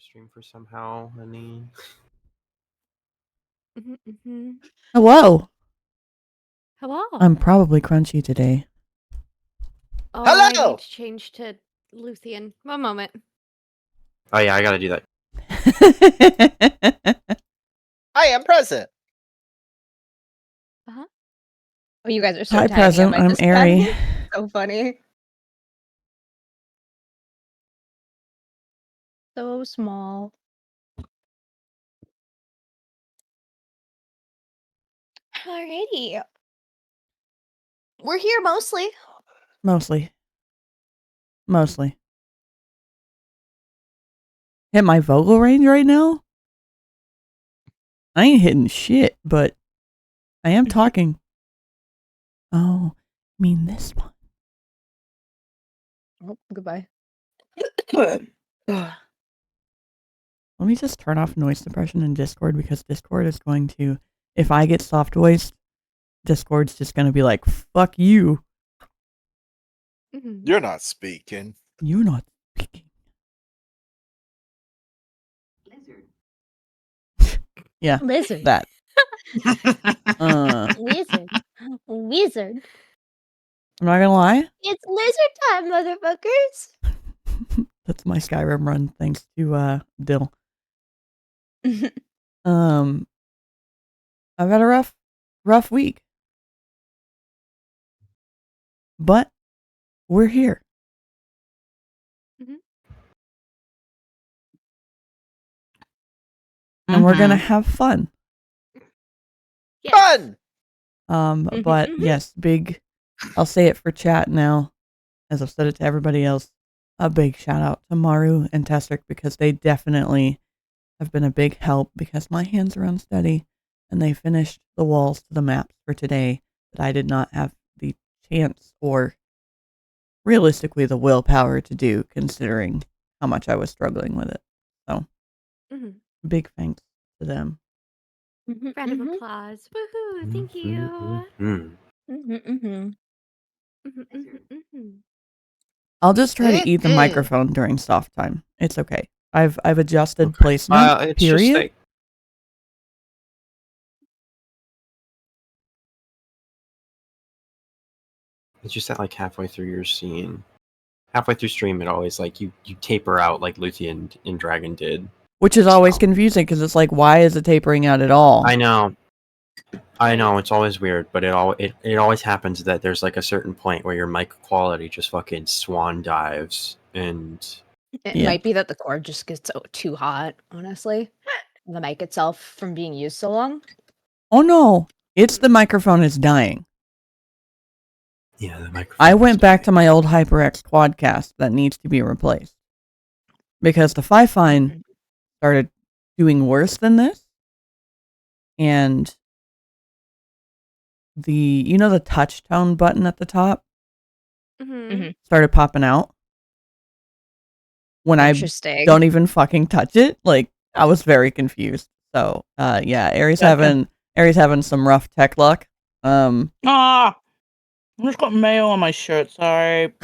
stream for somehow any. Hello. Hello. I'm probably crunchy today. Oh, Hello! I need to change to Luthien. One moment. Oh yeah, I gotta do that. Hi, I'm present. Uh-huh. Oh, you guys are so Hi, tiny. present. I'm Aerie. So funny. So small. Alrighty. We're here mostly. Mostly. Hit my vocal range right now? I ain't hitting shit, but I am talking. Oh, I mean this one. Oh, goodbye. Let me just turn off noise suppression in Discord because Discord is going to, if I get soft voiced, Discord's just going to be like, fuck you. You're not speaking. You're not speaking. Yeah, Lizard. that. Wizard. I'm not gonna lie. It's lizard time, motherfuckers. That's my Skyrim run, thanks to Dill. I've had a rough week. But we're here. And we're gonna have fun. Fun! But yes, I'll say it for chat now, as I've said it to everybody else. A big shout out to Maru and Testrick because they definitely have been a big help because my hands are unsteady and they finished the walls to the maps for today that I did not have the chance or realistically the willpower to do considering how much I was struggling with it. So big thanks to them. Round of applause. Woohoo! Thank you. I'll just try to eat the microphone during soft time. It's okay. I've adjusted placement. It's period. just like, it's just that like halfway through your scene, halfway through stream, it always like you taper out like Luthien in Dragon did. Which is always confusing because it's like, why is it tapering out at all? I know, it's always weird, but it always happens that there's like a certain point where your mic quality just fucking swan dives, and it might be that the cord just gets too hot, honestly. The mic itself from being used so long. Oh no, it's the microphone is dying. Yeah, the microphone. I went back to my old HyperX Quadcast that needs to be replaced because the Fi-Fine started doing worse than this, and the touch tone button at the top started popping out when I don't even fucking touch it. Like I was very confused. So yeah, Aries having some rough tech luck. I just got mayo on my shirt. Sorry.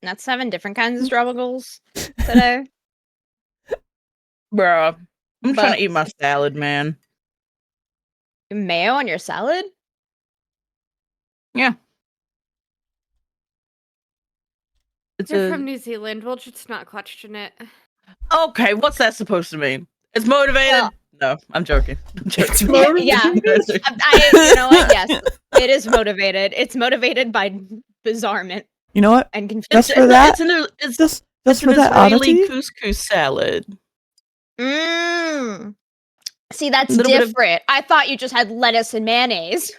That's 7 different kinds of struggles today. Bruh. I'm trying to eat my salad, man. Mayo on your salad? Yeah. You're from New Zealand. We'll just not question it. Okay, what's that supposed to mean? It's motivated? No, I'm joking. Yeah. You know what? Yes. It is motivated. It's motivated by bizarrement. You know what? And confusion. Just for that, it's just for an that Israeli oddity. couscous salad. See, that's different. I thought you just had lettuce and mayonnaise.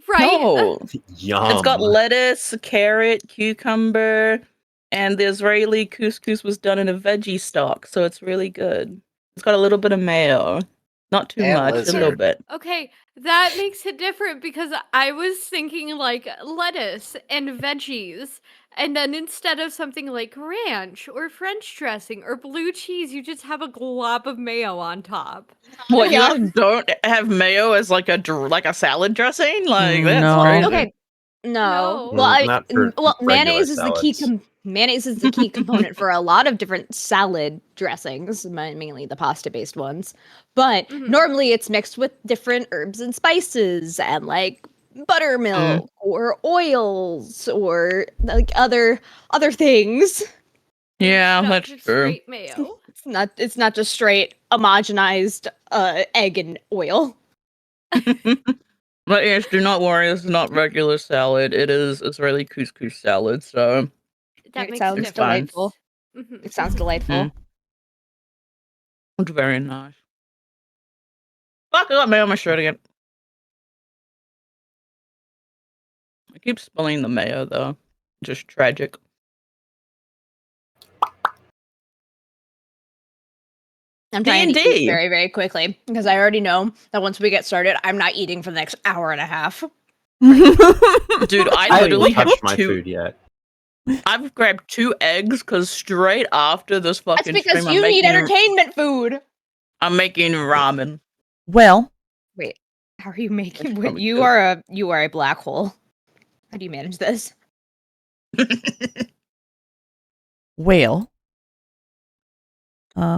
Right? No. Yum. It's got lettuce, carrot, cucumber, and the Israeli couscous was done in a veggie stock, so it's really good. It's got a little bit of mayo. Not too much, a little bit. Okay, that makes it different because I was thinking like lettuce and veggies, and then instead of something like ranch or French dressing or blue cheese, you just have a glob of mayo on top. What, you don't have mayo as like a salad dressing? Like, that's No. crazy. Okay. No. Well, Not for mayonnaise is regular the key. salads. mayonnaise is the key component for a lot of different salad dressings, mainly the pasta-based ones. But normally it's mixed with different herbs and spices and like buttermilk or oils or like other things. Yeah, Not that's just true. straight mayo. It's not just straight homogenized egg and oil. But yes, do not worry, it's not regular salad. It is Israeli couscous salad, so That It makes sounds a difference. delightful. Mhm. It sounds delightful. it's very nice. Fuck, I got mayo on my shirt again. I keep spilling the mayo though. Just tragic. I'm trying to eat D&D. very, very quickly because I already know that once we get started, I'm not eating for the next hour and a half. Dude, I I literally haven't have touched my 2. food yet. I've grabbed 2 eggs because straight after this That's fucking because stream, you need entertainment food. I'm making ramen. Well, Wait, how are you making? That's Wait, probably you good. are a black hole. How do you manage this?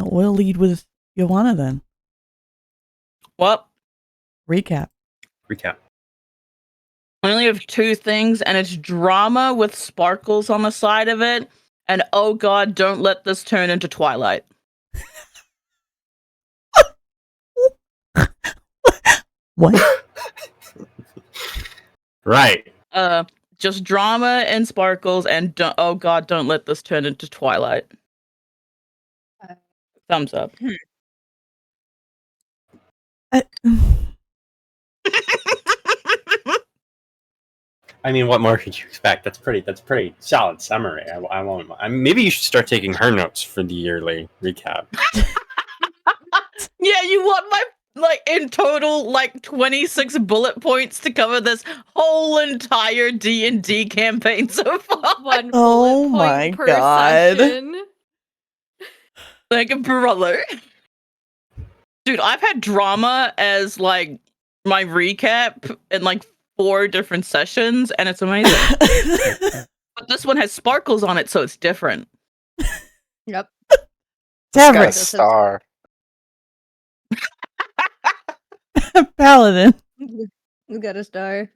we'll lead with Ylvanna then. Well, Recap. Recap. I only have 2 things, and it's drama with sparkles on the side of it. And oh god, don't let this turn into Twilight. What? Right. Just drama and sparkles, and oh god, don't let this turn into Twilight. Thumbs up. I mean, what more could you expect? That's pretty solid summary. I won't. Maybe you should start taking her notes for the yearly recap. Yeah, you want my in total 26 bullet points to cover this whole entire D&D campaign so far. One Oh bullet my point per God. session. Like a brother. Dude, I've had drama as my recap in 4 different sessions, and it's amazing. But this one has sparkles on it, so it's different. Yep. It's got a Tavrick. star. Paladin. You got a star.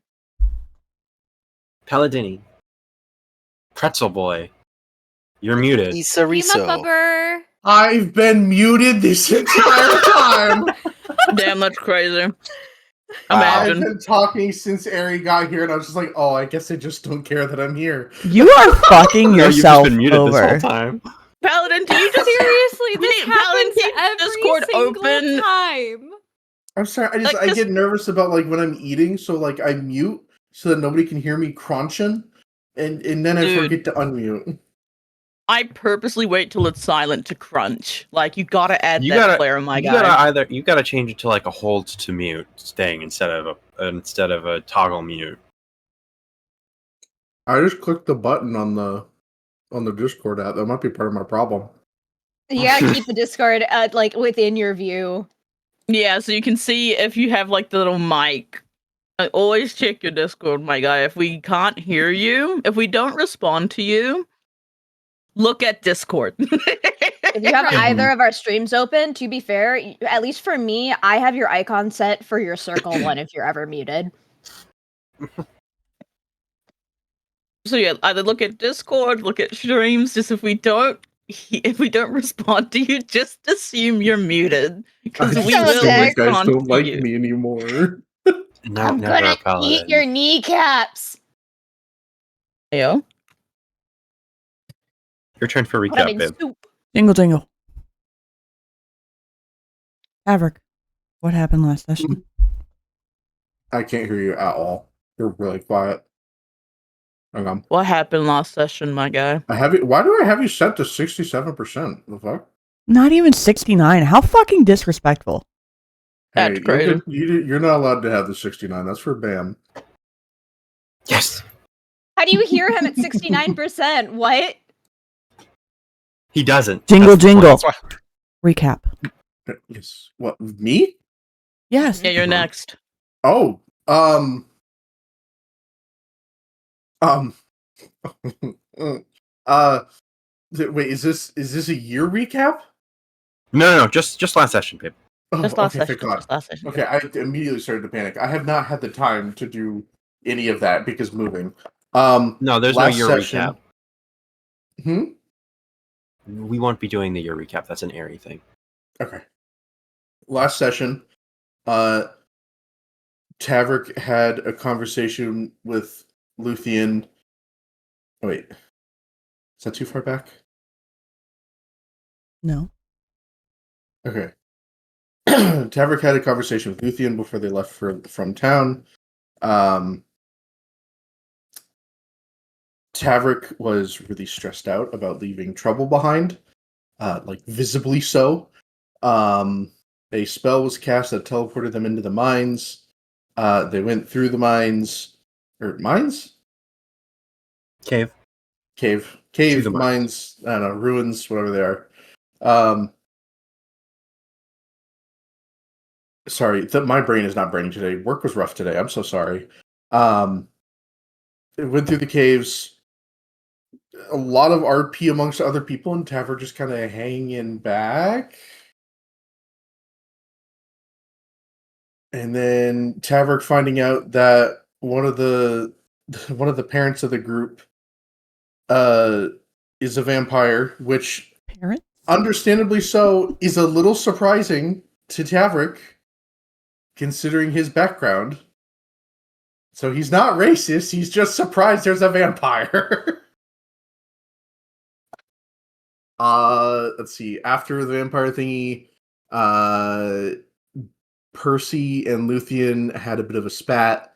Paladini. Pretzel boy. You're muted. Isariso. Bubber. I've been muted this entire time. Damn, that's crazy. I've Imagine. been talking since Ari got here, and I was just like, "Oh, I guess I just don't care that I'm here." You are fucking No, you've just yourself been muted this whole over. time. Paladin, do you just Seriously, this Paladin, happens keep every Discord single open. time. I'm sorry. Like, I this- get nervous about when I'm eating, so I mute so that nobody can hear me crunching, and then I Dude. forget to unmute. I purposely wait till it's silent to crunch. You gotta add You that gotta- flair, my You guy. gotta change it to a hold to mute thing instead of a toggle mute. I just clicked the button on the Discord app. That might be part of my problem. You gotta keep the Discord within your view. Yeah, so you can see if you have the little mic. Always check your Discord, my guy. If we can't hear you, if we don't respond to you, look at Discord. If you have Right. either of our streams open, to be fair, at least for me, I have your icon set for your circle one if you're ever muted. So yeah, either look at Discord, look at streams. Just if we don't respond to you, just assume you're muted because I we just will feel like guys respond don't to like you. me anymore. No, I'm never gonna a paladin. eat your kneecaps. Yeah. Your turn for Put 'em recap, in babe. soup. Jingle jingle. Tavrick, what happened last session? I can't hear you at all. You're really quiet. Hang on. What happened last session, my guy? Why do I have you set to 67%? The fuck? Not even 69. How fucking disrespectful. That's crazy. You're not allowed to have the 69. That's for BAM. Yes, How do you hear him at 69%? What? he doesn't. Jingle That's the jingle. point. Recap. Yes. What? Me? Yes. Yeah, you're Mhm. next. Oh. Wait, is this a year recap? No, just last session, babe. Oh, Just last okay, session. thank God. Just last session. Okay, I immediately started to panic. I have not had the time to do any of that because moving. No, there's no last year session. recap. We won't be doing the year recap. That's an airy thing. Okay. Last session, Tavrick had a conversation with Luthien. Oh, wait. Is that too far back? No. Okay. Tavrick had a conversation with Luthien before they left from town. Tavrick was really stressed out about leaving trouble behind, like visibly so. A spell was cast that teleported them into the mines. They went through the mines. Mines? Cave. Cave, the mines, I don't know, ruins, whatever they are. Sorry, my brain is not braining today. Work was rough today. I'm so sorry. It went through the caves. A lot of RP amongst other people, and Tavrick just kind of hanging back. And then Tavrick finding out that one of the parents of the group is a vampire, which Parent? understandably so is a little surprising to Tavrick, considering his background. So he's not racist, he's just surprised there's a vampire. Let's see. After the vampire thingy, Percy and Luthien had a bit of a spat,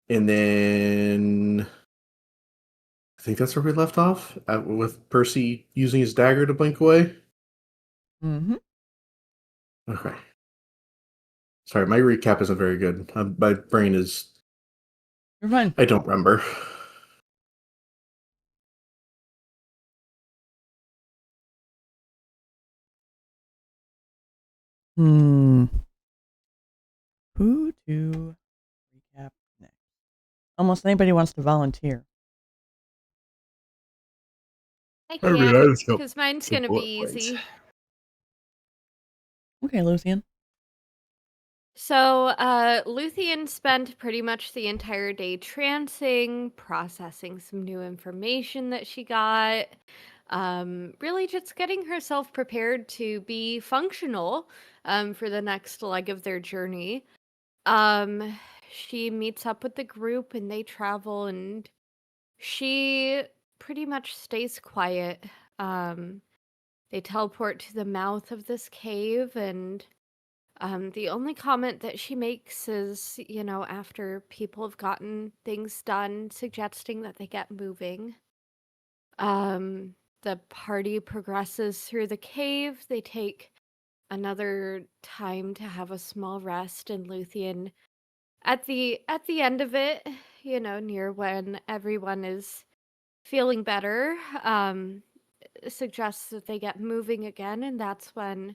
and then I think that's where we left off, with Percy using his dagger to blink away. Mm-hmm. Okay. Sorry, my recap isn't very good. My brain is... You're fine. I don't remember. Who to recap next? Almost anybody wants to volunteer. I I mean, I can't, just got because mine's some gonna bullet be points. easy. Okay, Luthien. So, Luthien spent pretty much the entire day trancing, processing some new information that she got, really just getting herself prepared to be functional, for the next leg of their journey. She meets up with the group and they travel, and she pretty much stays quiet. They teleport to the mouth of this cave, and the only comment that she makes is, after people have gotten things done, suggesting that they get moving. The party progresses through the cave. They take another time to have a small rest, and Luthien, at the end of it, near when everyone is feeling better, suggests that they get moving again, and that's when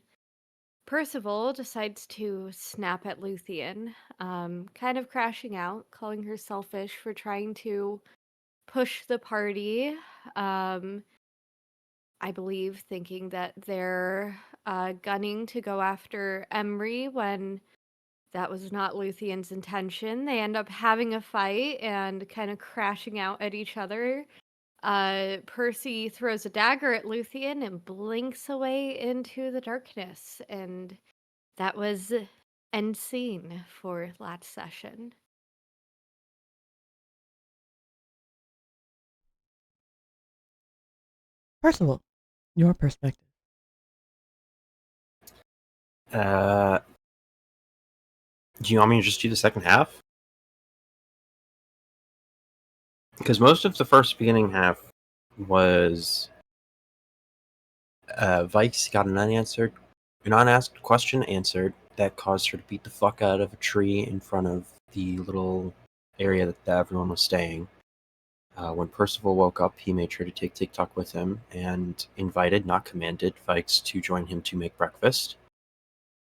Percival decides to snap at Luthien, kind of crashing out, calling her selfish for trying to push the party. I believe thinking that they're gunning to go after Emery when that was not Luthien's intention. They end up having a fight and kind of crashing out at each other. Percy throws a dagger at Luthien and blinks away into the darkness, and that was end scene for last session. Percival, your perspective. Do you want me to just do the second half? Because most of the first beginning half was Vaiks got an unasked question answered that caused her to beat the fuck out of a tree in front of the little area that everyone was staying. When Percival woke up, he made sure to take TikTok with him and invited, not commanded, Vaiks to join him to make breakfast,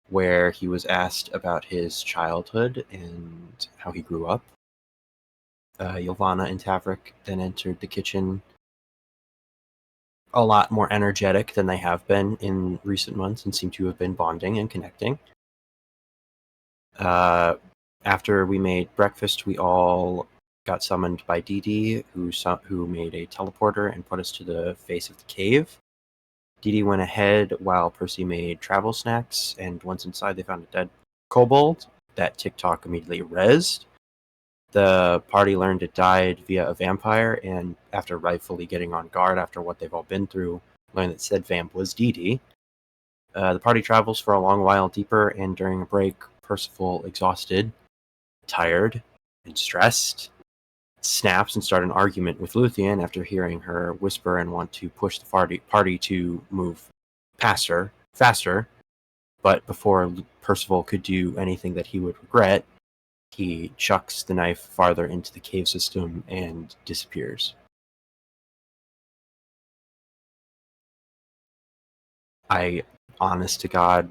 where he was asked about his childhood and how he grew up. Ylvanna and Tavrick then entered the kitchen a lot more energetic than they have been in recent months and seem to have been bonding and connecting. After we made breakfast, we all got summoned by Dee who made a teleporter and put us to the face of the cave. Dee went ahead while Percy made travel snacks, and once inside they found a dead kobold that TikTok immediately rezzed. The party learned it died via a vampire, and after rightfully getting on guard after what they've all been through, learned that said vamp was Dee. The party travels for a long while deeper, and during a break, Percival, exhausted, tired, and stressed, snaps and starts an argument with Luthien after hearing her whisper and want to push the party to move faster. But before Percival could do anything that he would regret, he chucks the knife farther into the cave system and disappears. I, honest to God,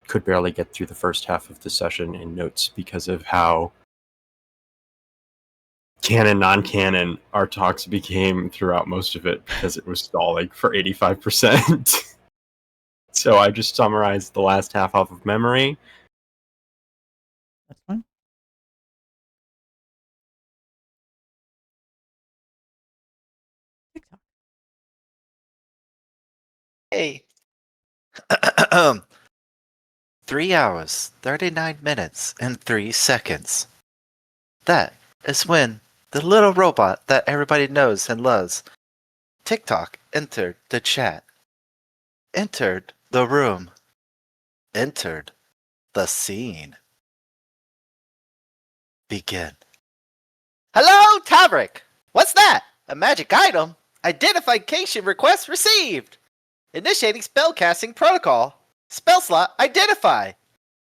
could barely get through the first half of the session in notes because of how canon, non-canon our talks became throughout most of it, because it was stalling for 85%. So I just summarized the last half off of memory. That's fine. TikTok. Hey. 3 hours, 39 minutes, and 3 seconds. That is when the little robot that everybody knows and loves, TikTok, entered the chat, entered the room, entered the scene. Begin. Hello, Tavrick! What's that? A magic item? Identification request received! Initiating spellcasting protocol. Spell slot identify.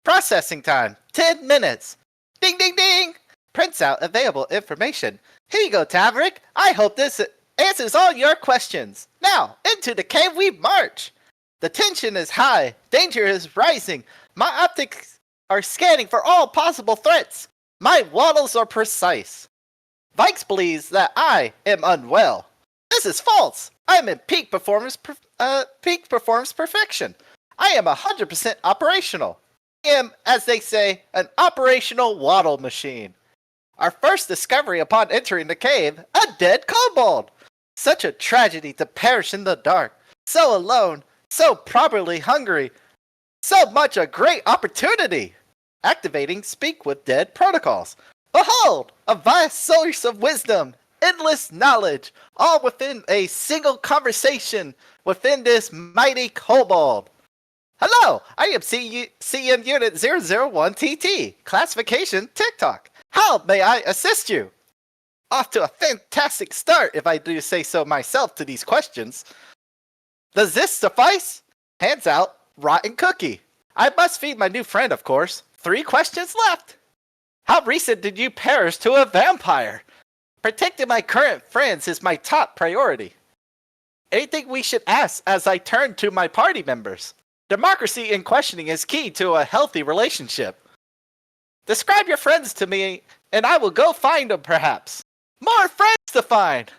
Processing time 10 minutes. Ding ding ding! Prints out available information. Here you go, Tavrick. I hope this answers all your questions. Now, into the cave we march. The tension is high. Danger is rising. My optics are scanning for all possible threats. My waddles are precise. Vaiks believes that I am unwell. This is false. I am in peak performance perfection. I am 100% operational. I am, as they say, an operational waddle machine. Our first discovery upon entering the cave, a dead kobold. Such a tragedy to perish in the dark. So alone, so properly hungry. So much a great opportunity. Activating Speak with Dead protocols. Behold, a vast source of wisdom, endless knowledge, all within a single conversation within this mighty kobold. Hello, I am CM Unit 001TT, classification TikTok. How may I assist you? Off to a fantastic start, if I do say so myself, to these questions. Does this suffice? Hands out, rotten cookie. I must feed my new friend, of course. 3 questions left. How recent did you perish to a vampire? Protecting my current friends is my top priority. Anything we should ask as I turn to my party members? Democracy in questioning is key to a healthy relationship. Describe your friends to me, and I will go find them, perhaps. More friends to find!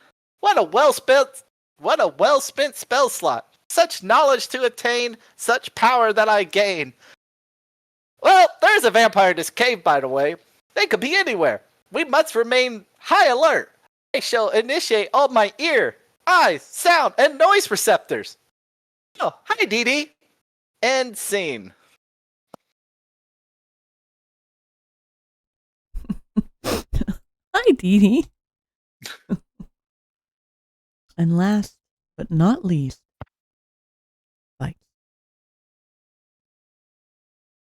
What a well-spent spell slot. Such knowledge to attain, such power that I gain. Well, there's a vampire in this cave, by the way. They could be anywhere. We must remain high alert. I shall initiate all my ear, eyes, sound, and noise receptors. Oh, hi, Dee. End scene. Hi, Dee. And last but not least, Vaiks.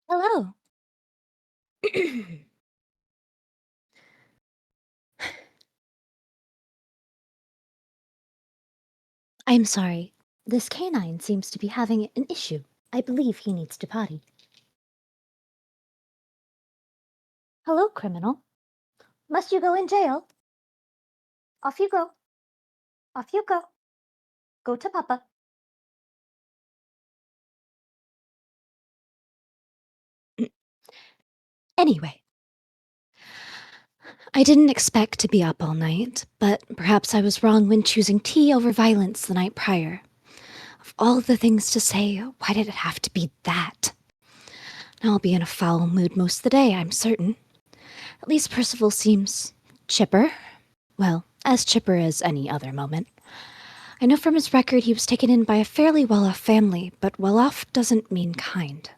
Hello. I'm sorry. This canine seems to be having an issue. I believe he needs to potty. Hello, criminal. Must you go in jail? Off you go. Off you go. Go to Papa. Anyway, I didn't expect to be up all night, but perhaps I was wrong when choosing tea over violence the night prior. Of all the things to say, why did it have to be that? Now I'll be in a foul mood most of the day, I'm certain. At least Percival seems chipper. Well, as chipper as any other moment. I know from his record he was taken in by a fairly well-off family, but well-off doesn't mean kind.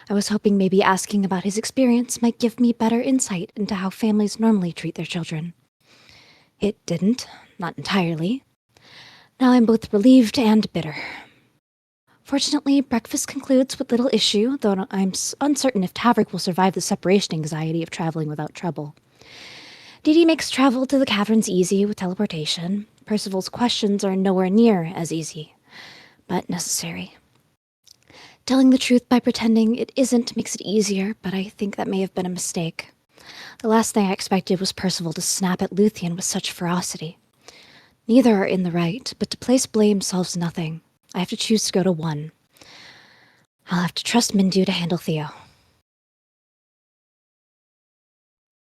I was hoping maybe asking about his experience might give me better insight into how families normally treat their children. It didn't, not entirely. Now I'm both relieved and bitter. Fortunately, breakfast concludes with little issue, though I'm uncertain if Tavrick will survive the separation anxiety of traveling without trouble. Dee makes travel to the caverns easy with teleportation. Percival's questions are nowhere near as easy, but necessary. Telling the truth by pretending it isn't makes it easier, but I think that may have been a mistake. The last thing I expected was Percival to snap at Luthien with such ferocity. Neither are in the right, but to place blame solves nothing. I have to choose to go to one. I'll have to trust Mindu to handle Theo.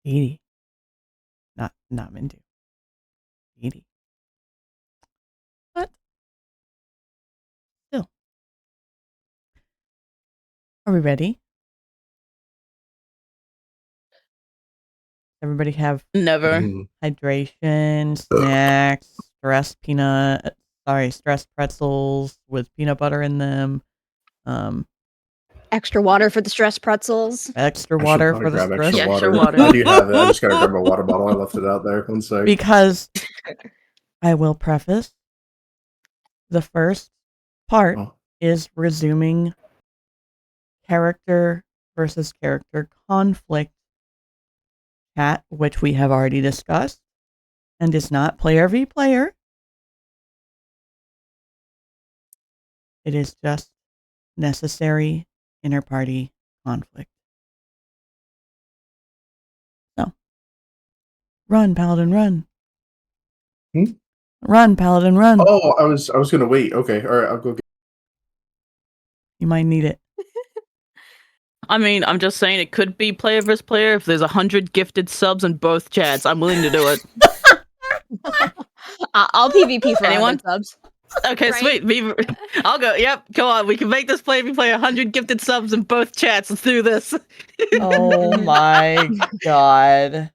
Edie. Not Mindu. Edie. But still. Are we ready? Everybody have Never. hydration, snacks, stressed pretzels with peanut butter in them. Extra water for the stress pretzels. Extra I should water probably for the grab stress. extra Extra water. water. I do have it. I just gotta grab my water bottle. I left it out there. One sec. Because I will preface the first part is resuming character versus character conflict chat, which we have already discussed, and is not player v player. It is just necessary inter-party conflict. So, run, Paladin, run. Run, Paladin, run. Oh, I was gonna wait. Okay, all right. I'll go. You might need it. I mean, I'm just saying it could be player versus player. If there's 100 gifted subs in both chats, I'm willing to do it. I'll PvP for Anyone? 100 subs. Okay, Right. sweet. I'll go. Yep, come on. We can make this player v player 100 gifted subs in both chats. Let's do this. Oh my god.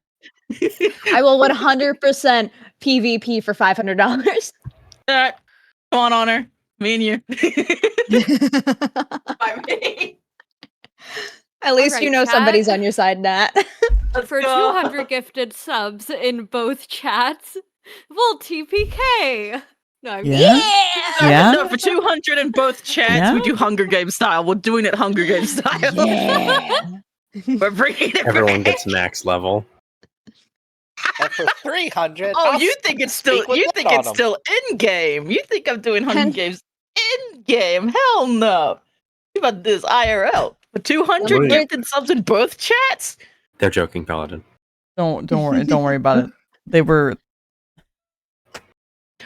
I will 100% PvP for $500. All right, come on, Honor. Me and you. By me. At least Alright, you know chat. somebody's on your side, Nat. Let's For go. 200 gifted subs in both chats, we'll TPK. No, I'm Yeah? Yeah? No, for 200 in both chats, Yeah? we do Hunger Games style. We're doing it Hunger Games style. Yeah. We're bringing it Everyone back. gets max level. And for 300, Oh, I'll you think it's still speak with you Lynn think on it's 'em. still in game? You think I'm doing Hunger Ken- Games in game? Hell no. You about this IRL for 200 Wait. gifted subs in both chats? They're joking, Paladin. Don't worry about it. They were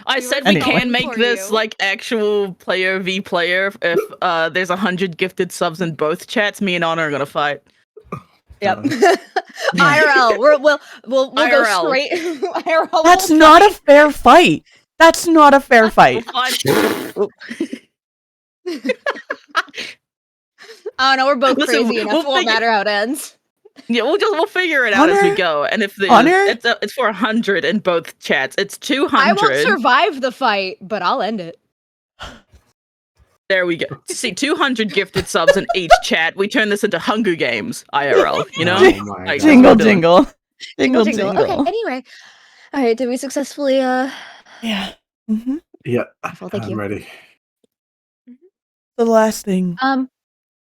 I We said were we Anyway. can make for this you. like actual player v player if there's 100 gifted subs in both chats. Me and Honor are gonna fight. Yep. Yeah. IRL. We'll go IRL. straight. IRL. That's we'll not a fight. fair fight. That's not a fair We'll fight. find- Oh no, we're both Listen, crazy enough. we'll It won't figure- matter how it ends. Yeah, we'll figure it out as we Honor? go. And if Honor? it's for 100 in both chats, it's 200. I won't survive the fight, but I'll end it. There we go. See, 200 gifted subs in each chat. We turn this into Hunger Games IRL. You know, Oh my Like, God. Jingle, we're doing. jingle. Jingle, jingle. Okay. Anyway, all right. Did we successfully? Yeah. hmm Yeah, Well, thank I'm you. ready. The last thing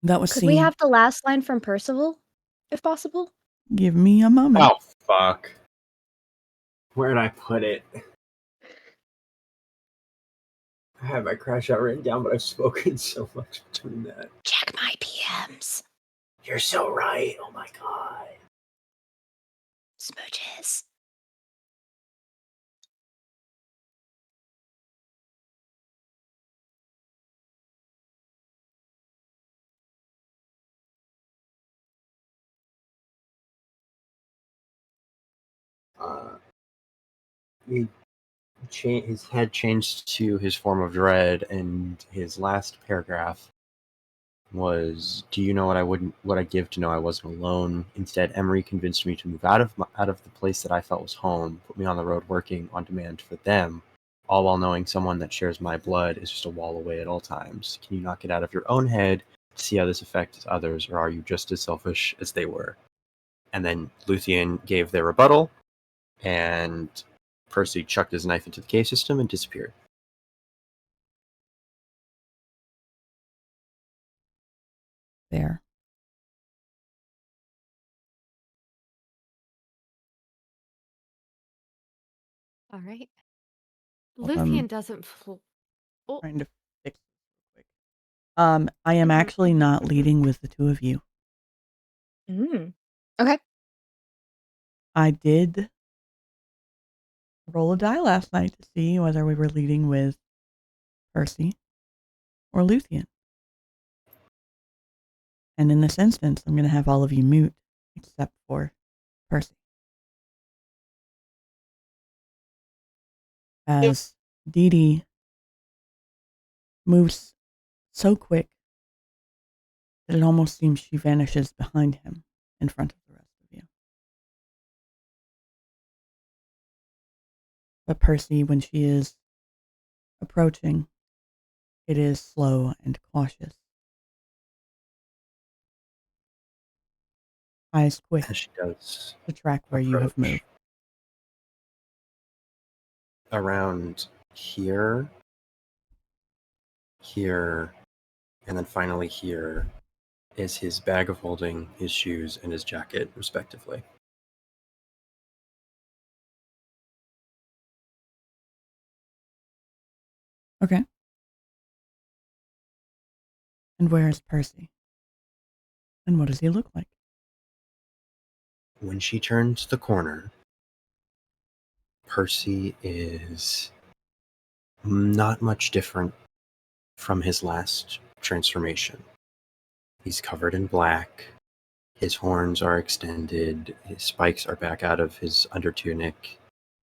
that was Could seen. we have the last line from Percival, if possible? Give me a moment. Oh, fuck. Where'd I put it? I have my crash out written down, but I've spoken so much between that. Check my PMs. You're so right. Oh my god. Smooches. his head changed to his form of dread, and his last paragraph was, "Do you know what I'd give to know I wasn't alone? Instead, Emery convinced me to move out of the place that I felt was home, put me on the road working on demand for them, all while knowing someone that shares my blood is just a wall away at all times. Can you knock it out of your own head to see how this affects others, or are you just as selfish as they were?" And then Luthien gave their rebuttal, and Percy chucked his knife into the cave system and disappeared. There. All right. Hold on. Luthien doesn't. Oh. Trying to fix this real quick. I am actually not leading with the two of you. Okay. I did roll a die last night to see whether we were leading with Percy or Luthien. And in this instance, I'm going to have all of you mute except for Percy. As Dee Dee moves so quick that it almost seems she vanishes behind him in front of the rest of you. But Percy, when she is approaching, it is slow and cautious. Eyes quick As she does to track where you have moved. Around here, and then finally here is his bag of holding, his shoes, and his jacket, respectively. Okay. And where is Percy? And what does he look like? When she turns the corner, Percy is not much different from his last transformation. He's covered in black, his horns are extended, his spikes are back out of his undertunic,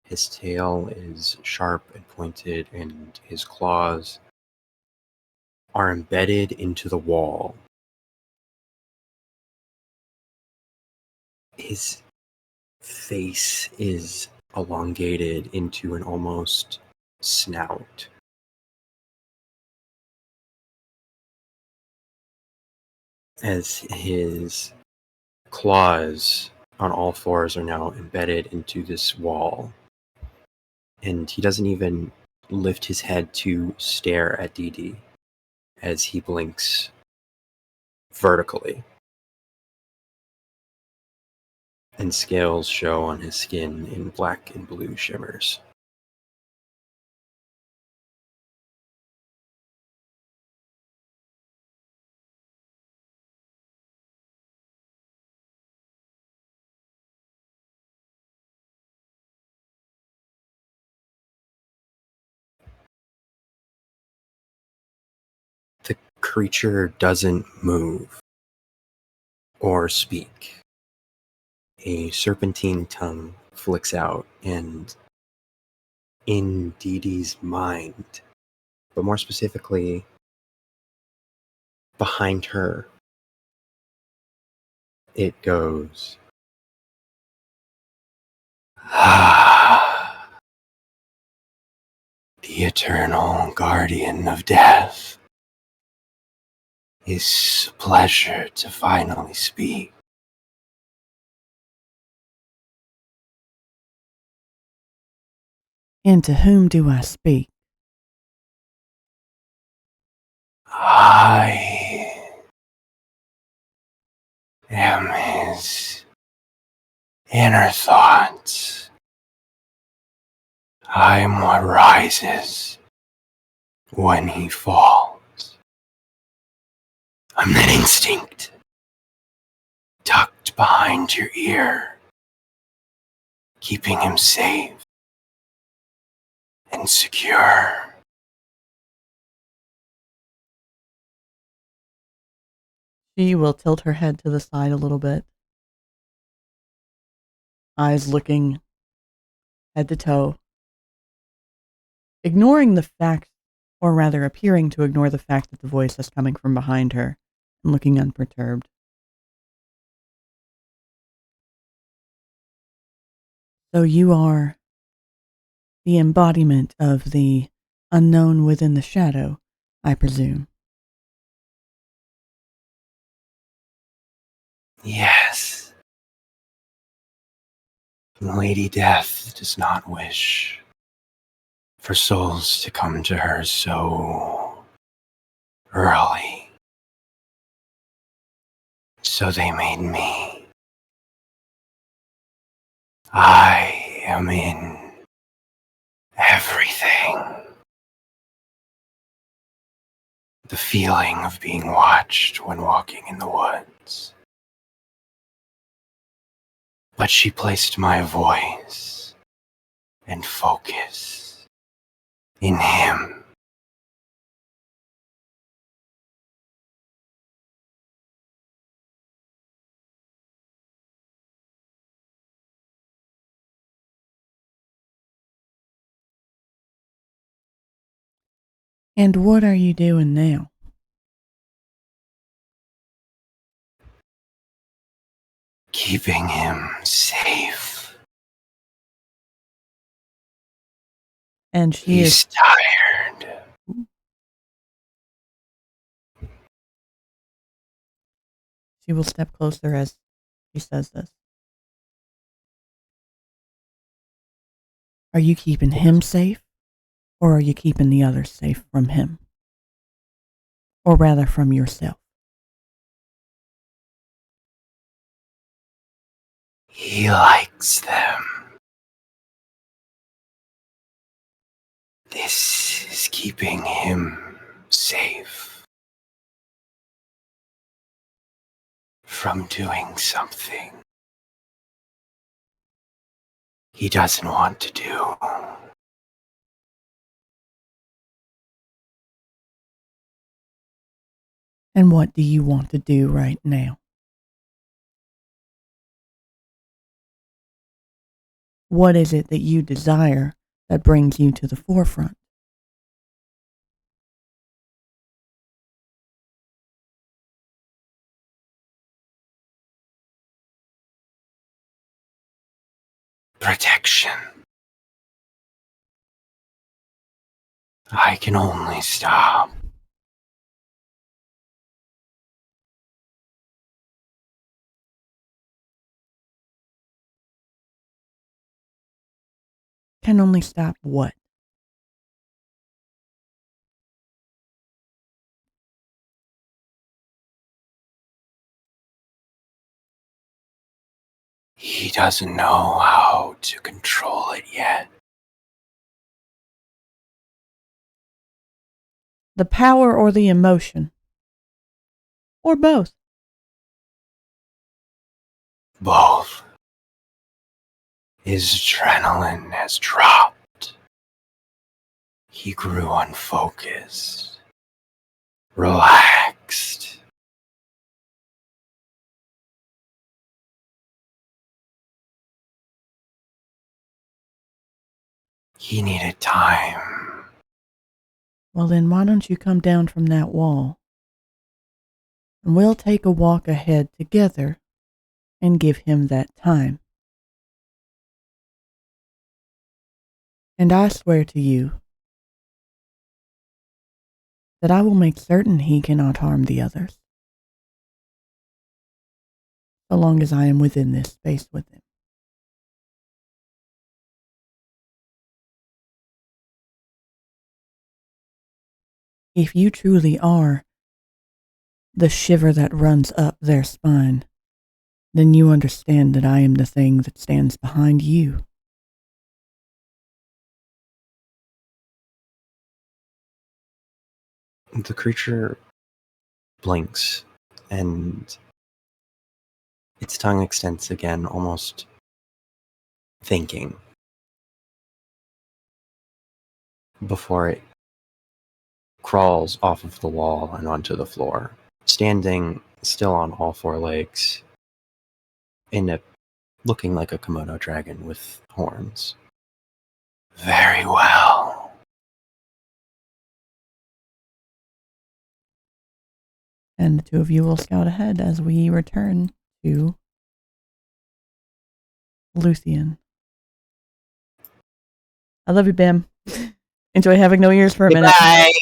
his tail is sharp and pointed, and his claws are embedded into the wall. His face is elongated into an almost snout. As his claws on all fours are now embedded into this wall. And he doesn't even lift his head to stare at Dee Dee as he blinks vertically. And scales show on his skin in black and blue shimmers. The creature doesn't move or speak. A serpentine tongue flicks out, and in Dee Dee's mind, but more specifically behind her, it goes, "Ah, the eternal guardian of death. It's a pleasure to finally speak." And to whom do I speak? I am his inner thoughts. I am what rises when he falls. I'm that instinct tucked behind your ear, keeping him safe and secure. She will tilt her head to the side a little bit. Eyes looking head to toe ignoring the fact, or rather appearing to ignore the fact that the voice is coming from behind her and looking unperturbed. So you are the embodiment of the unknown within the shadow, I presume. Yes. Lady Death does not wish for souls to come to her so early. So they made me. I am in everything. The feeling of being watched when walking in the woods. But she placed my voice and focus in him. And what are you doing now? Keeping him safe. And she He's is tired. She will step closer as she says this. Are you keeping him safe, or are you keeping the others safe from him? Or rather, from yourself? He likes them. This is keeping him safe from doing something he doesn't want to do. And what do you want to do right now? What is it that you desire that brings you to the forefront? Protection. I can only stop Can only stop what? He doesn't know how to control it yet. The power or the emotion? Or both? Both. His adrenaline has dropped. He grew unfocused, relaxed. He needed time. Well then, why don't you come down from that wall? And we'll take a walk ahead together and give him that time. And I swear to you that I will make certain he cannot harm the others, so long as I am within this space with him. If you truly are the shiver that runs up their spine, then you understand that I am the thing that stands behind you. The creature blinks, and its tongue extends again, almost thinking, before it crawls off of the wall and onto the floor, standing still on all four legs, looking like a Komodo dragon with horns. Very well. And the two of you will scout ahead as we return to Luthien. I love you, Bam. Enjoy having no ears for a minute. Bye.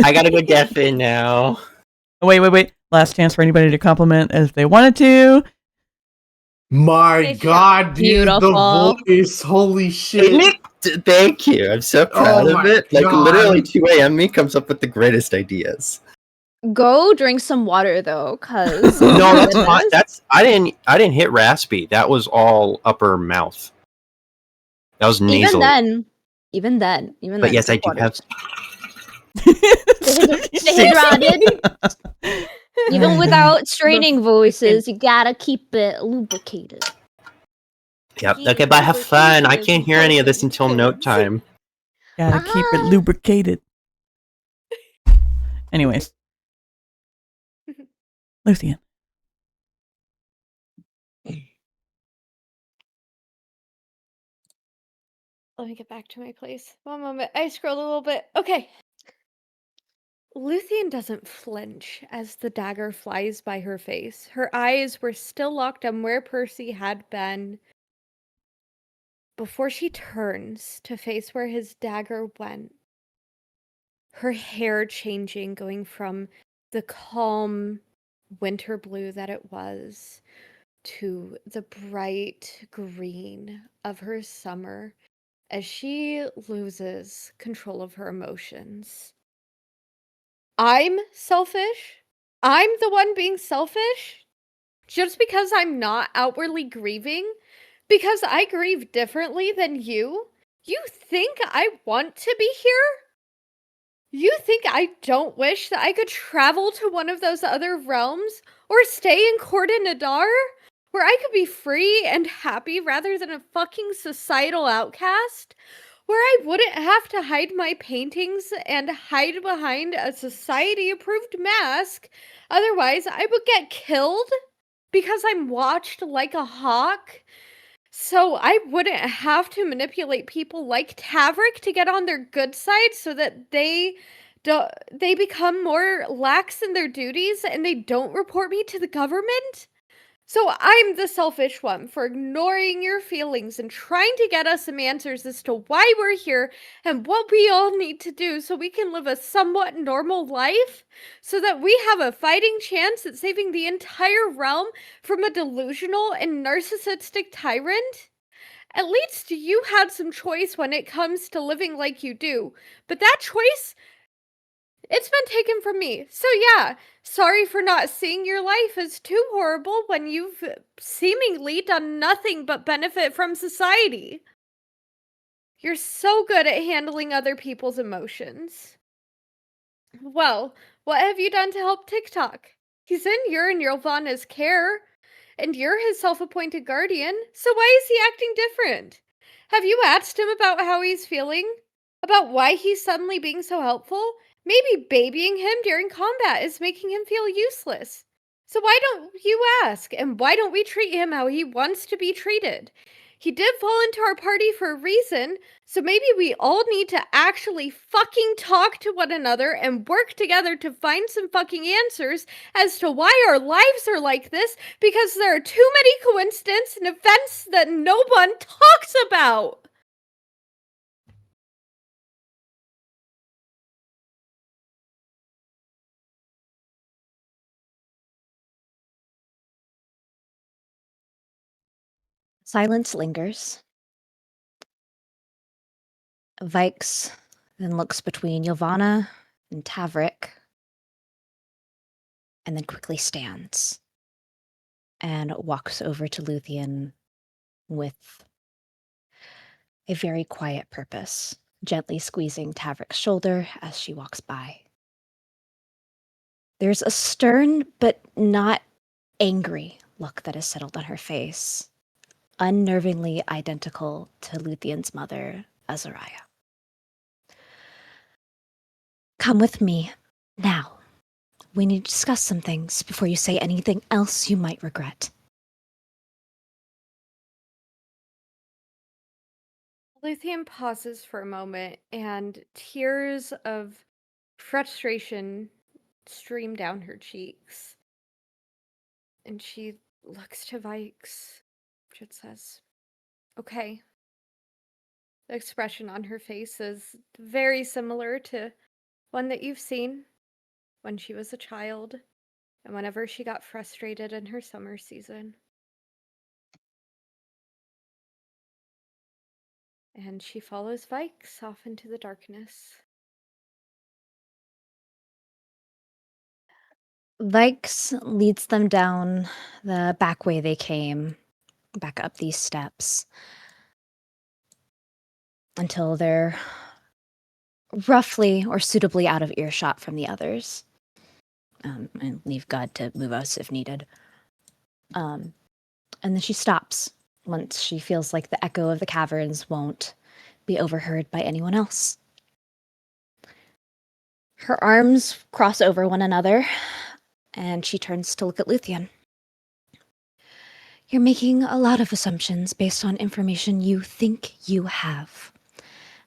I gotta go deaf in now. Wait. Last chance for anybody to compliment if they wanted to. My Nice God, dude, Beautiful. the voice! Holy shit! Thank you. I'm so proud of my it. Like God. literally 2 a.m. me comes up with the greatest ideas. Go drink some water though, cause No, that's not. I didn't hit raspy. That was all upper mouth. That was nasal. even then. But yes, I drink do water. have. Stay hydrated. Even without straining voices, you gotta keep it lubricated. Yep. Okay, but have fun. I can't hear any of this until note time. Gotta keep it lubricated. Anyways. Luthien. Let me get back to my place. One moment. I scrolled a little bit. Okay. Luthien doesn't flinch as the dagger flies by her face. Her eyes were still locked on where Percy had been before she turns to face where his dagger went. Her hair changing, going from the calm winter blue that it was to the bright green of her summer as she loses control of her emotions. I'm selfish. I'm the one being selfish just because I'm not outwardly grieving, because I grieve differently than you. You think I want to be here? You think I don't wish that I could travel to one of those other realms or stay in Court Nadar, where I could be free and happy rather than a fucking societal outcast? Where I wouldn't have to hide my paintings and hide behind a society-approved mask. Otherwise, I would get killed because I'm watched like a hawk. So I wouldn't have to manipulate people like Tavrick to get on their good side so that they become more lax in their duties and they don't report me to the government. So I'm the selfish one for ignoring your feelings and trying to get us some answers as to why we're here and what we all need to do so we can live a somewhat normal life, so that we have a fighting chance at saving the entire realm from a delusional and narcissistic tyrant. At least you had some choice when it comes to living like you do, but that choice, it's been taken from me. So yeah, sorry for not seeing your life as too horrible when you've seemingly done nothing but benefit from society. You're so good at handling other people's emotions. Well, what have you done to help TikTok? He's in your and Ylvanna's care, and you're his self-appointed guardian, so why is he acting different? Have you asked him about how he's feeling? About why he's suddenly being so helpful? Maybe babying him during combat is making him feel useless. So why don't you ask? And why don't we treat him how he wants to be treated? He did fall into our party for a reason, so maybe we all need to actually fucking talk to one another and work together to find some fucking answers as to why our lives are like this, because there are too many coincidences and events that no one talks about. Silence lingers. Vaiks then looks between Ylvanna and Tavrick, and then quickly stands and walks over to Luthien with a very quiet purpose, gently squeezing Tavrick's shoulder as she walks by. There's a stern but not angry look that is settled on her face, unnervingly identical to Luthien's mother, Azariah. Come with me, now. We need to discuss some things before you say anything else you might regret. Luthien pauses for a moment, and tears of frustration stream down her cheeks. And she looks to Vaiks. It says, okay. The expression on her face is very similar to one that you've seen when she was a child and whenever she got frustrated in her summer season. And she follows Vaiks off into the darkness. Vaiks leads them down the back way they came, back up these steps, until they're roughly or suitably out of earshot from the others. And leave God to move us if needed. And then she stops once she feels like the echo of the caverns won't be overheard by anyone else. Her arms cross over one another, and she turns to look at Luthien. You're making a lot of assumptions based on information you think you have.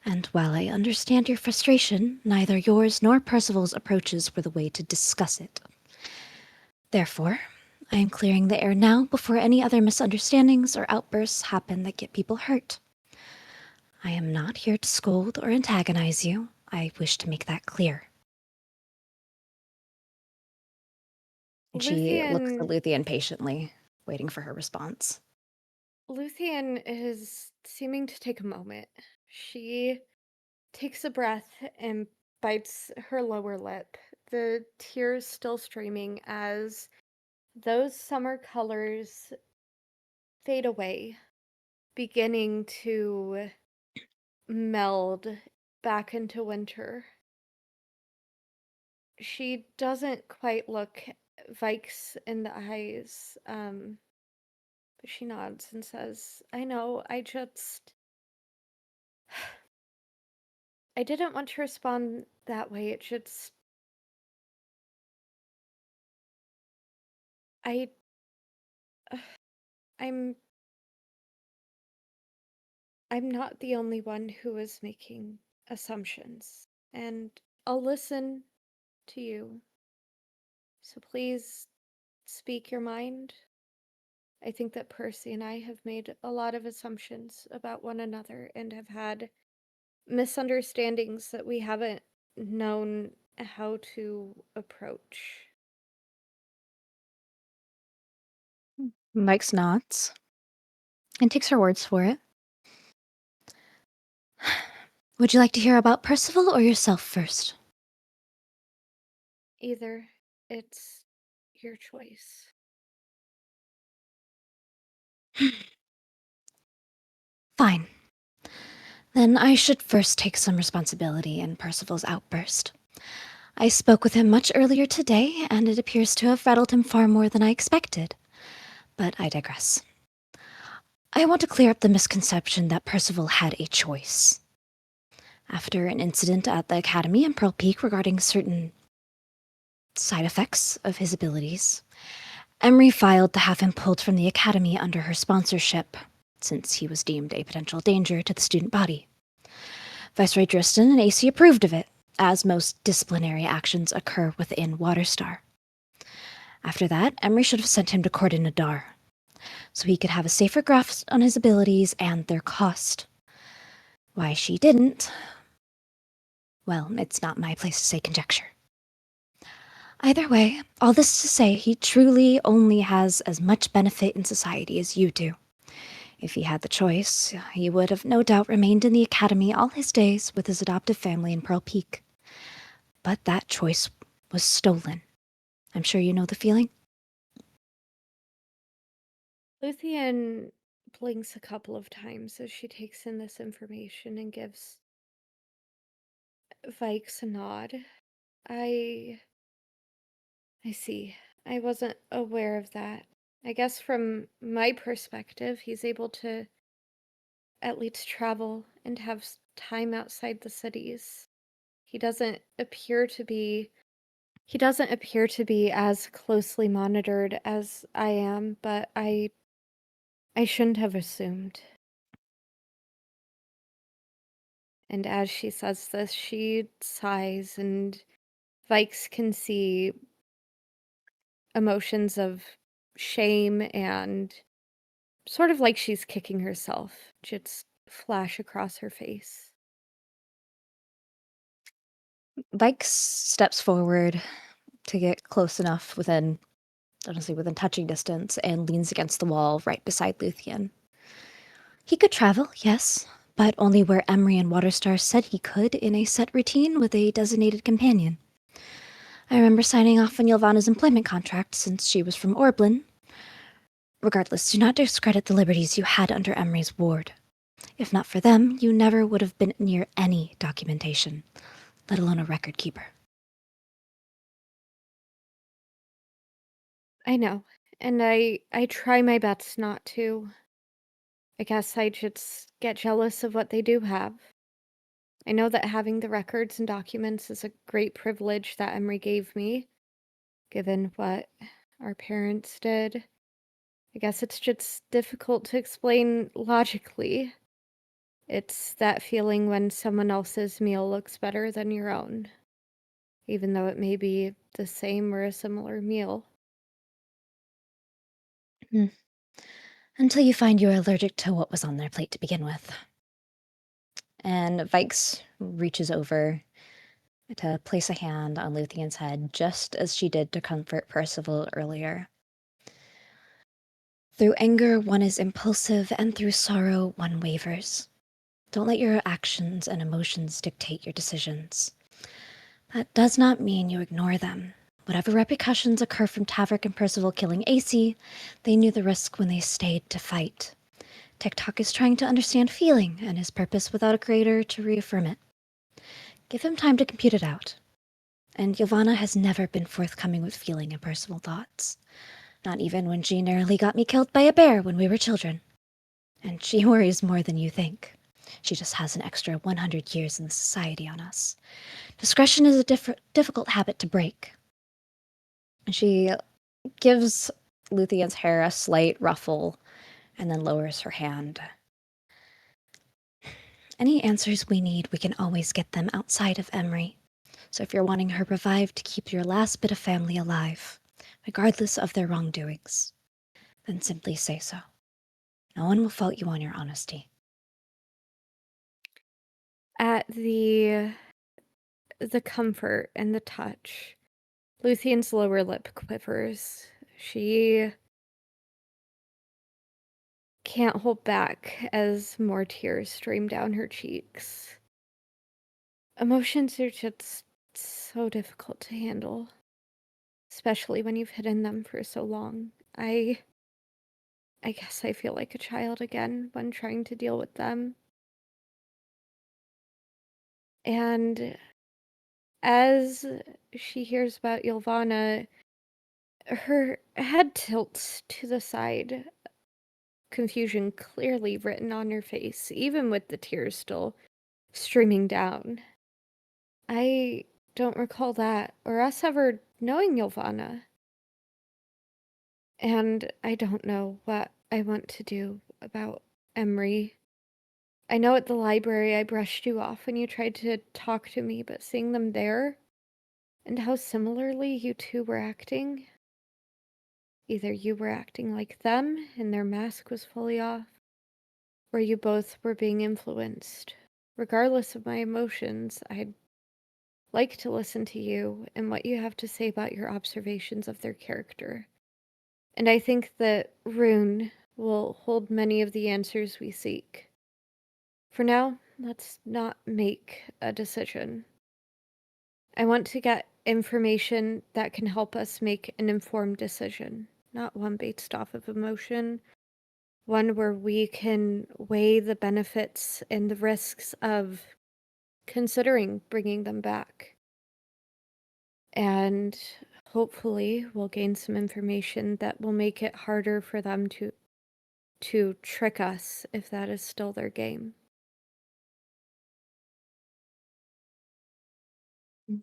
And while I understand your frustration, neither yours nor Percival's approaches were the way to discuss it. Therefore, I am clearing the air now before any other misunderstandings or outbursts happen that get people hurt. I am not here to scold or antagonize you. I wish to make that clear. And she looks at Luthien patiently, waiting for her response. Luthien is seeming to take a moment. She takes a breath and bites her lower lip, the tears still streaming as those summer colors fade away, beginning to meld back into winter. She doesn't quite look Vaiks in the eyes, but she nods and says, I know, I didn't want to respond that way. It just... I'm not the only one who is making assumptions, and I'll listen to you. So please speak your mind. I think that Percy and I have made a lot of assumptions about one another and have had misunderstandings that we haven't known how to approach. Mike's nods and takes her words for it. Would you like to hear about Percival or yourself first? Either. It's your choice. Fine. Then I should first take some responsibility in Percival's outburst. I spoke with him much earlier today, and it appears to have rattled him far more than I expected. But I digress. I want to clear up the misconception that Percival had a choice. After an incident at the Academy in Pearl Peak regarding certain side effects of his abilities, Emery filed to have him pulled from the Academy under her sponsorship, since he was deemed a potential danger to the student body. Viceroy Driston and AC approved of it, as most disciplinary actions occur within Waterstar. After that, Emery should have sent him to court in Nadar, so he could have a safer grasp on his abilities and their cost. Why she didn't, well, it's not my place to say conjecture. Either way, all this to say, he truly only has as much benefit in society as you do. If he had the choice, he would have no doubt remained in the Academy all his days with his adoptive family in Pearl Peak. But that choice was stolen. I'm sure you know the feeling. Luthien blinks a couple of times as she takes in this information and gives Vaiks a nod. I see. I wasn't aware of that. I guess from my perspective, he's able to at least travel and have time outside the cities. He doesn't appear to be as closely monitored as I am, but I shouldn't have assumed. And as she says this, she sighs, and Vaiks can see emotions of shame and sort of like she's kicking herself just flash across her face. Vaiks steps forward to get close enough within, honestly, within touching distance and leans against the wall right beside Luthien. He could travel, yes, but only where Emery and Waterstar said he could in a set routine with a designated companion. I remember signing off on Ylvanna's employment contract since she was from Orblin. Regardless, do not discredit the liberties you had under Emery's ward. If not for them, you never would have been near any documentation, let alone a record keeper. I know, and I try my best not to. I guess I just get jealous of what they do have. I know that having the records and documents is a great privilege that Emery gave me, given what our parents did. I guess it's just difficult to explain logically. It's that feeling when someone else's meal looks better than your own, even though it may be the same or a similar meal. Until you find you're allergic to what was on their plate to begin with. And Vaiks reaches over to place a hand on Luthien's head, just as she did to comfort Percival earlier. Through anger, one is impulsive, and through sorrow, one wavers. Don't let your actions and emotions dictate your decisions. That does not mean you ignore them. Whatever repercussions occur from Tavrick and Percival killing AC, they knew the risk when they stayed to fight. Tock is trying to understand feeling and his purpose without a creator to reaffirm it. Give him time to compute it out. And Ylvanna has never been forthcoming with feeling and personal thoughts. Not even when she narrowly got me killed by a bear when we were children. And she worries more than you think. She just has an extra 100 years in the society on us. Discretion is a difficult habit to break. And she gives Luthien's hair a slight ruffle and then lowers her hand. Any answers we need, we can always get them outside of Emery. So if you're wanting her revived to keep your last bit of family alive, regardless of their wrongdoings, then simply say so. No one will fault you on your honesty. At the comfort and the touch, Luthien's lower lip quivers. She can't hold back as more tears stream down her cheeks. Emotions are just so difficult to handle, especially when you've hidden them for so long. I guess I feel like a child again when trying to deal with them. And as she hears about Ylvanna, her head tilts to the side, confusion clearly written on her face, even with the tears still streaming down. I don't recall that, or us ever knowing Ylvanna. And I don't know what I want to do about Emery. I know at the library I brushed you off when you tried to talk to me, but seeing them there, and how similarly you two were acting, either you were acting like them and their mask was fully off, or you both were being influenced. Regardless of my emotions, I'd like to listen to you and what you have to say about your observations of their character. And I think that Rune will hold many of the answers we seek. For now, let's not make a decision. I want to get information that can help us make an informed decision, not one based off of emotion, one where we can weigh the benefits and the risks of considering bringing them back. And hopefully we'll gain some information that will make it harder for them to trick us if that is still their game.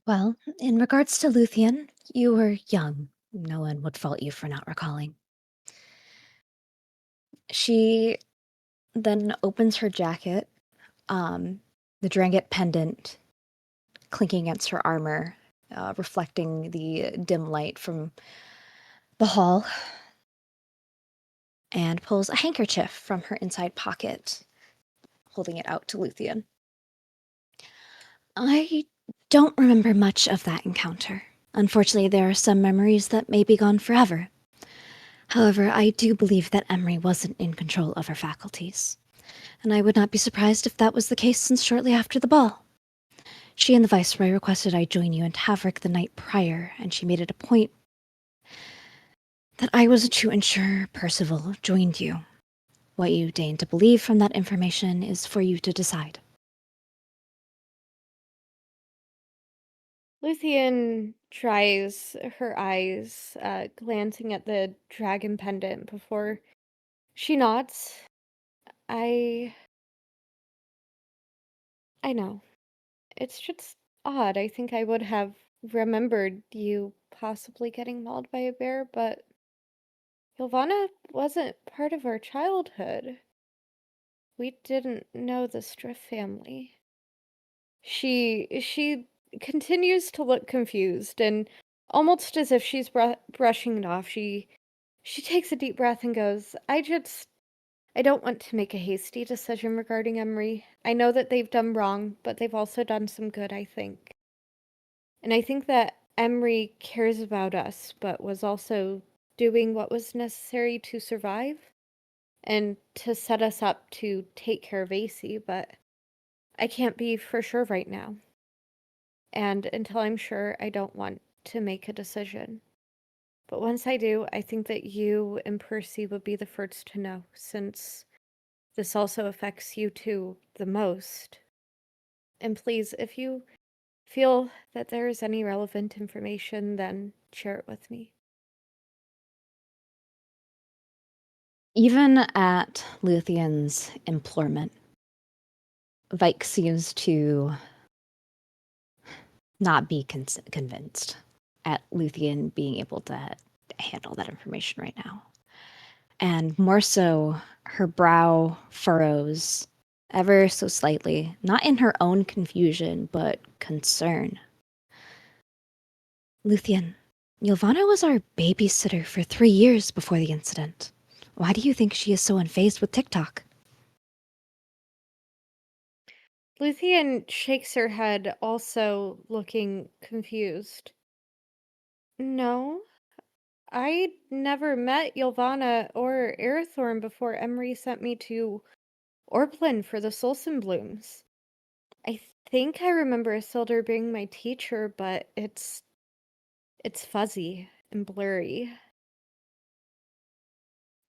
Well, in regards to Luthien, you were young. No one would fault you for not recalling. She then opens her jacket, the Dranget pendant clinking against her armor reflecting the dim light from the hall, and pulls a handkerchief from her inside pocket, holding it out to Luthien. I don't remember much of that encounter. Unfortunately, there are some memories that may be gone forever. However, I do believe that Emery wasn't in control of her faculties, and I would not be surprised if that was the case since shortly after the ball. She and the Viceroy requested I join you in Tavrick the night prior, and she made it a point that I was to ensure Percival joined you. What you deign to believe from that information is for you to decide. Luthien tries her eyes, glancing at the dragon pendant before she nods. I know. It's just odd. I think I would have remembered you possibly getting mauled by a bear, but Ylvanna wasn't part of our childhood. We didn't know the Strif family. She continues to look confused, and almost as if she's brushing it off, she takes a deep breath and goes, I don't want to make a hasty decision regarding Emery. I know that they've done wrong, but they've also done some good, I think. And I think that Emery cares about us, but was also doing what was necessary to survive and to set us up to take care of AC, but I can't be for sure right now. And until I'm sure, I don't want to make a decision. But once I do, I think that you and Percy would be the first to know, since this also affects you two the most. And please, if you feel that there is any relevant information, then share it with me. Even at Luthien's implorement, Vaiks seems to not be convinced at Luthien being able to handle that information right now. And more so, her brow furrows ever so slightly, not in her own confusion, but concern. Luthien, Ylvanna was our babysitter for 3 years before the incident. Why do you think she is so unfazed with TikTok? Luthien shakes her head, also looking confused. No, I never met Ylvanna or Airthorn before Emery sent me to Orplin for the Solson Blooms. I think I remember Isildur being my teacher, but it's fuzzy and blurry.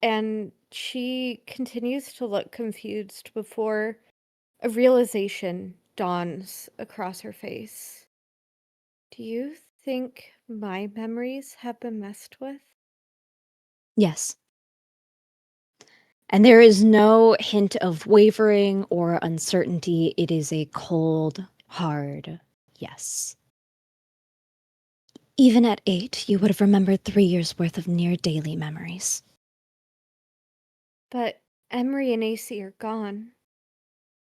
And she continues to look confused before a realization dawns across her face. Do you think my memories have been messed with? Yes. And there is no hint of wavering or uncertainty. It is a cold, hard yes. Even at 8, you would have remembered 3 years' worth of near-daily memories. But Emery and AC are gone.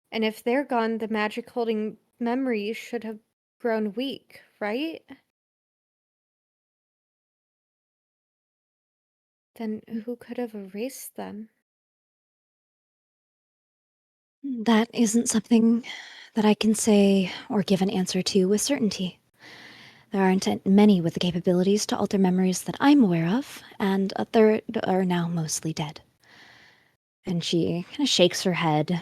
And if they're gone, the magic holding memories should have grown weak, right? Then who could have erased them? That isn't something that I can say or give an answer to with certainty. There aren't many with the capabilities to alter memories that I'm aware of, and there are now mostly dead. And she kind of shakes her head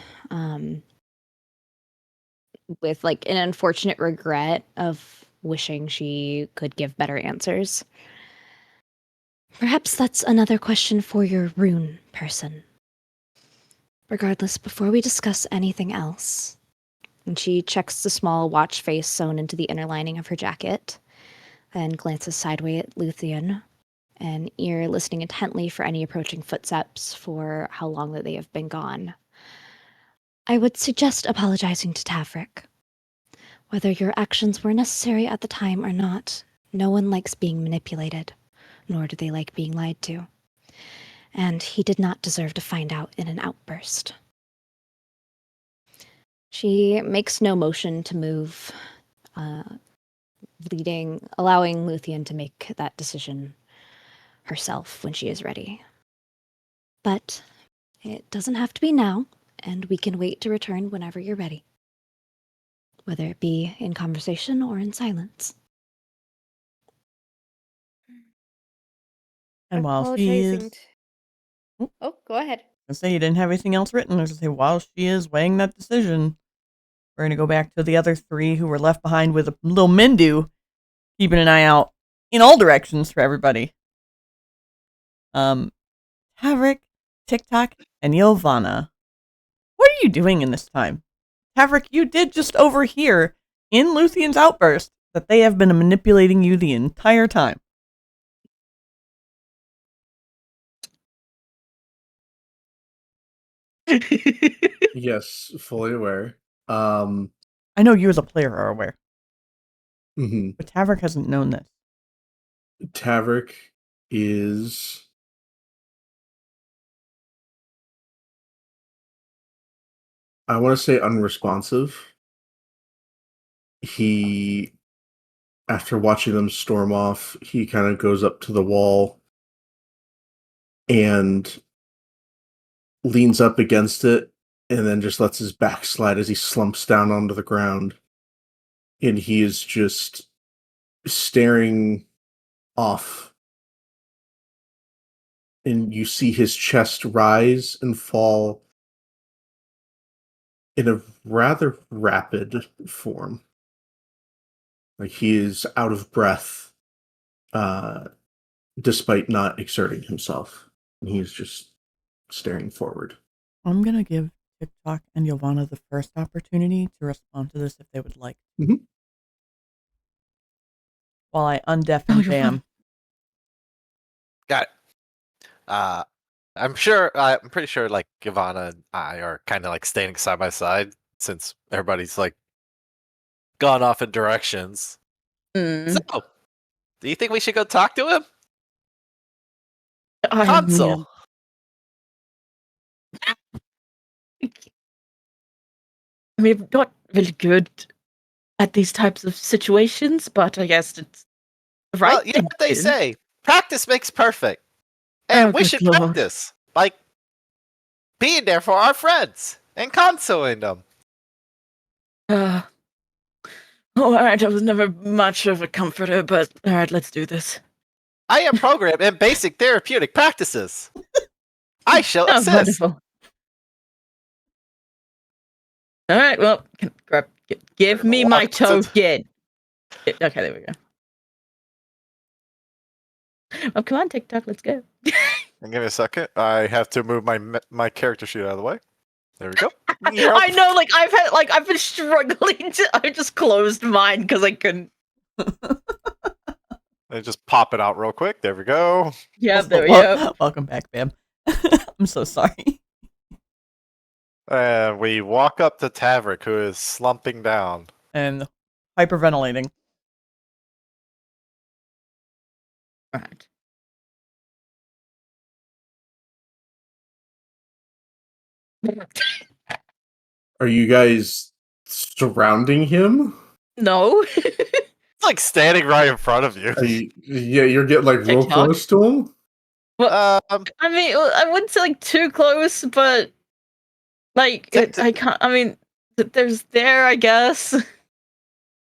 with like an unfortunate regret of wishing she could give better answers. Perhaps that's another question for your rune person. Regardless, before we discuss anything else, and she checks the small watch face sewn into the inner lining of her jacket, and glances sideways at Luthien, an ear listening intently for any approaching footsteps for how long that they have been gone. I would suggest apologizing to Tavrick. Whether your actions were necessary at the time or not, no one likes being manipulated, nor do they like being lied to. And he did not deserve to find out in an outburst. She makes no motion to move, allowing Luthien to make that decision herself when she is ready. But it doesn't have to be now, and we can wait to return whenever you're ready. Whether it be in conversation or in silence. And while she is... Oh, go ahead. I say you didn't have anything else written. I was going to say, while she is weighing that decision, we're going to go back to the other three who were left behind with a little Mindu, keeping an eye out in all directions for everybody. Tavrick, TikTok, and Ylvanna. What are you doing in this time? Tavrick, you did just overhear in Luthien's outburst that they have been manipulating you the entire time. Yes, fully aware. I know you as a player are aware. Mm-hmm. But Tavrick hasn't known this. Tavrick is... I want to say unresponsive. He, after watching them storm off, he kind of goes up to the wall and leans up against it and then just lets his back slide as he slumps down onto the ground. And he is just staring off. And you see his chest rise and fall in a rather rapid form. Like he is out of breath, despite not exerting himself. And he is just staring forward. I'm going to give TikTok and Ylvanna the first opportunity to respond to this if they would like. Mm-hmm. While I undeafen Bam. Got it. I'm pretty sure like Ylvanna and I are kind of like standing side by side since everybody's like gone off in directions. So, do you think we should go talk to him? Console. I mean, I'm not really good at these types of situations, but I guess it's right. Well, you know what they say: practice makes perfect, and we should practice, like being there for our friends and consoling them. All right, I was never much of a comforter, but all right, let's do this. I am programmed in basic therapeutic practices. I shall assist. Wonderful. All right, well, give me my token. Okay, there we go. Oh, come on, TikTok, let's go. And give me a second. I have to move my character sheet out of the way. There we go. I know, I've been struggling to. I just closed mine because I couldn't. I just pop it out real quick. There we go. Yeah, there we go. Welcome back, Bam. I'm so sorry. And we walk up to Tavrick, who is slumping down and hyperventilating. All right. Are you guys surrounding him? No. It's like standing right in front of you. You're getting like real close to him? Well, I mean, I wouldn't say like too close, but like I can't. I mean, there's there, I guess.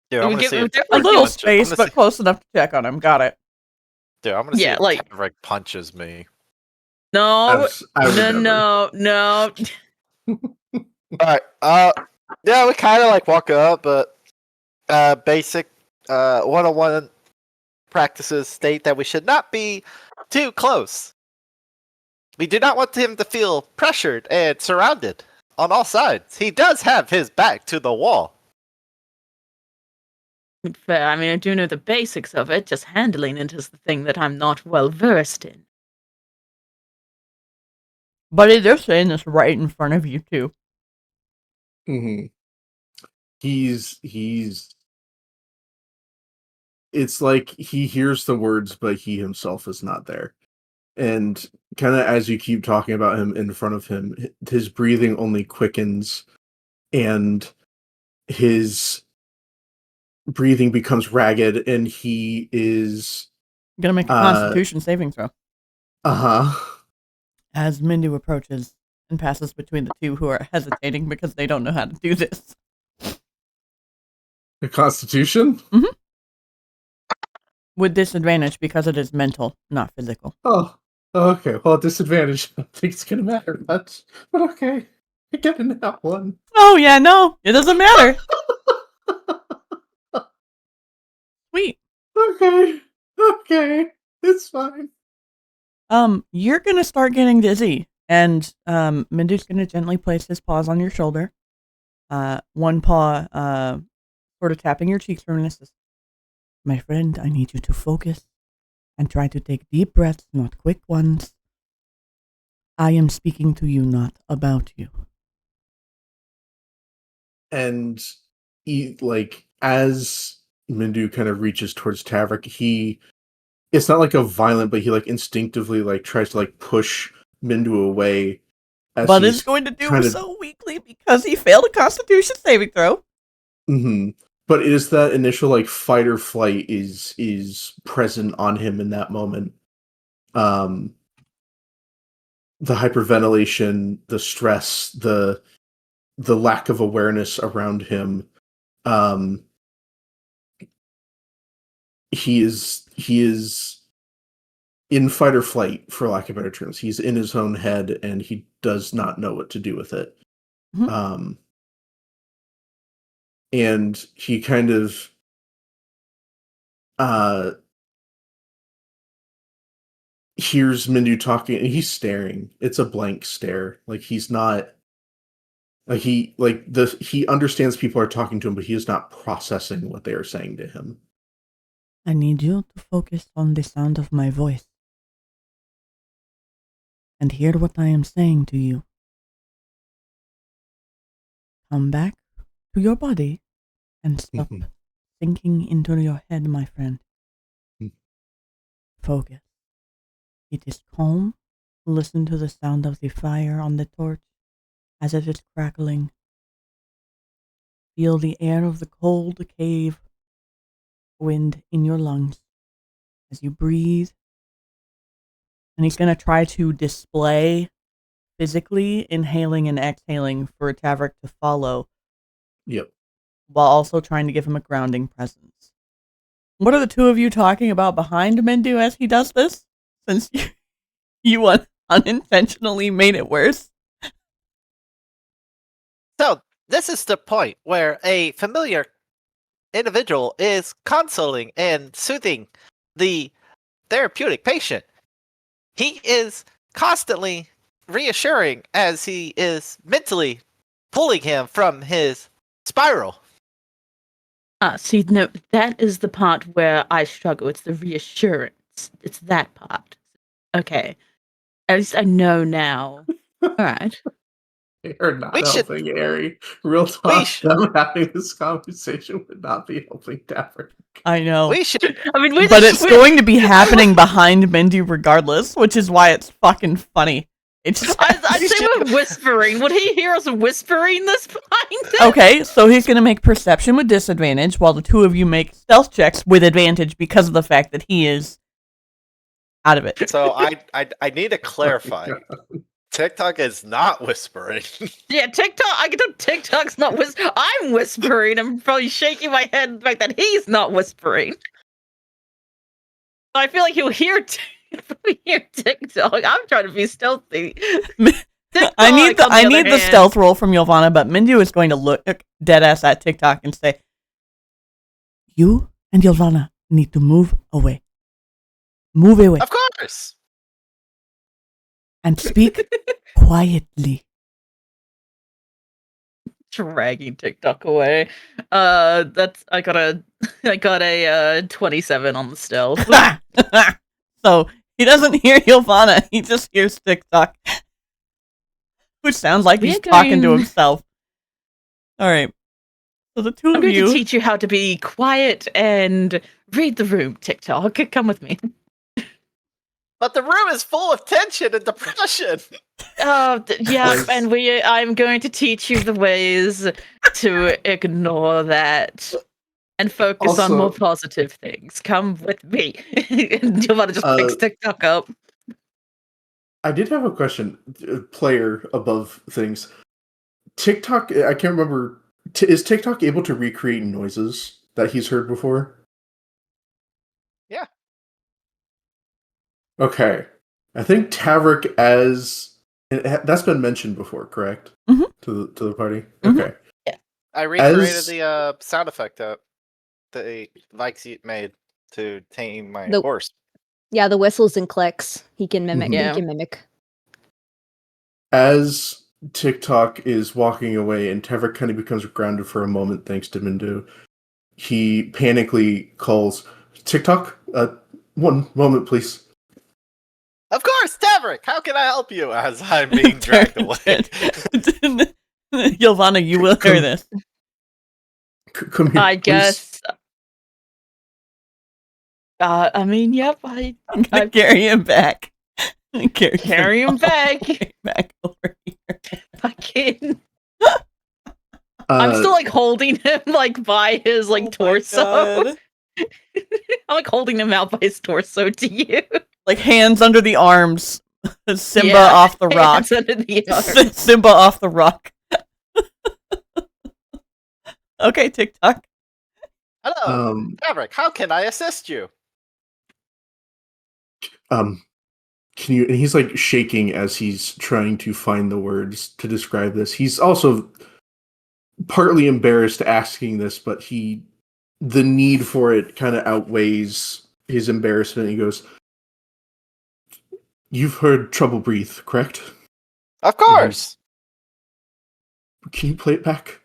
Yeah, I'm gonna see a little space, but close enough to check on him. Got it. Yeah, I'm gonna see if Tavrick punches me. No, no. All right. Yeah, we kind of like walk up, but basic one-on-one practices state that we should not be too close. We do not want him to feel pressured and surrounded on all sides. He does have his back to the wall. Fair. I mean, I do know the basics of it. Just handling it is the thing that I'm not well versed in. Buddy, they're saying this right in front of you too. Mm-hmm. He's. It's like he hears the words, but he himself is not there. And kind of as you keep talking about him in front of him, his breathing only quickens, and his breathing becomes ragged, and he is Gonna make a Constitution saving throw. As Mindu approaches and passes between the two who are hesitating because they don't know how to do this. A Constitution? Mm-hmm. With disadvantage because it is mental, not physical. Oh, okay. Well, disadvantage. I don't think it's gonna matter much, but okay. I get a nat 1. Oh yeah, no, it doesn't matter. Sweet. Okay, it's fine. You're gonna start getting dizzy, and Mindu's gonna gently place his paws on your shoulder. One paw, sort of tapping your cheeks for a minute. My friend, I need you to focus and try to take deep breaths, not quick ones. I am speaking to you, not about you. And as Mindu kind of reaches towards Tavrick, it's not like a violent, but he instinctively tries to push Mindu away. But it's going to do so weakly because he failed a Constitution saving throw. Mm-hmm. But it is that initial fight or flight is present on him in that moment. The hyperventilation, the stress, the lack of awareness around him. He is in fight or flight, for lack of better terms. He's in his own head and he does not know what to do with it. Mm-hmm. And he kind of hears Mindu talking, and he's staring. It's a blank stare. He's not he understands people are talking to him, but he is not processing what they are saying to him. I need you to focus on the sound of my voice and hear what I am saying to you. Come back to your body and stop sinking into your head, my friend. Focus. It is calm. Listen to the sound of the fire on the torch as it is crackling. Feel the air of the cold cave wind in your lungs as you breathe. And he's going to try to display physically inhaling and exhaling for Tavrick to follow. Yep. While also trying to give him a grounding presence. What are the two of you talking about behind Mindu as he does this? Since you unintentionally made it worse. So, this is the point where a familiar individual is consoling and soothing the therapeutic patient. He is constantly reassuring as he is mentally pulling him from his spiral. See, no, that is the part where I struggle. It's the reassurance. It's that part. Okay. At least I know now. All right. You're not helping Aerie. Real talk, them having this conversation would not be helping Tavrick. I know. We should. But it's going to be happening behind Mindu regardless, which is why it's fucking funny. It's just, I say we're whispering. Would he hear us whispering this behind him? Okay, so he's going to make perception with disadvantage while the two of you make stealth checks with advantage because of the fact that he is out of it. So I need to clarify. TikTok is not whispering. Yeah, TikTok. I can tell TikTok's not whispering. I'm whispering. I'm probably shaking my head at the fact that he's not whispering. I feel like he'll hear TikTok. I'm trying to be stealthy. TikTok, I need the stealth roll from Ylvanna, but Mindu is going to look dead ass at TikTok and say, "You and Ylvanna need to move away. Move away. Of course. And speak quietly." Dragging TikTok away. I got a 27 on the stealth. So he doesn't hear Ylvanna, he just hears TikTok. Which sounds like he's talking to himself. Alright. So the two of you... I'm going to teach you how to be quiet and read the room, TikTok. Come with me. But the room is full of tension and depression. Yeah, and I'm going to teach you the ways to ignore that and focus on more Also- positive things. Come with me. And Ylvanna just picks TikTok up. I did have a question, player above things. TikTok, I can't remember. Is TikTok able to recreate noises that he's heard before? Yeah. Okay. I think Tavrick that's been mentioned before, correct? Mhm. To the party? Mhm. Okay. I recreated As- the sound effect that the Vaiks made to tame my The- horse. Yeah, the whistles and clicks. He can mimic. Mhm. He Yeah. can mimic. As TikTok is walking away and Tavrick kind of becomes grounded for a moment thanks to Mindu, he panically calls, "TikTok, one moment, please." Of course, Tavrick! How can I help you? As I'm being dragged away. Ylvanna, you will hear this. Come here, I please. guess. I mean, yep. I'm gonna carry him back. Carry him back. back over here. Fucking. I'm still like holding him like by his like torso. I'm like holding him out by his torso to you. Like hands under the arms. Simba Yeah, off the rock. hands under the arms. Simba off the rock. Okay, TikTok. Hello, Tavrick. How can I assist you? Can you? And he's like shaking as he's trying to find the words to describe this. He's also partly embarrassed asking this, but the need for it kind of outweighs his embarrassment. He goes, "You've heard Trouble Breathe, correct? Of course. Can you play it back?"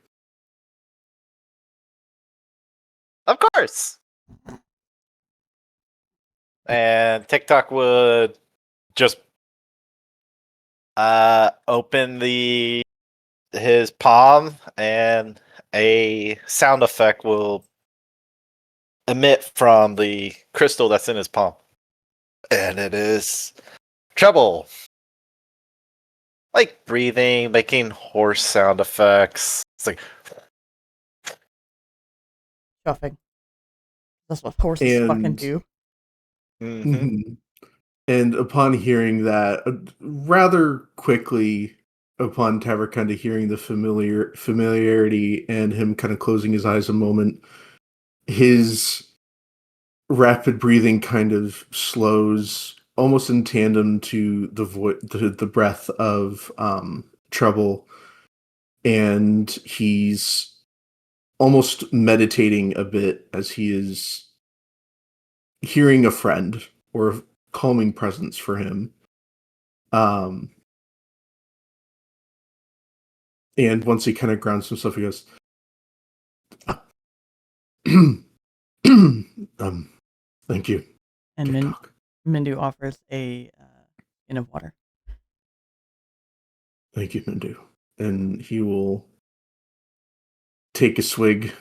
Of course. And TikTok would just open his palm and a sound effect will emit from the crystal that's in his palm. And it is treble. Like breathing, making horse sound effects. It's like Chuffing. That's what horses fucking And- do. Mhm. And upon hearing that, rather quickly, upon Tavrick kind of hearing the familiarity and him kind of closing his eyes a moment, his rapid breathing kind of slows, almost in tandem to the breath of Trouble, and he's almost meditating a bit as he is hearing a friend or a calming presence for him. And once he kind of grounds himself, he goes, "Thank you." And TikTok. Mindu offers a skin of water. Thank you, Mindu. And he will take a swig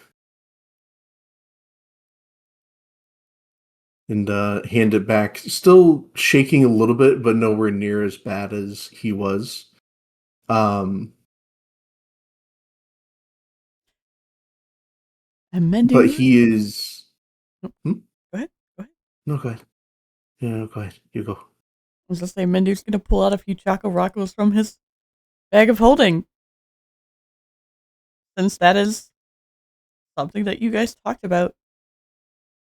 and hand it back, still shaking a little bit, but nowhere near as bad as he was. And Mindu. But he is. Go ahead. Go ahead. No, go ahead. Yeah, go ahead. You go. I was gonna say Mindu's gonna pull out a few Choco Rockos from his bag of holding. Since that is something that you guys talked about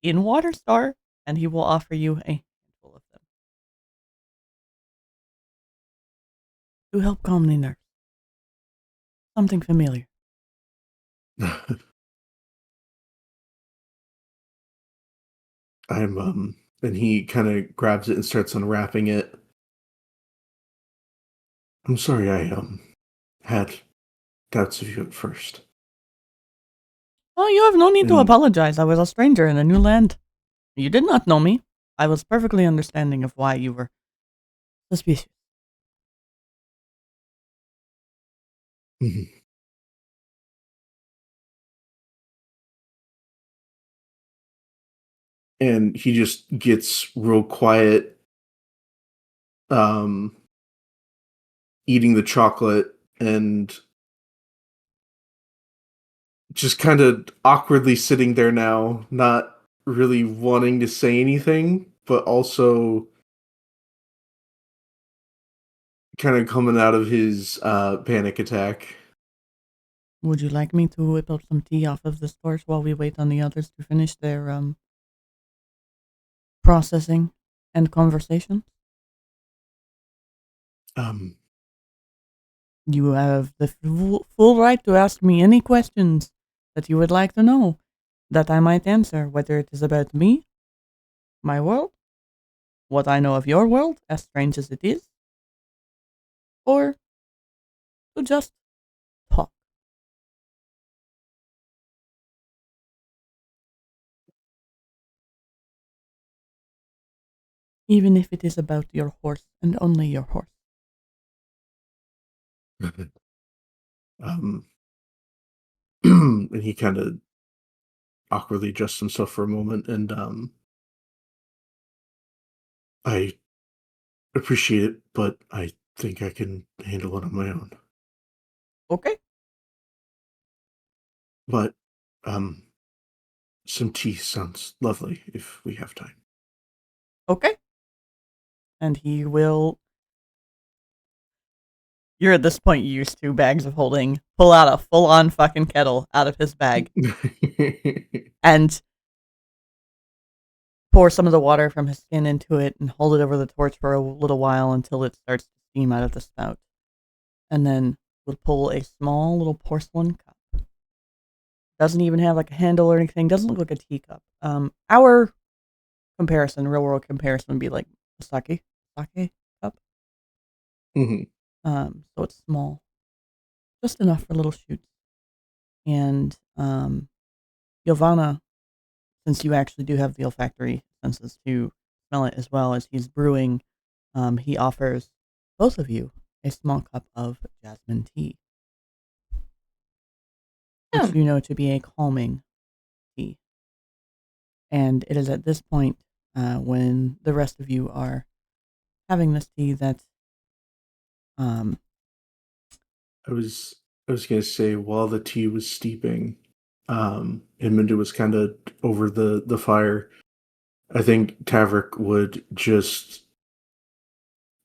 in Waterstar, and he will offer you a handful of them to help calm the nerves. Something familiar. And he kind of grabs it and starts unwrapping it. I'm sorry I had doubts of you at first. Oh, you have no need to Mm. apologize. I was a stranger in a new land. You did not know me. I was perfectly understanding of why you were suspicious. Mhm. And he just gets real quiet, eating the chocolate and just kind of awkwardly sitting there now, not really wanting to say anything, but also kind of coming out of his panic attack. Would you like me to whip up some tea off of this torch while we wait on the others to finish their processing and conversation? You have the full right to ask me any questions that you would like to know that I might answer, whether it is about me, my world, what I know of your world, as strange as it is, or to just talk. Even if it is about your horse and only your horse. And he kind of awkwardly adjusts himself for a moment, and I appreciate it, but I think I can handle it on my own. Okay. But some tea sounds lovely if we have time. Okay. And he will... You're at this point used to bags of holding. Pull out a full-on fucking kettle out of his bag. And pour some of the water from his skin into it and hold it over the torch for a little while until it starts to steam out of the spout. And then we'll pull a small little porcelain cup. Doesn't even have like a handle or anything. Doesn't look like a teacup. Our comparison, real world comparison, would be like a sake cup. Mm-hmm. So it's small, just enough for little shoots. And Ylvanna, since you actually do have the olfactory senses to smell it as well as he's brewing, he offers both of you a small cup of jasmine tea, which you know to be a calming tea. And it is at this point, when the rest of you are having this tea, that I was gonna say, while the tea was steeping, and Mindu was kind of over the fire, I think Tavrick would just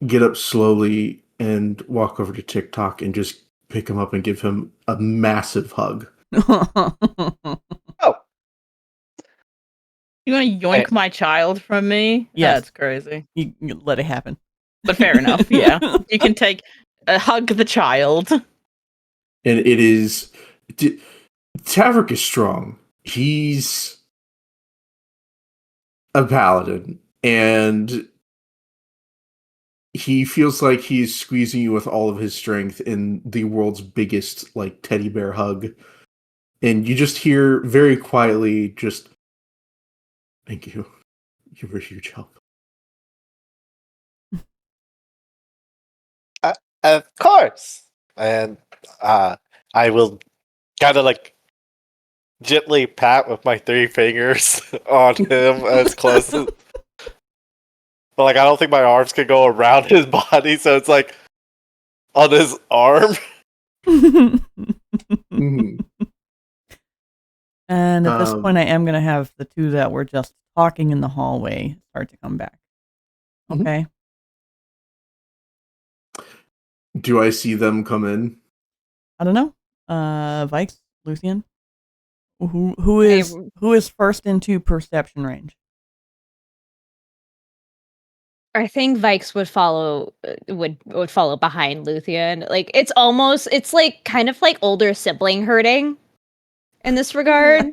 get up slowly and walk over to TikTok and just pick him up and give him a massive hug. Oh, You want to yoink my child from me? Yes. That's crazy. you let it happen. But fair enough, yeah. You can take a hug the child. And it is... Tavrick is strong. He's a paladin, and he feels like he's squeezing you with all of his strength in the world's biggest, like, teddy bear hug. And you just hear very quietly, just, thank you. You were a huge help. of course. And I will kind of like gently pat with my 3 fingers on him as close as. But like, I don't think my arms can go around his body, so it's like on his arm. Mm-hmm. And at this point, I am going to have the two that were just talking in the hallway start to come back. Okay? Do I see them come in? I don't know. Vaiks, Luthien? Who is first into perception range? I think Vaiks would follow would follow behind Luthien. Like it's like kind of like older sibling herding in this regard.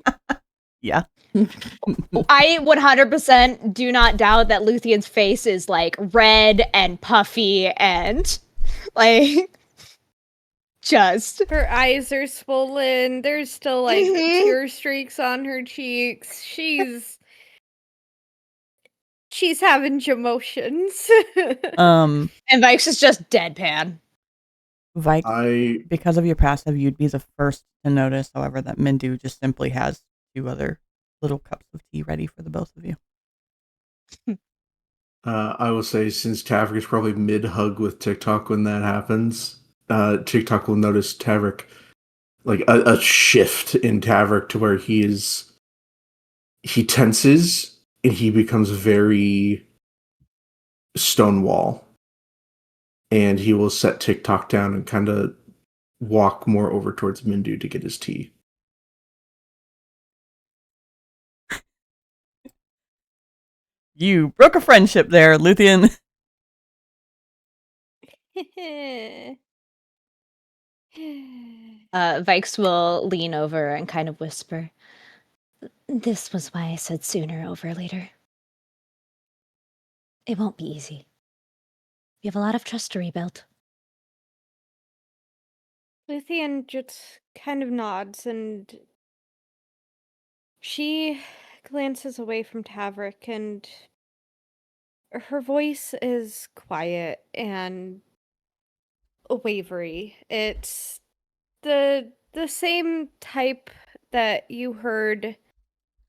Yeah. I 100% do not doubt that Luthien's face is like red and puffy and like just Her eyes are swollen. There's still like tear streaks on her cheeks. She's having emotions. and Vaiks is just deadpan. Vaiks, because of your passive, you'd be the first to notice, however, that Mindu just simply has 2 other little cups of tea ready for the both of you. I will say, since Tavrick is probably mid-hug with TikTok when that happens, TikTok will notice Tavrick like a shift in Tavrick to where he tenses and he becomes very Stonewall, and he will set TikTok down and kind of walk more over towards Mindu to get his tea. You broke a friendship there, Luthien. Vaiks will lean over and kind of whisper, "This was why I said sooner over later. It won't be easy. We have a lot of trust to rebuild." Luthien just kind of nods and she glances away from Tavrick and her voice is quiet and wavery. It's the same type that you heard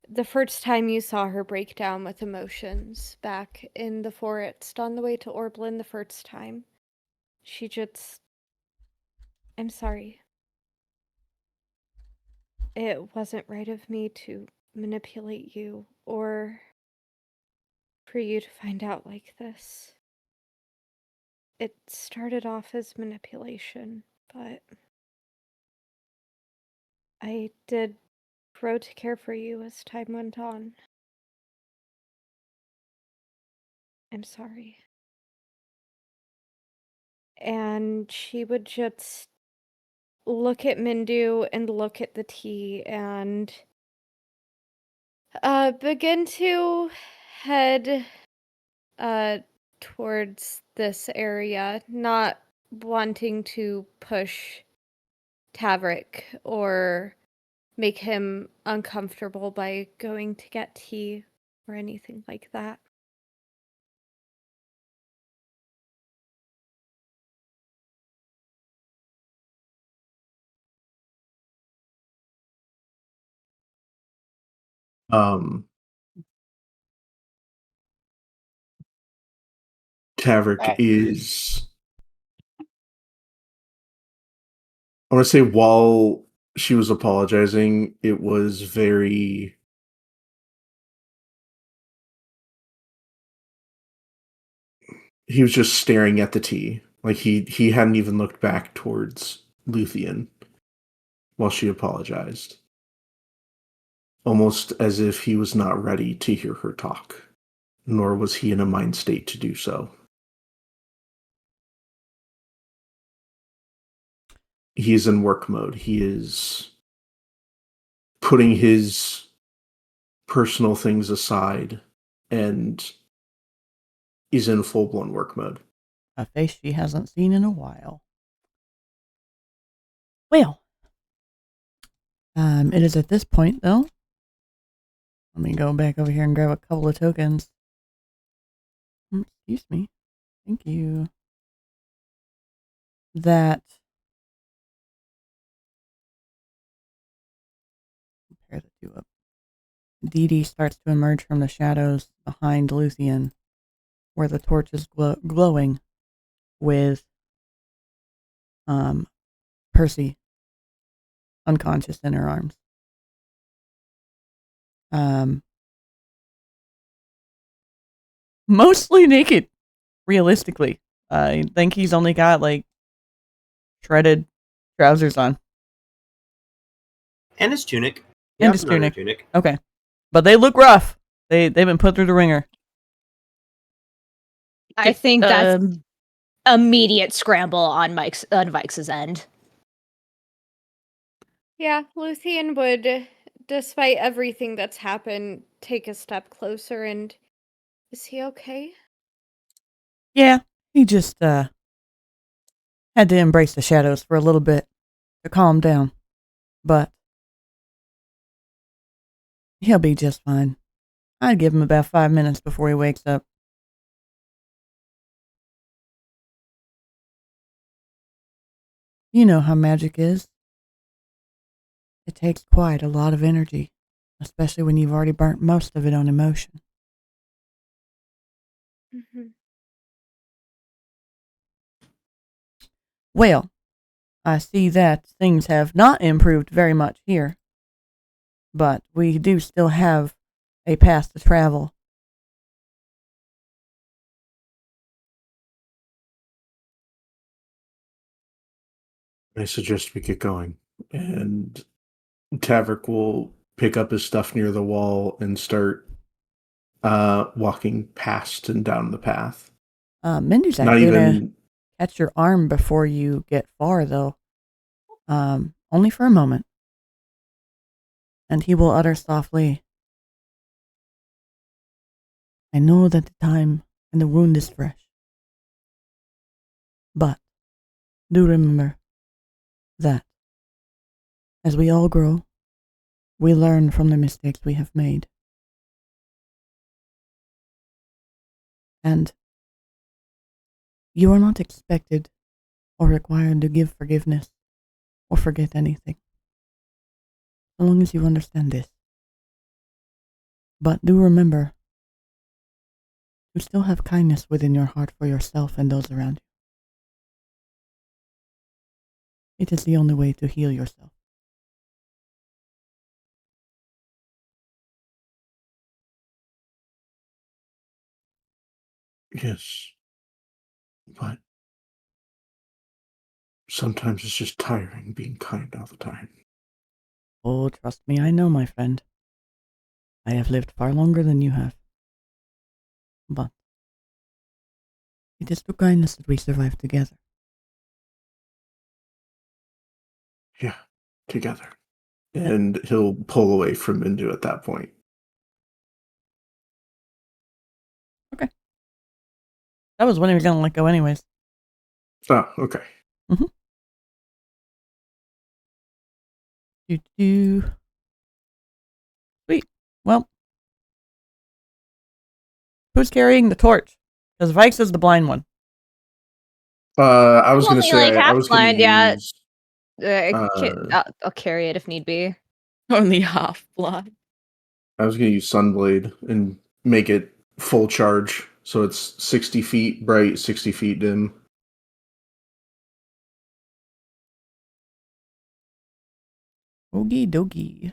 the first time you saw her break down with emotions back in the forest on the way to Orblin the first time. She just... I'm sorry. It wasn't right of me to manipulate you or for you to find out like this. It started off as manipulation, but I did grow to care for you as time went on. I'm sorry. And she would just look at Mindu and look at the tea and begin to head towards this area, not wanting to push Tavrick or make him uncomfortable by going to get tea or anything like that. Tavrick is, I want to say, while she was apologizing, it was very... He was just staring at the tea. Like, he hadn't even looked back towards Luthien while she apologized. Almost as if he was not ready to hear her talk, nor was he in a mind state to do so. He is in work mode. He is putting his personal things aside and is in full-blown work mode. A face she hasn't seen in a while. Well, it is at this point, though. Let me go back over here and grab a couple of tokens. Excuse me. Thank you. That... Pair the two up. Dee Dee starts to emerge from the shadows behind Luthien, where the torch is glowing with Percy unconscious in her arms. Mostly naked, realistically. I think he's only got like shredded trousers on. And his tunic. And his tunic. Okay. But they look rough. They've been put through the ringer. I think that's immediate scramble on Vaiks' end. Yeah, Luthien would, despite everything that's happened, take a step closer and... Is he okay? Yeah, he just had to embrace the shadows for a little bit to calm down. But he'll be just fine. I'd give him about 5 minutes before he wakes up. You know how magic is. It takes quite a lot of energy, especially when you've already burnt most of it on emotion. Mm-hmm. Well, I see that things have not improved very much here, but we do still have a path to travel. I suggest we get going. And Tavrick will pick up his stuff near the wall and start walking past and down the path. Mindy's Not actually gonna even. catch your arm before you get far, though. Only for a moment. And he will utter softly, I know that the time and the wound is fresh. But do remember that as we all grow, we learn from the mistakes we have made. And you are not expected or required to give forgiveness or forget anything, so long as you understand this. But do remember to still have kindness within your heart for yourself and those around you. It is the only way to heal yourself. Yes. But sometimes it's just tiring being kind all the time. Oh, trust me, I know, my friend. I have lived far longer than you have. But it is through kindness that we survive together. Yeah, together. And he'll pull away from Mindu at that point. Okay. That was when he was going to let go anyways. Oh, okay. Sweet. Well, who's carrying the torch? Because Vaiks is the blind one. I was going to Only, say, like, I half was going to blind, yeah. use. I'll carry it if need be. Only half blind. I was going to use Sunblade and make it full charge. So it's 60 feet bright, 60 feet dim. Okie dokie.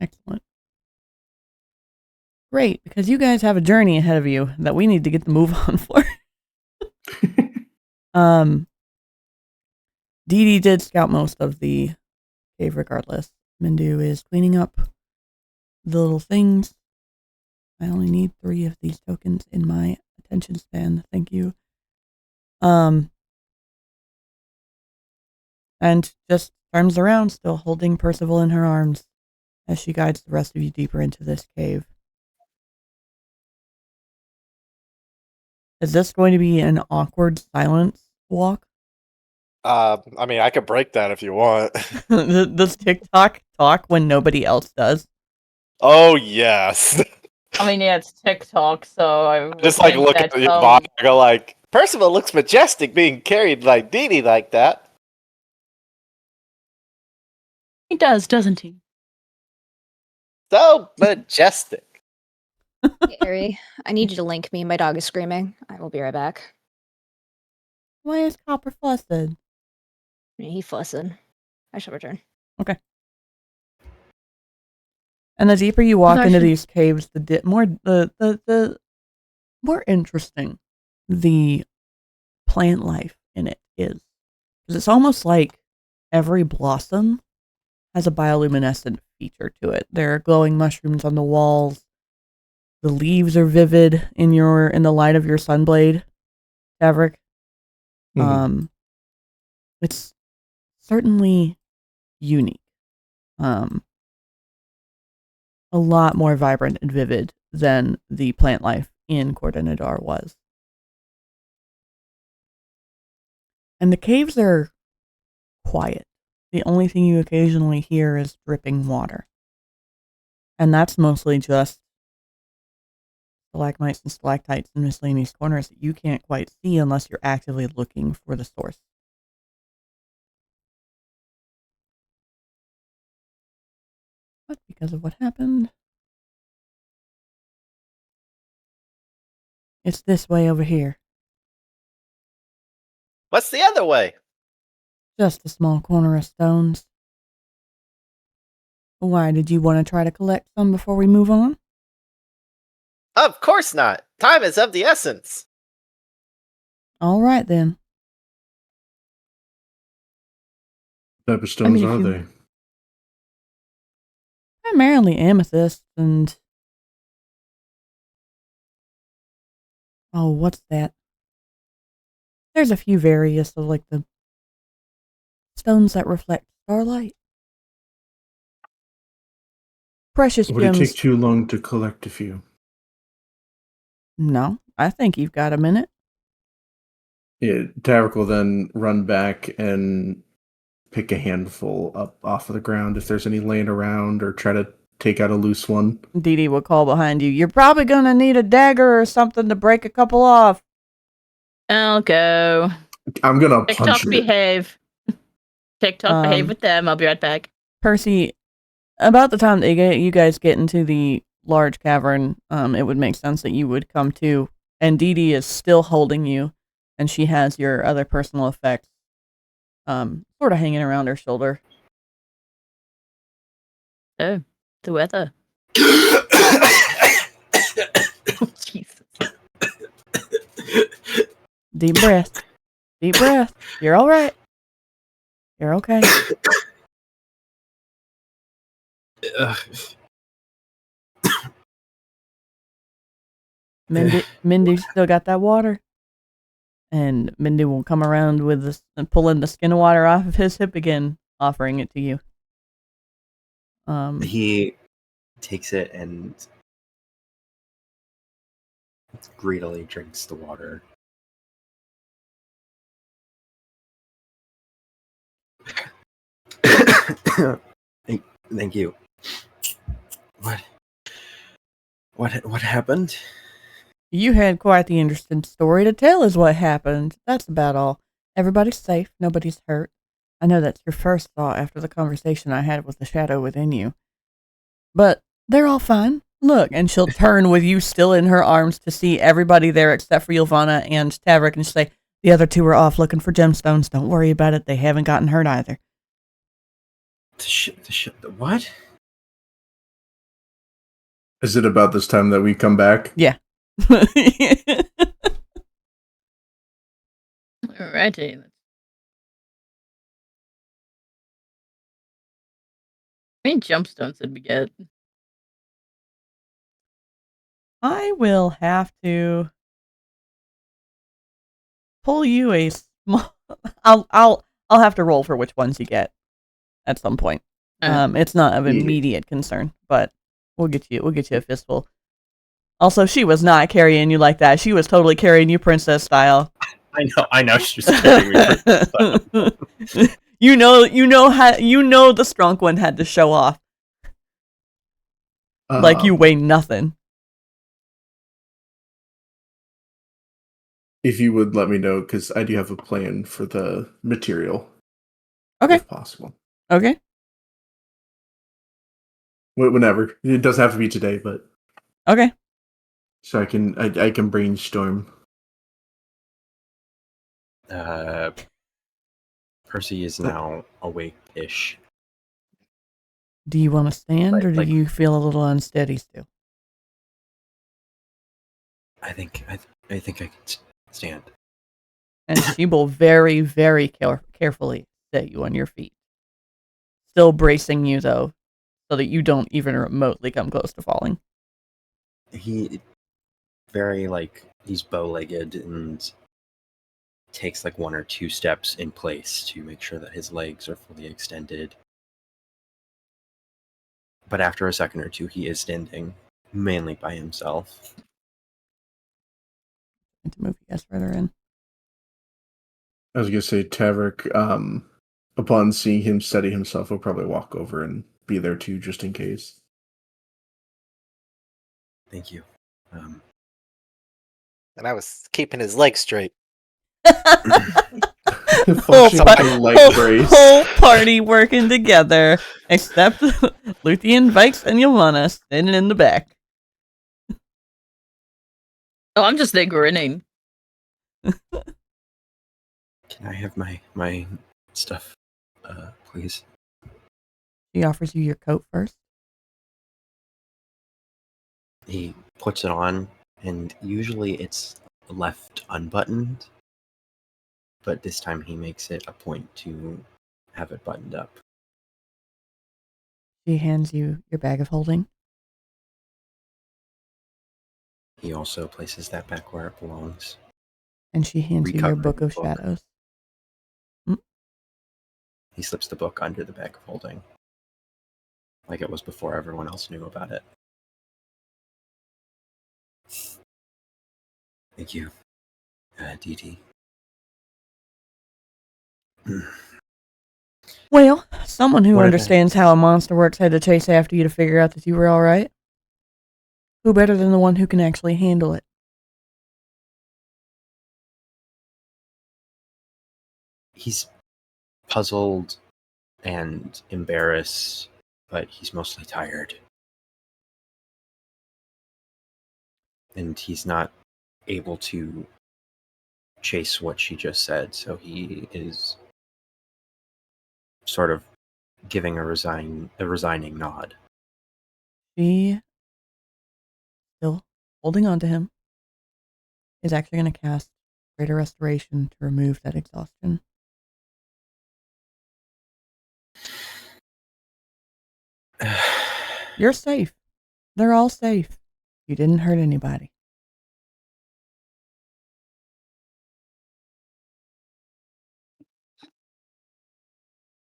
Excellent. Great, because you guys have a journey ahead of you that we need to get the move on for. Dee Dee did scout most of the cave regardless. Mindu is cleaning up the little things. I only need 3 of these tokens in my attention span. Thank you. And just turns around, still holding Percival in her arms as she guides the rest of you deeper into this cave. Is this going to be an awkward silence walk? I mean, I could break that if you want. Does TikTok talk when nobody else does? Oh yes. I mean, yeah, it's TikTok, so I would Just like think look at that, the Ylvanna and go like, Percival looks majestic being carried like Dee Dee like that. he does, doesn't he? So majestic. Hey, Ari, I need you to link me. My dog is screaming. I will be right back. Why is Copper flustered? He fussing. I shall return. Okay. And the deeper you walk into these caves, the more interesting the plant life in it is. Because it's almost like every blossom has a bioluminescent feature to it. There are glowing mushrooms on the walls. The leaves are vivid in the light of your sunblade, Tavrick. Mhm. It's certainly unique. A lot more vibrant and vivid than the plant life in Cordenadar was. And the caves are quiet. The only thing you occasionally hear is dripping water. And that's mostly just stalagmites and stalactites and miscellaneous corners that you can't quite see unless you're actively looking for the source. But because of what happened, It's this way over here. What's the other way? Just a small corner of stones. Why, did you want to try to collect some before we move on? Of course not. Time is of the essence. All right, then. What type of stones if are you- they? Primarily amethyst and... Oh, what's that? There's a few various of like the stones that reflect starlight. Precious Would it gems. take too long to collect a few? No, I think you've got a minute. Yeah, Tavrick will then run back and pick a handful up off of the ground if there's any laying around, or try to take out a loose one. Dee Dee will call behind you. You're probably going to need a dagger or something to break a couple off. I'll go. I'm gonna TikTok punch it. behave. TikTok behave Um, with them. I'll be right back. Percy, about the time that you guys get into the large cavern, it would make sense that you would come to. And Dee Dee is still holding you, and she has your other personal effects sort of hanging around her shoulder. Oh, the weather. Jesus. Deep breath. Deep breath. You're all right. You're okay. Mindy still got that water. And Mindy will come around with this and pulling the skin of water off of his hip again, offering it to you. He takes it and greedily drinks the water. Thank you. What happened? You had quite the interesting story to tell is what happened. That's about all. Everybody's safe. Nobody's hurt. I know that's your first thought after the conversation I had with the shadow within you. But they're all fine. Look, and she'll turn with you still in her arms to see everybody there except for Ylvanna and Tavrick, and she'll say, the other two are off looking for gemstones. Don't worry about it. They haven't gotten hurt either. What? Is it about this time that we come back? Yeah. Alrighty. How many jumpstones did we get? I will have to pull you a small. I'll have to roll for which ones you get at some point. It's not of immediate concern, but we'll get you a fistful. Also, she was not carrying you like that. She was totally carrying you princess style. I know she was carrying me princess style. you know the strong one had to show off. Like you weigh nothing. If you would let me know, because I do have a plan for the material. Okay. If possible. Okay. Whenever. It doesn't have to be today, but Okay. so I can brainstorm. Percy is now awake-ish. Do you want to stand, or do you feel a little unsteady still? I think I can stand. And she will very, very carefully set you on your feet. Still bracing you, though, so that you don't even remotely come close to falling. He's bow-legged and takes like one or two steps in place to make sure that his legs are fully extended. But after a second or two, he is standing, mainly by himself. To move you guys further in. I was gonna say Tavrick, upon seeing him steady himself, will probably walk over and be there too, just in case. Thank you. And I was keeping his legs straight. Functional leg brace. Whole party working together, except Luthien, Vaiks, and Ylvanna standing in the back. Oh, I'm just there grinning. Can I have my stuff, please? She offers you your coat first. He puts it on, and usually it's left unbuttoned, but this time he makes it a point to have it buttoned up. She hands you your bag of holding. He also places that back where it belongs. And she hands you your Recovering book the of book. shadows. He slips the book under the bag of holding, like it was before everyone else knew about it. Thank you, DD. Well, someone who What understands how a monster works had to chase after you to figure out that you were all right. Who better than the one who can actually handle it? He's puzzled and embarrassed, but he's mostly tired. And he's not able to chase what she just said, so he is sort of giving a resigning nod. She, still holding on to him, is actually going to cast Greater Restoration to remove that exhaustion. You're safe. They're all safe. You didn't hurt anybody.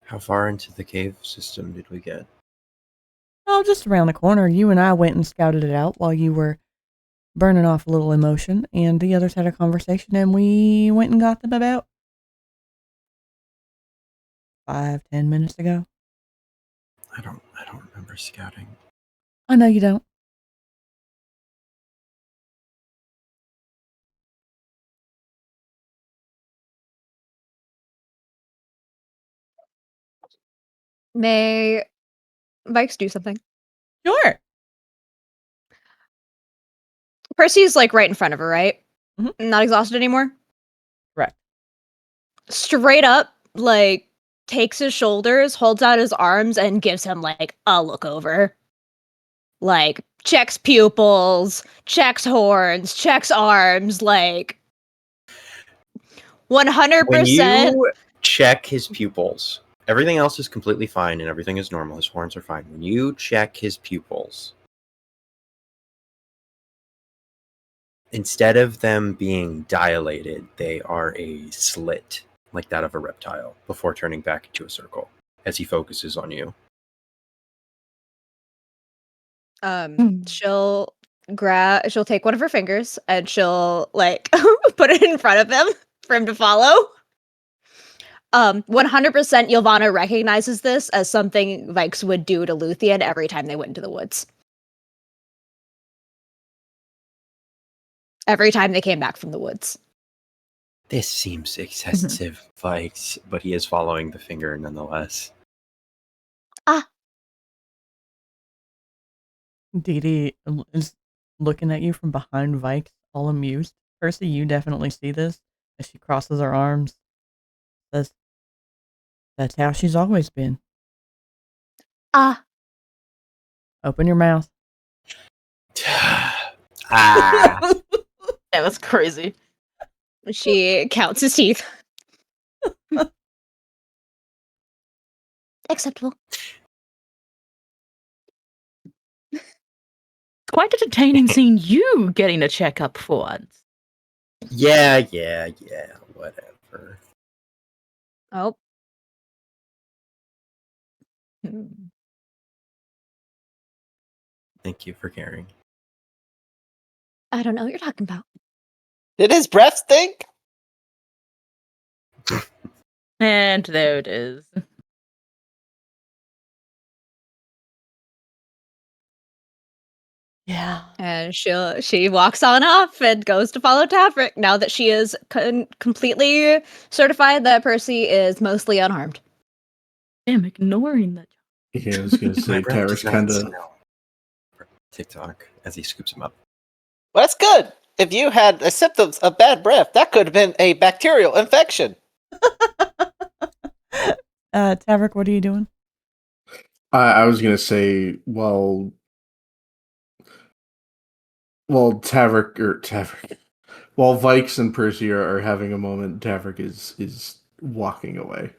How far into the cave system did we get? Oh, just around the corner. You and I went and scouted it out while you were burning off a little emotion, and the others had a conversation, and we went and got them about 5-10 minutes ago. I don't remember scouting. I know you don't. May Vaiks do something? Sure. Percy's like right in front of her, right? Mhm. Not exhausted anymore? Correct. Straight up, like, takes his shoulders, holds out his arms, and gives him, like, a look over. Like, checks pupils, checks horns, checks arms, like, 100%. When you check his pupils, everything else is completely fine and everything is normal. His horns are fine. When you check his pupils, instead of them being dilated, they are a slit, like that of a reptile, before turning back into a circle as he focuses on you. She'll take one of her fingers and she'll like put it in front of him for him to follow. 100% Ylvanna recognizes this as something Vaiks would do to Luthien every time they went into the woods. Every time they came back from the woods. This seems excessive, Vaiks, but he is following the finger nonetheless. Dee Dee is looking at you from behind Vaiks, all amused. Percy, you definitely see this as she crosses her arms. Says, "That's how she's always been." Open your mouth. Ah! Yeah, that's crazy. She counts his teeth. Acceptable. Quite entertaining seeing you getting a checkup for once. Yeah, whatever. Oh. Thank you for caring. I don't know what you're talking about. Did his breath stink? And there it is. Yeah. And she walks on off and goes to follow Tavrick now that she is completely certified that Percy is mostly unharmed. I'm ignoring that. Yeah, I was gonna say Breath Tavrick's does not kind of. smell. TikTok as he scoops him up. Well, that's good. if you had symptoms of bad breath, that could have been a bacterial infection. Tavrick, what are you doing? I was gonna say, Tavrick. While Vaiks and Percy are having a moment, Tavrick is walking away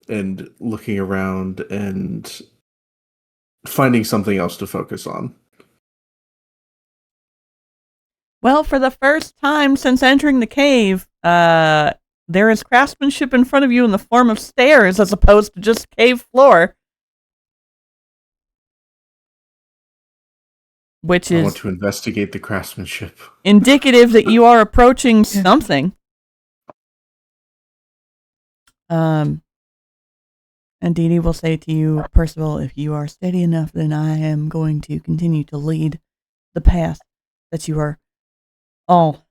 and looking around and finding something else to focus on. Well, for the first time since entering the cave, there is craftsmanship in front of you in the form of stairs as opposed to just cave floor. Which I is want to investigate the craftsmanship. indicative that you are approaching something. And Dee Dee will say to you, Percival, if you are steady enough, then I am going to continue to lead the path that you are all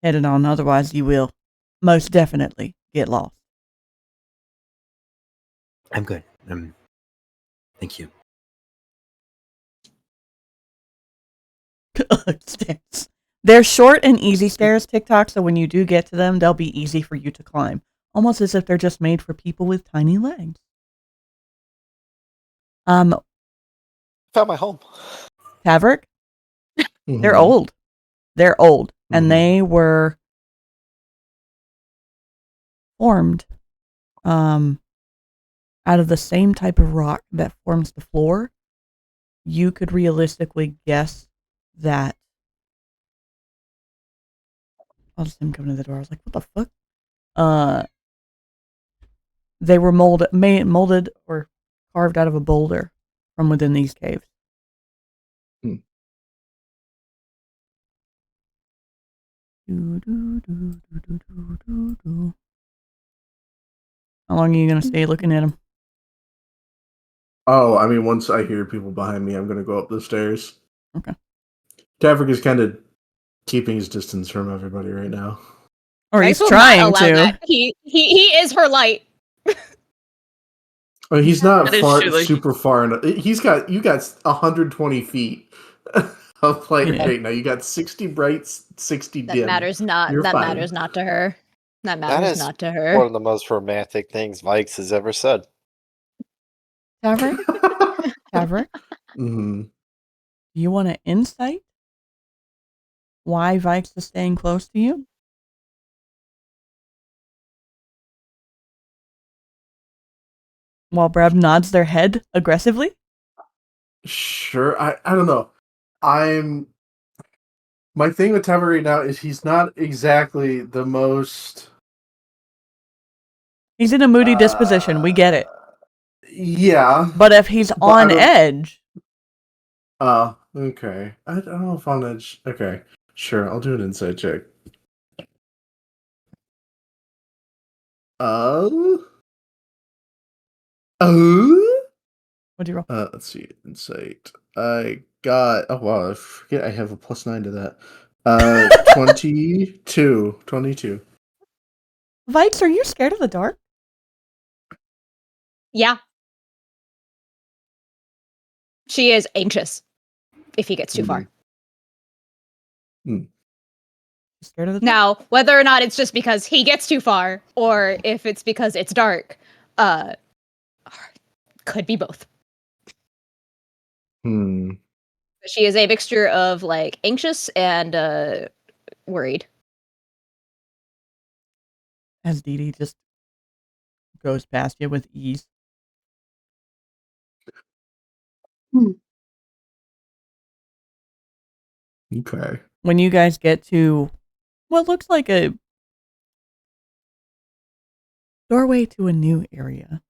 headed on. Otherwise, you will most definitely get lost. I'm good. Thank you. Stairs. They're short and easy stairs, TikTok, so when you do get to them, they'll be easy for you to climb. Almost as if they're just made for people with tiny legs. Found my home. Tavrick, they're Mhm. old. They're old. And Mhm. they were formed out of the same type of rock that forms the floor. You could realistically guess that. I'll just him coming to the door. I was like, what the fuck? They were molded or carved out of a boulder from within these caves. Hmm. How long are you going to stay looking at them? Oh, I mean, once I hear people behind me, I'm going to go up the stairs. Okay. Tavrick is kind of keeping his distance from everybody right now. Or he's Vaiks will not trying allow to. that. He is her light. Oh, he's not That is far, true, like- super far enough. You got 120 feet of light Yeah. right now. You got 60 brights, 60 That dim. matters not. You're That fine. matters not to her. That That matters is not to one her. of the most romantic things Vikes has ever said. Tavrick? Tavrick? Mm-hmm. Do you want to insight why Vaiks is staying close to you? While Breb nods their head aggressively? Sure. I don't know. My thing with Tavrick right now is he's not exactly the most... He's in a moody disposition. We get it. Yeah. But if he's But I on don't- edge, Okay. I don't know if on edge... Okay. Sure, I'll do an insight check. Oh? what'd you roll? Let's see. Insight. I got... Oh, wow. I forget I have a +9 to that. 22. 22. Vaiks, are you scared of the dark? Yeah. She is anxious if he gets too far. Scared of the dark? Now, whether or not it's just because he gets too far or if it's because it's dark, could be both. She is a mixture of like anxious and worried. As Dee Dee just goes past you with ease. Okay. When you guys get to what looks like a doorway to a new area,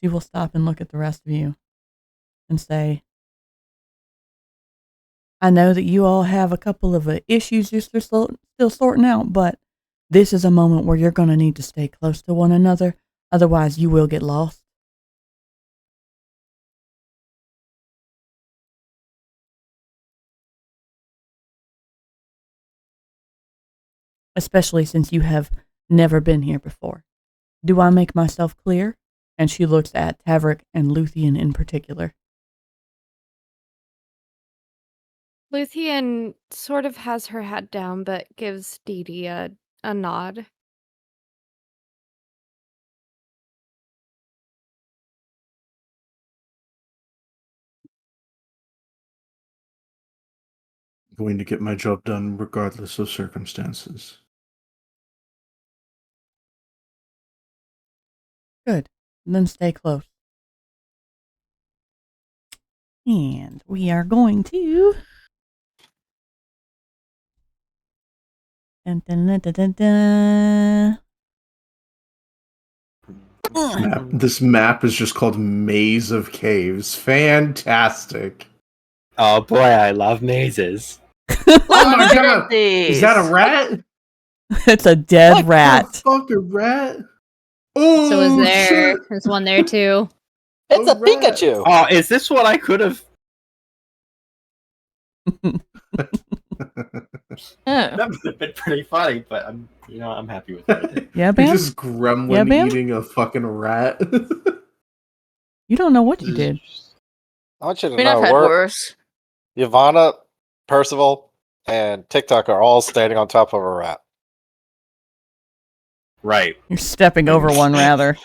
she will stop and look at the rest of you and say, I know that you all have a couple of issues you're still sorting out, but this is a moment where you're going to need to stay close to one another. Otherwise, you will get lost. Especially since you have never been here before. Do I make myself clear? And she looks at Tavrick and Luthien in particular. Luthien sort of has her head down, but gives Dee Dee a nod. Going to get my job done regardless of circumstances. Good. And then stay close. And we are going to. Dun, dun, dun, dun, dun, dun. This map is just called Maze of Caves. Fantastic. Oh boy, I love mazes. Oh my god! Is that a rat? It's a dead What rat. the fuck, a rat? Oh, So is there? shit! There's one there too. It's a A rat. Pikachu. Oh, is this what I could have? Yeah. That would have been pretty funny, but I'm happy with it. Yeah, He's Bam? just gremlin Yeah, Bam? eating a fucking rat. You don't know what you did. I want you to I mean, I've know, had we're worse. Ylvanna, Percival, and TikTok are all standing on top of a rat. Right. You're stepping over one, rather.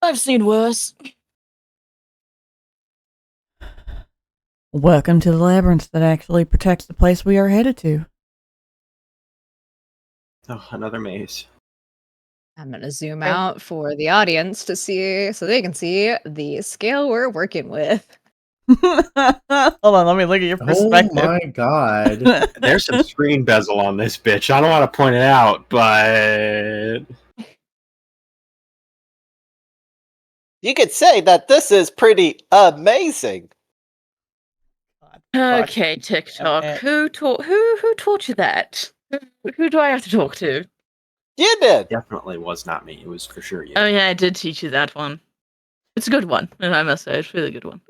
I've seen worse. Welcome to the labyrinth that actually protects the place we are headed to. Oh, another maze. I'm gonna zoom out for the audience to see, so they can see the scale we're working with. Hold on, let me look at your Oh perspective. my god. There's some screen bezel on this bitch. I don't want to point it out, but You could say that this is pretty amazing. Okay, TikTok. Okay. Who taught you that? Who do I have to talk to? You did. definitely was not me. It was for sure you. Oh yeah, I did teach you that one. It's a good one, and I must say, it's a really good one.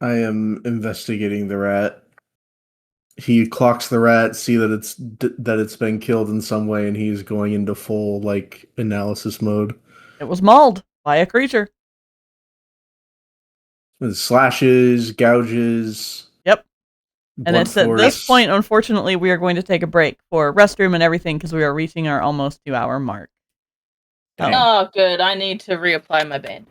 I am investigating the rat. He clocks the rat, see that it's been killed in some way, and he's going into full analysis mode. It was mauled by a creature. With slashes, gouges. Yep. And blunt it's at this force. point, unfortunately, we are going to take a break for restroom and everything because we are reaching our almost 2-hour mark. So, Oh, good. I need to reapply my band.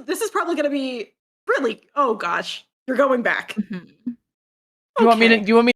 is probably going to be really. Oh gosh, you're going back. Mhm. You want me to? You want me?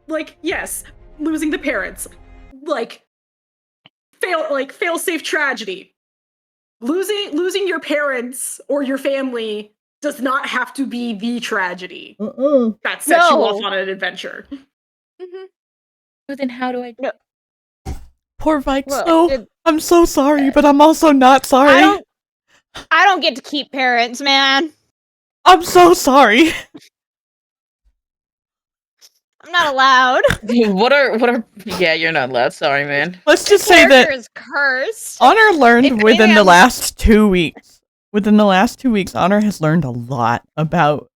Like yes, losing the parents, like fail safe tragedy. Losing your parents or your family does not have to be the tragedy that sets you off on an adventure. Mm-hmm. But then how do I? No. Poor Vaiks. Well, So I'm so sorry, but I'm also not sorry. I don't get to keep parents, man. I'm so sorry. I'm not allowed. What are? Yeah, you're not allowed. Sorry, man. Let's just say Character that is cursed. Honor learned If within the anything, last 2 weeks. Within the last 2 weeks, Honor has learned a lot about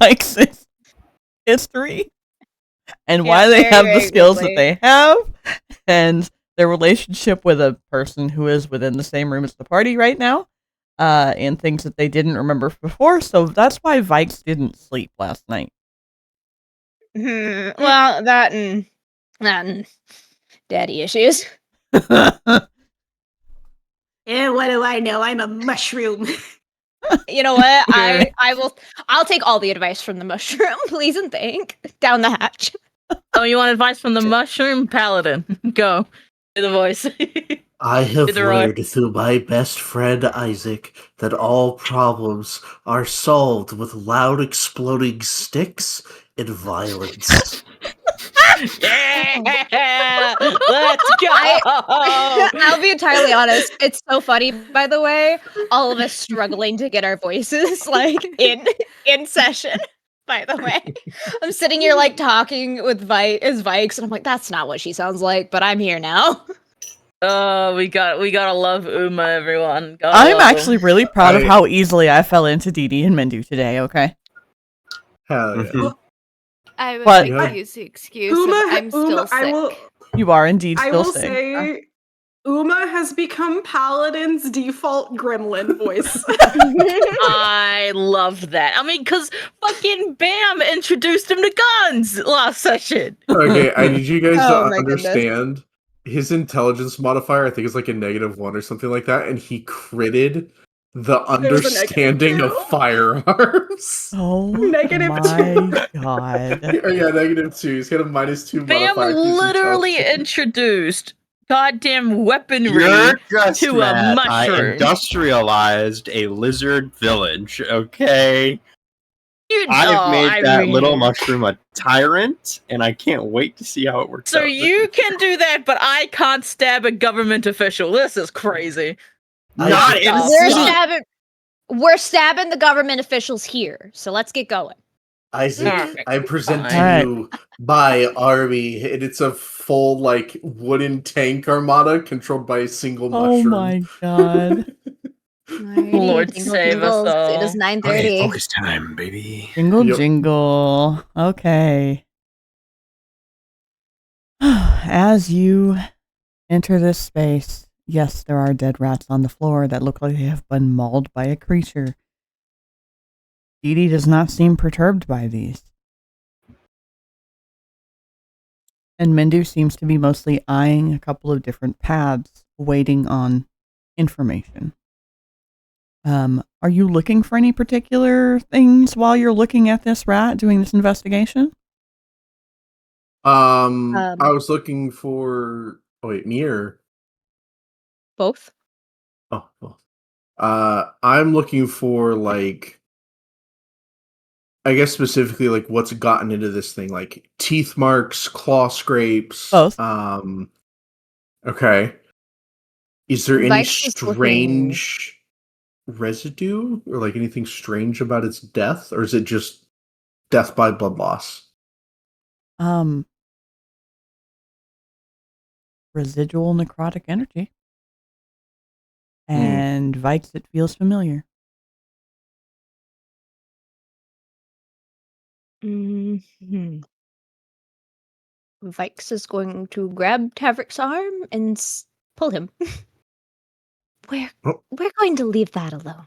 Vaiks' history and why they very, have the very skills that quickly. they have, and their relationship with a person who is within the same room as the party right now. and things that they didn't remember before. So that's why Vaiks didn't sleep last night. Well, that and daddy issues. Yeah, what do I know? I'm a mushroom. You know what? I'll take all the advice from the mushroom, please and thank. Down the hatch. Oh, you want advice from the mushroom paladin? Go. Do the voice. I have Either or. learned through my best friend Isaac that all problems are solved with loud exploding sticks and violence. Yeah! Let's go! I'll be entirely honest. It's so funny, by the way. All of us struggling to get our voices like in session. By the way, I'm sitting here like talking with Vaiks, and I'm like, that's not what she sounds like. But I'm here now. Oh, we gotta love Uma, everyone. I'm actually really proud of how easily I fell into DD and Mendu today. Okay. Hell yeah. I would But- like to use the excuse of I'm still sick. You are indeed I still will sick. say, Uma has become Paladin's default gremlin voice. I love that. I mean, because fucking Bam introduced him to guns last session. Okay, I need you guys Oh to my goodness. understand his intelligence modifier. I think it's like a -1 or something like that, and he critted the understanding of -2? Oh firearms. my god. Oh yeah, -2. He's got a -2 Bam modifier. 'cause he's literally intelligent. introduced goddamn weaponry You're just to a mad I mushroom. industrialized a lizard village, okay? I've No, made I that mean- little mushroom a tyrant, and I can't wait to see how it works So out. you can do that, but I can't stab a government official. This is crazy. Not in We're stabbing the government officials here. So let's get going. Isaac, Alright, I present to fine. you my army, and it's a full, like, wooden tank armada controlled by a single Oh mushroom. my god. Lord save us all. It is Okay, 9:30. focus time, baby. Jingle Yep. jingle. Okay. As you enter this space, yes, there are dead rats on the floor that look like they have been mauled by a creature. Dee does not seem perturbed by these. And Mendu seems to be mostly eyeing a couple of different paths, waiting on information. Are you looking for any particular things while you're looking at this rat, doing this investigation? I was looking for. Oh wait, mirror. Both. Oh, well. I'm looking for like. I guess specifically like what's gotten into this thing, like teeth marks, claw scrapes. Both. Okay. Is there any Vaiks is looking- strange residue or like anything strange about its death, or is it just death by blood loss? Residual necrotic energy. And Vaiks, it feels familiar. Mm-hmm. Vaiks is going to grab Tavrick's arm and pull him. We're going to leave that alone.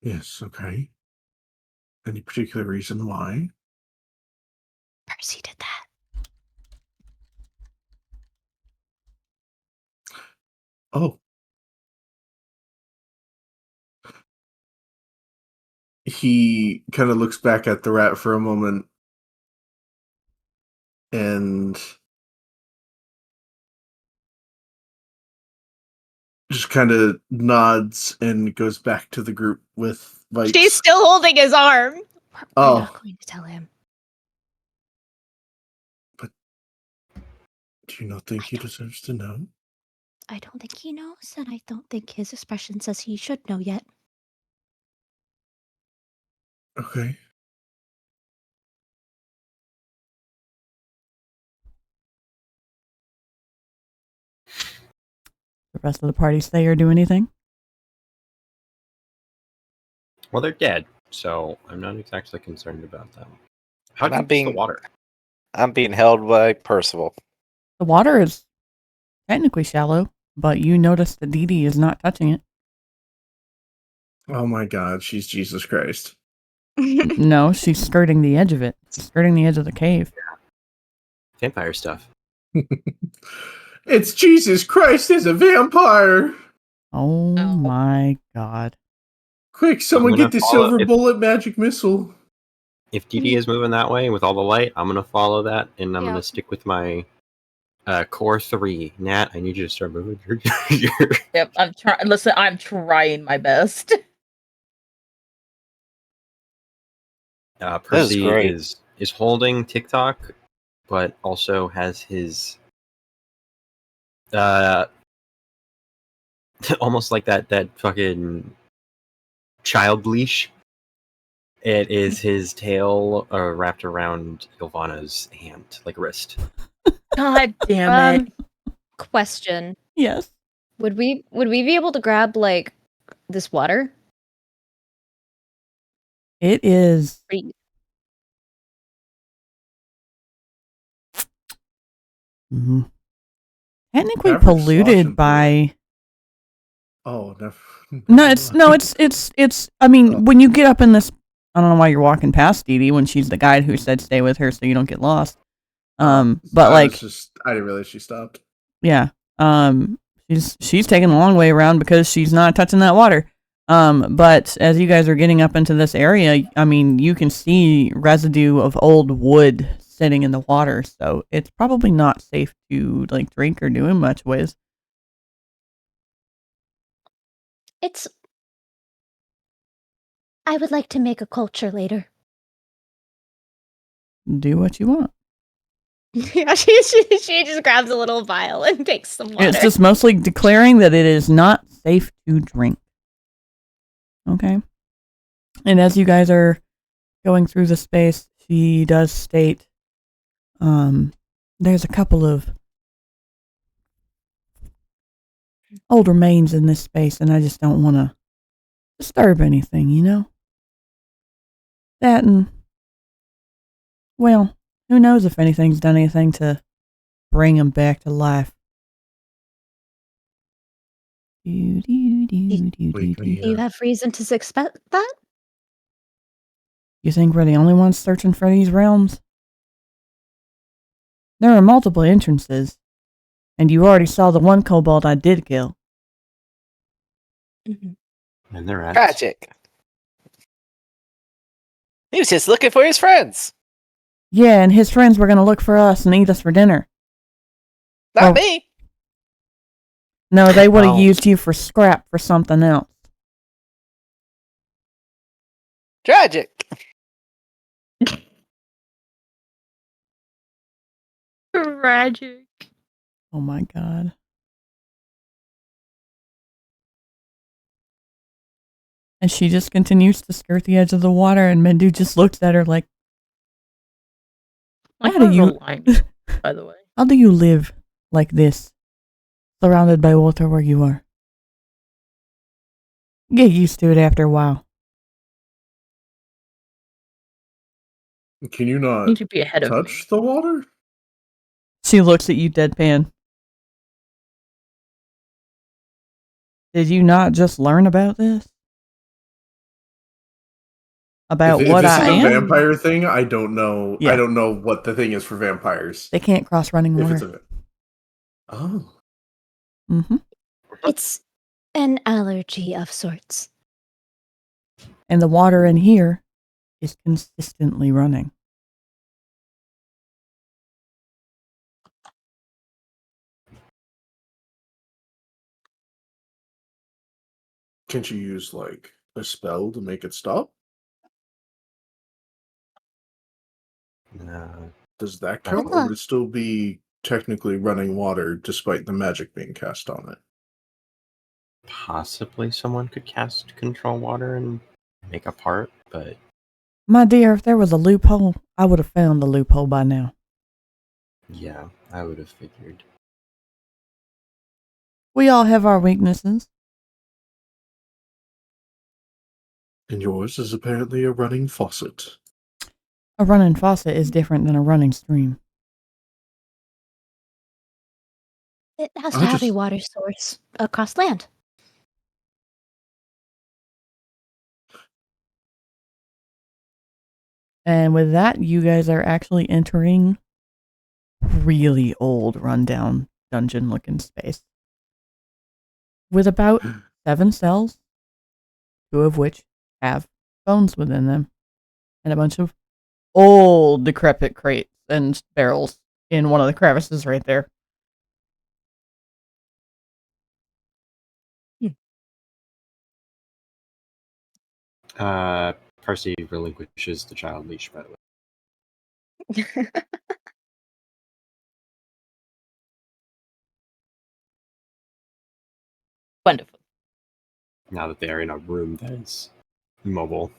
Yes, okay. Any particular reason why? Percy did that. Oh. He kind of looks back at the rat for a moment and just kind of nods and goes back to the group with Vaiks. She's still holding his arm. We're Oh. not going to tell him. Do you not think he deserves to know? I don't think he knows, and I don't think his expression says he should know yet. Okay. The rest of the party stay or do anything? Well, they're dead, so I'm not exactly concerned about them. How Not deep is the being- water? I'm being held by Percival. The water is technically shallow. but you notice that Dee Dee is not touching it. Oh my god, she's Jesus Christ. No, she's skirting the edge of it. She's skirting the edge of the cave. Vampire stuff. It's Jesus Christ as a vampire! Oh my god. Quick, someone gonna get the follow silver it. bullet magic missile. If DD is moving that way with all the light, I'm gonna follow that, and I'm Yeah. gonna stick with my core 3. Nat, I need you to start moving. Yep, I'm trying. Listen, I'm trying my best. Percy great. is holding TikTok, but also has his almost like that fucking child leash. It is his tail wrapped around Ylvanna's hand, like wrist. God damn it. Question. Yes. Would we be able to grab like this water? It is. Pretty- Mhm. Technically Tavrick's sloshing polluted through by. Oh, never. No, it's. I mean, when you get up in this, I don't know why you're walking past Dee Dee when she's the guide who said stay with her so you don't get lost. But I like, I didn't realize she stopped. yeah, she's taking the long way around because she's not touching that water. But as you guys are getting up into this area, I mean, you can see residue of old wood sitting in the water, so it's probably not safe to like drink or do in much with. I would like to make a culture later. Do what you want. Yeah, she just grabs a little vial and takes some water. It's just mostly declaring that it is not safe to drink. Okay. And as you guys are going through the space, she does state, there's a couple of old remains in this space, and I just don't want to disturb anything, you know? That and, well, who knows if anything's done anything to bring them back to life. Do you have reason to suspect that? You think we're the only ones searching for these realms? There are multiple entrances, and you already saw the one kobold I did kill. Mm-hmm. And they're at Tragic. He was just looking for his friends. Yeah, and his friends were going to look for us and eat us for dinner. Not Oh. me. No, they would have Oh. used you for scrap for something else. Tragic. Tragic. Oh my god. And she just continues to skirt the edge of the water, and Mendu just looks at her like, Like, How do you- by the way. how do you live like this, surrounded by water where you are? Get used to it after a while. Can you You not need to be ahead of me. touch the water? She looks at you deadpan. Did you not just learn about this? About if what this I is a am? vampire thing, I don't know. Yeah. I don't know what the thing is for vampires. They can't cross running If it's water. oh, Mm-hmm. It's an allergy of sorts. And the water in here is consistently running. can't you use like a spell to make it stop? No. Does that count, or would it still be technically running water despite the magic being cast on it? Possibly someone could cast control water and make a part, but My dear, if there was a loophole, I would have found the loophole by now. yeah, I would have figured. We all have our weaknesses. And yours is apparently a running faucet. A running faucet is different than a running stream. It has to I have a just- water source across land. And with that, you guys are actually entering really old, rundown dungeon-looking space with about 7 cells, 2 of which have bones within them, and a bunch of old, decrepit crates and barrels in one of the crevices right there. Percy relinquishes the child leash, by the way. Wonderful. Now that they are in a room that is mobile.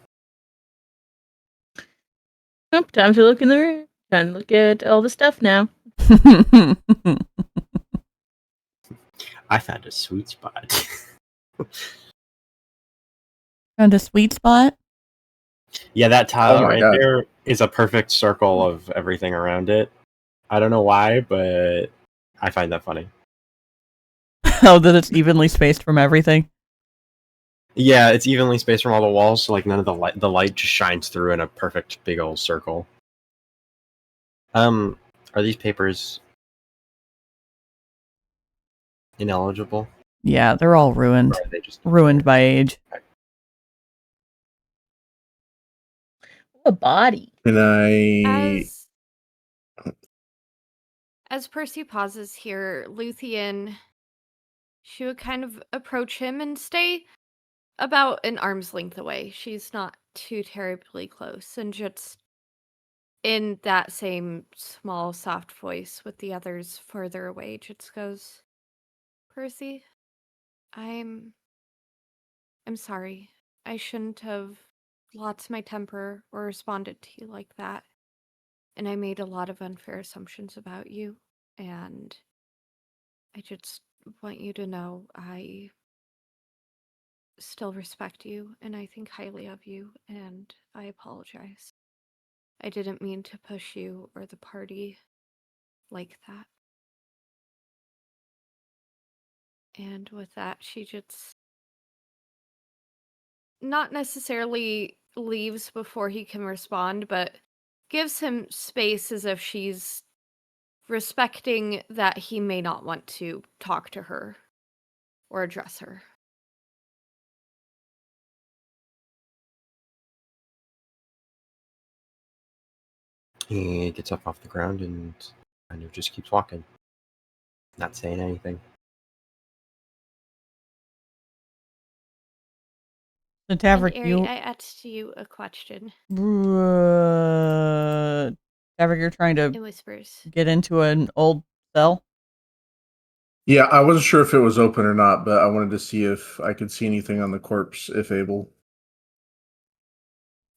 Nope, time to look in the room. Time to look at all the stuff now. I found a sweet spot. Found a sweet spot? Yeah, that tile my right God. there is a perfect circle of everything around it. I don't know why, but I find that funny. Oh, that it's evenly spaced from everything. Yeah, it's evenly spaced from all the walls, so like none of the light just shines through in a perfect big old circle. Are these papers ineligible? Yeah, they're all ruined. Or are they just Ruined by age. A body. Can I? As Percy pauses here, Luthien, she would kind of approach him and stay about an arm's length away. She's not too terribly close, and just in that same small, soft voice with the others further away, just goes, Percy, I'm sorry. I shouldn't have lost my temper or responded to you like that. And I made a lot of unfair assumptions about you, and I just want you to know I still respect you, and I think highly of you, and I apologize. I didn't mean to push you or the party like that. And with that, she just not necessarily leaves before he can respond, but gives him space as if she's respecting that he may not want to talk to her or address her. He gets up off the ground and kind of just keeps walking. Not saying anything. So Tavrick, And Ari, I asked you a question. Tavrick, you're trying to In whispers. get into an old cell? Yeah, I wasn't sure if it was open or not, but I wanted to see if I could see anything on the corpse, if able.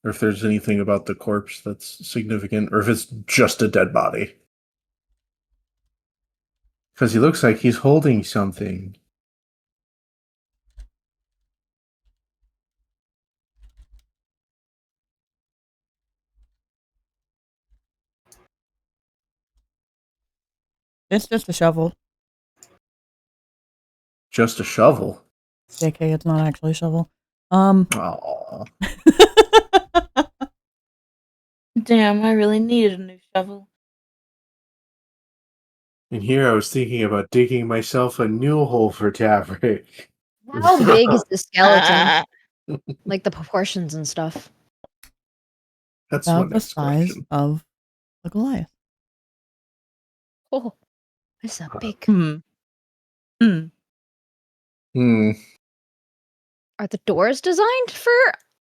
Or if there's anything about the corpse that's significant, or if it's just a dead body. Because he looks like he's holding something. It's just a shovel. Just a shovel. JK, it's not actually a shovel. Aww. Damn, I really needed a new shovel. And here I was thinking about digging myself a new hole for Tavrick. How big is the skeleton? Like the proportions and stuff. That's my About the next size question. of a Goliath. Oh, it's a big. Hmm. Are the doors designed for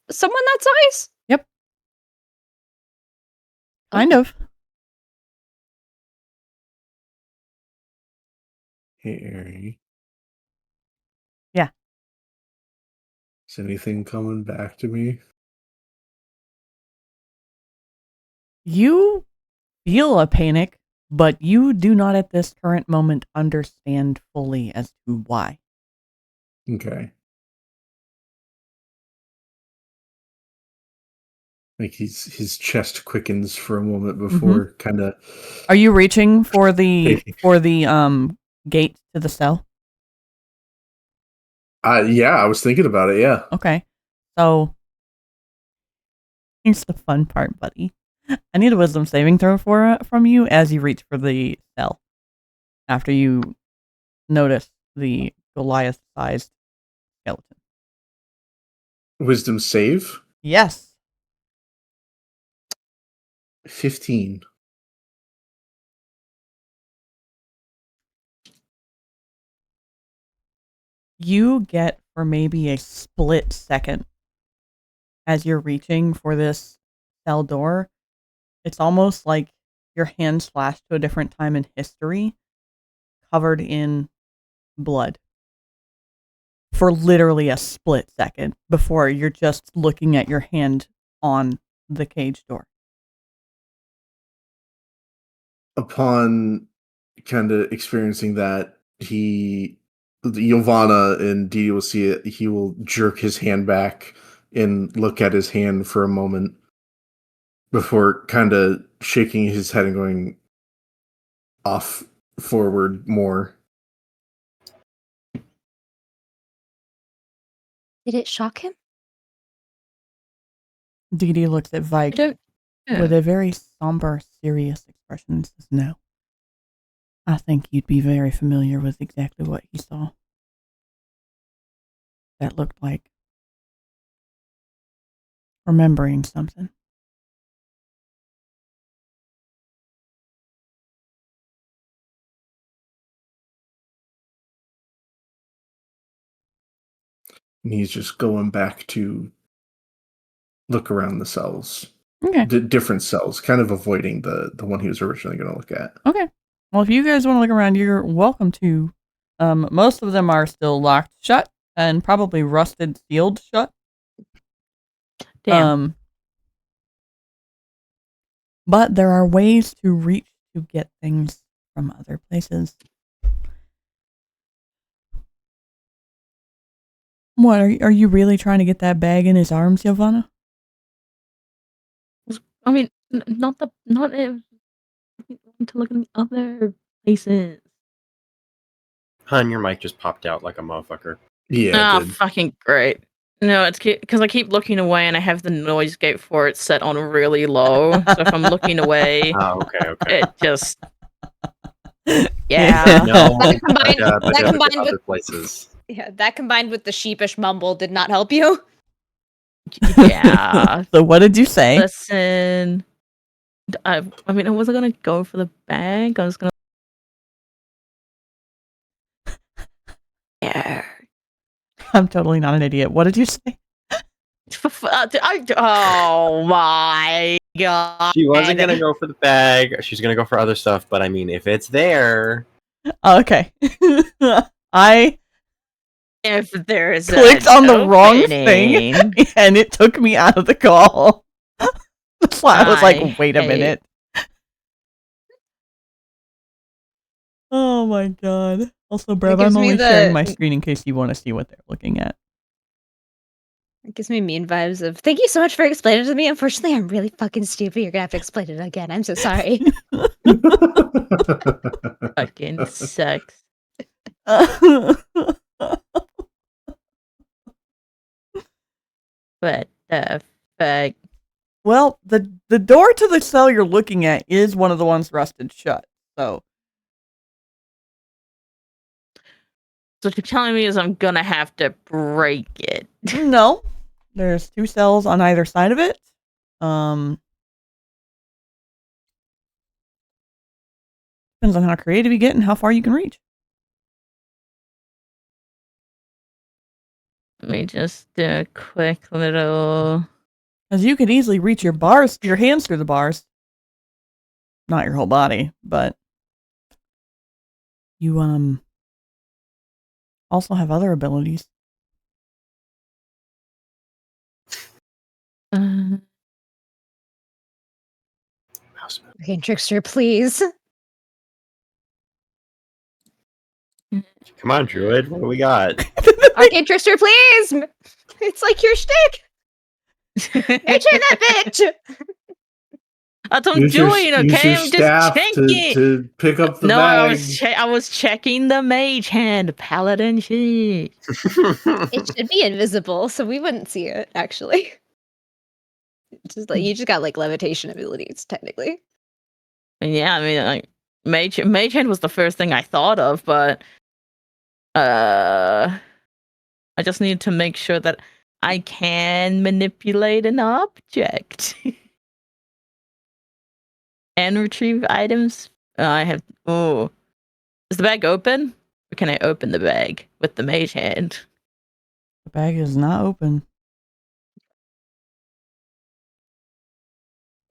someone that size? Yep. Kind of. Hey, Ari. Yeah. Is anything coming back to me? You feel a panic, but you do not at this current moment understand fully as to why. Okay. Like his chest quickens for a moment before kind of. Are you reaching for the gate to the cell? Yeah, I was thinking about it. Yeah. Okay. So here's the fun part, buddy. I need a wisdom saving throw from you as you reach for the cell. After you notice the Goliath-sized skeleton. Wisdom save? Yes. 15. You get for maybe a split second as you're reaching for this cell door. It's almost like your hand slashed to a different time in history, covered in blood. For literally a split second before you're just looking at your hand on the cage door. Upon kind of experiencing that, Ylvanna and Dee will see it. He will jerk his hand back and look at his hand for a moment before kind of shaking his head and going off forward more. Did it shock him? Dee looks at Vaiks with a very somber, serious expression and says, no. I think you'd be very familiar with exactly what he saw. That looked like remembering something. And he's just going back to look around the cells. Okay. Different cells, kind of avoiding the one he was originally going to look at. Okay. Well, if you guys want to look around, you're welcome to. Most of them are still locked shut and probably rusted, sealed shut. Damn. But there are ways to reach to get things from other places. What, are you really trying to get that bag in his arms, Ylvanna? I mean, not to look in the other places. Hun, your mic just popped out like a motherfucker. Yeah. Oh, fucking great. No, it's because I keep looking away and I have the noise gate for it set on really low. So if I'm looking away, Oh, okay. it just... Yeah. No, That combined other with places. Yeah, that combined with the sheepish mumble did not help you. Yeah. So what did you say? Listen, I mean, I wasn't gonna go for the bag. I was gonna. Yeah. I'm totally not an idiot. What did you say? Oh my god. She wasn't gonna go for the bag. She's gonna go for other stuff. But I mean, if it's there, Okay. I If there's clicked on the wrong opening. thing and it took me out of the call. That's why I was like, wait a minute. Oh my god. Also, Brev, gives I'm me only the- sharing my screen in case you want to see what they're looking at. It gives me mean vibes of, thank you so much for explaining it to me. Unfortunately, I'm really fucking stupid. You're gonna have to explain it again. I'm so sorry. Fucking sex. What the fuck? Well, the door to the cell you're looking at is one of the ones rusted shut. So what you're telling me is I'm gonna have to break it. no. There's 2 cells on either side of it. Depends on how creative you get and how far you can reach. Let me just do a quick little. Because you could easily reach your hands through the bars. Not your whole body, but you also have other abilities. Arcane Trickster, please. come on, Druid. What do we got? Arcane Trickster, please! It's like your shtick! Itching that bitch! That's what I'm doing, okay? I'm just checking. to pick up the No, bag. I was checking the mage hand, paladin shit. It should be invisible, so we wouldn't see it, actually. Just like you just got like levitation abilities, technically. Yeah, I mean, like mage hand was the first thing I thought of, but I just need to make sure that I can manipulate an object and retrieve items. I have. Oh, is the bag open? Or can I open the bag with the mage hand? The bag is not open.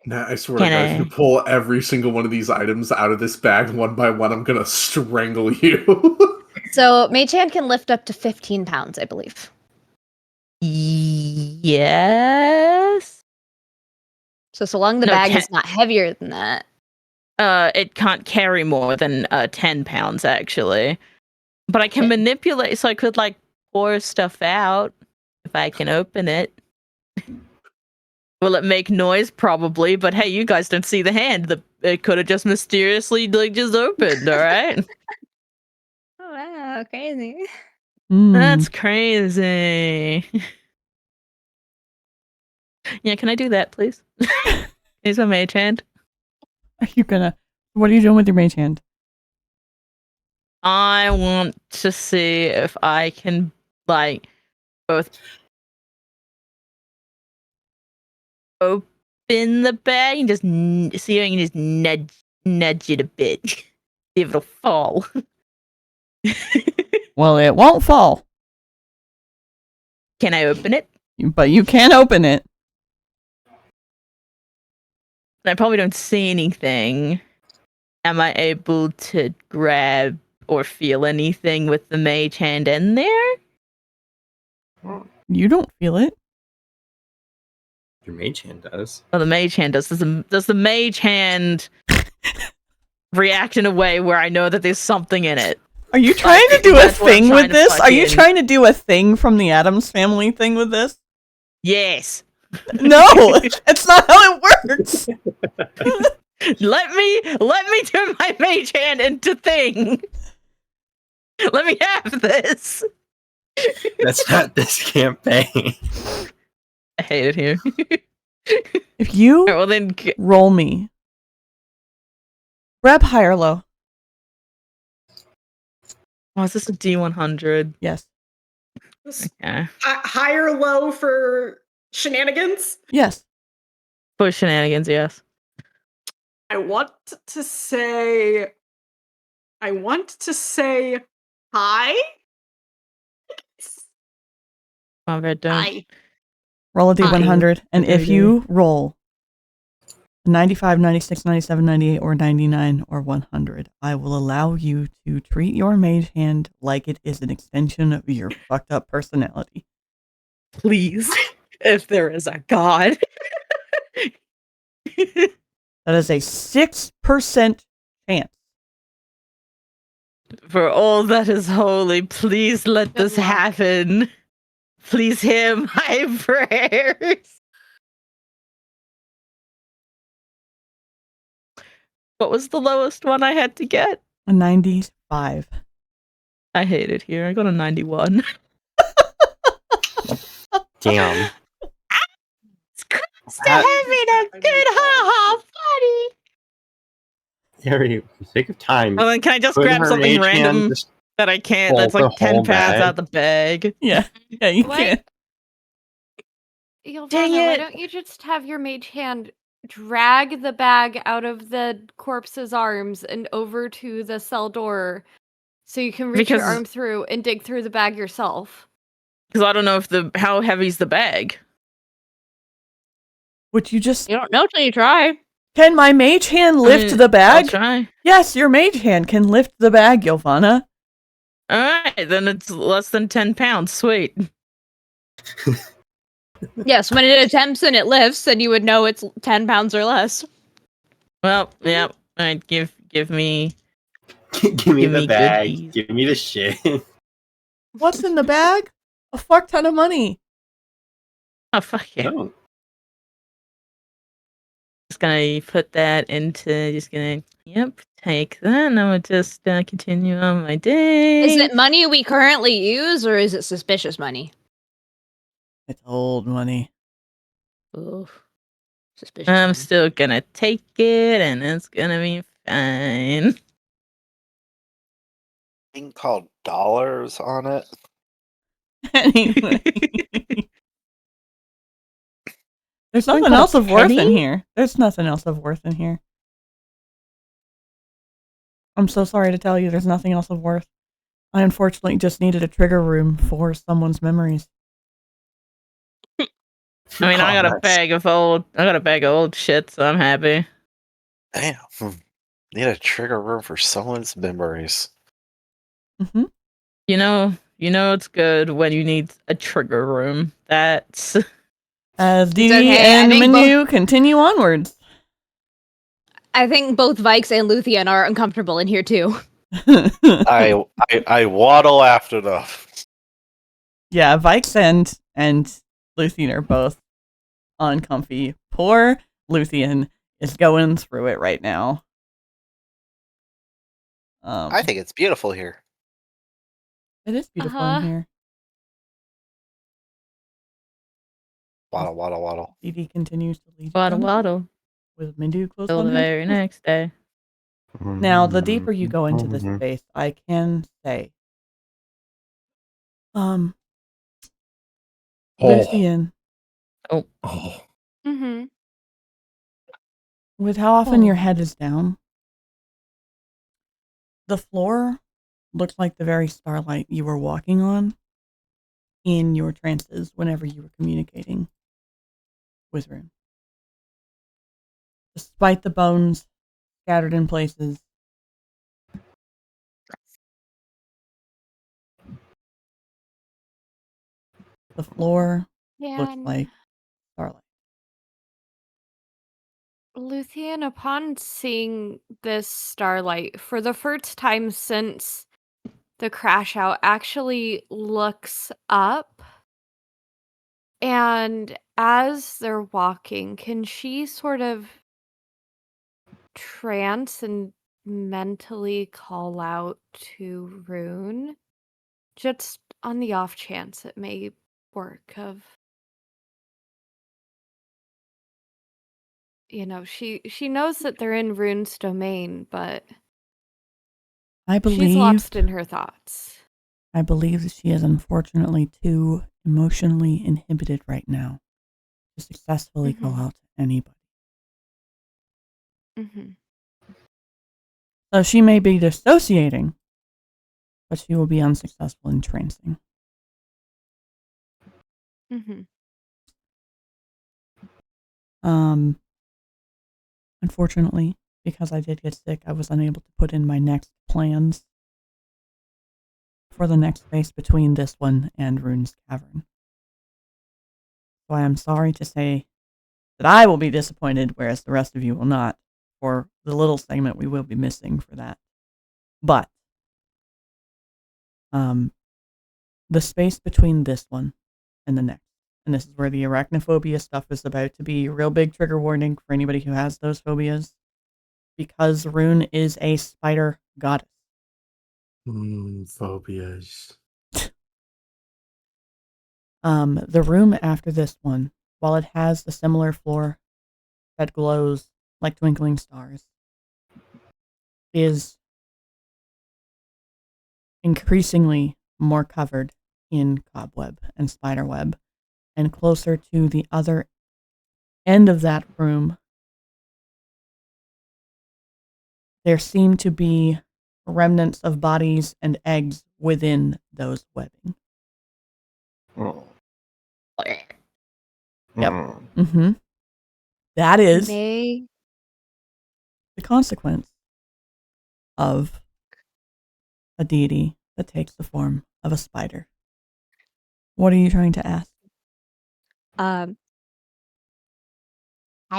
Nah, I swear to God, if you pull every single one of these items out of this bag one by one, I'm gonna strangle you. So mage hand can lift up to 15 pounds, I believe. Yes. So long the bag is not heavier than that. It can't carry more than 10 pounds, actually. But I can manipulate, so I could, like, pour stuff out if I can open it. Will it make noise? Probably, but hey, you guys don't see the hand. It could have just mysteriously, like, just opened, alright? Oh, wow, crazy. That's crazy. Yeah, can I do that, please? Use my mage hand. Are you gonna... What are you doing with your mage hand? I want to see if I can, like, both open the bag and just see if I can just nudge it a bit. See if it'll fall. Well, it won't fall. Can I open it? But you can open it. I probably don't see anything. Am I able to grab or feel anything with the mage hand in there? You don't feel it. Your mage hand does. Oh, the mage hand does. Does the mage hand react in a way where I know that there's something in it? Are you trying to do a thing with this? Are you trying to do a thing from the Addams Family thing with this? Yes. No, it's not how it works. Let me turn my mage hand into thing. Let me have this. That's not this campaign. I hate it here. If you right, well, then roll me, grab high or low. Oh, is this a D100? Yes. Okay. High or low for shenanigans? Yes. For shenanigans, yes. I want to say high. Oh, red don't. High. Roll a D100, and if you roll 95, 96, 97, 98, or 99, or 100, I will allow you to treat your mage hand like it is an extension of your fucked up personality. Please, if there is a god. That is a 6% chance. For all that is holy, please let this happen. Please hear my prayers. What was the lowest one I had to get? A 95. I hate it here. I got a 91. Damn. It's close to having a good ha-ha party. Harry, for the sake of time. Oh, then can I just put grab her something mage hand, random just that I can't? pull That's the like 10 whole pounds bag? out of the bag. Yeah, you What? can. Ylvanna, Dang why it. don't you just have your mage hand drag the bag out of the corpse's arms and over to the cell door so you can reach your Because- arm through and dig through the bag yourself? Because I don't know if how heavy's the bag. Would you just... You don't know till you try. Can my mage hand lift the bag? I'll try. Yes, your mage hand can lift the bag, Ylvanna. Alright, then it's less than 10 pounds. Sweet. Yes, when it attempts and it lifts, then you would know it's 10 pounds or less. Well, yeah. Alright, give me... Give me Give the me bag. goodies. Give me the shit. What's in the bag? A fuck ton of money. Oh, fuck yeah. No. Just gonna put that into. Take that, and I'm gonna just continue on my day. Is it money we currently use, or is it suspicious money? It's old money. Ooh, suspicious. I'm money. still gonna take it, and it's gonna be fine. Thing called dollars on it. Anyway. There's Something nothing called else of worth in penny? here. There's nothing else of worth in here. I'm so sorry to tell you there's nothing else of worth. I unfortunately just needed a trigger room for someone's memories. I mean, I got a bag of old shit, so I'm happy. Damn. Need a trigger room for someone's memories. Mm-hmm. You know it's good when you need a trigger room. That's As Dee okay, and I think Menu continue onwards. I think both Vaiks and Luthien are uncomfortable in here too. I waddle after them. Yeah, Vaiks and Luthien are both uncomfy. Poor Luthien is going through it right now. I think it's beautiful here. It is beautiful in here. Waddle, waddle, waddle. Dee continues to lead. waddle waddle With Mindu close till on the her very heels. next day. Now, the deeper you go into this space, I can say, Luthien, Oh. Mm-hmm. with how often your head is down, the floor looks like the very starlight you were walking on in your trances whenever you were communicating with Rune. Despite the bones scattered in places, the floor looks like starlight. Luthien, upon seeing this starlight for the first time since the crash out, actually looks up. And as they're walking, can she sort of trance and mentally call out to Rune? Just on the off chance it may work of she knows that they're in Rune's domain, but she's lost in her thoughts. I believe that she is unfortunately too emotionally inhibited right now to successfully call out to anybody. So she may be dissociating, but she will be unsuccessful in trancing. Unfortunately, because I did get sick, I was unable to put in my next plans for the next space between this one and Rune's Cavern. So I am sorry to say that I will be disappointed, whereas the rest of you will not, for the little segment we will be missing for that. But the space between this one and the next, and this is where the arachnophobia stuff is about to be a real big trigger warning for anybody who has those phobias, because Rune is a spider goddess. Phobias. The room after this one, while it has the similar floor that glows like twinkling stars, is increasingly more covered in cobweb and spiderweb, and closer to the other end of that room, there seem to be remnants of bodies and eggs within those webbing. Yep. That is the consequence of a deity that takes the form of a spider. What are you trying to ask? I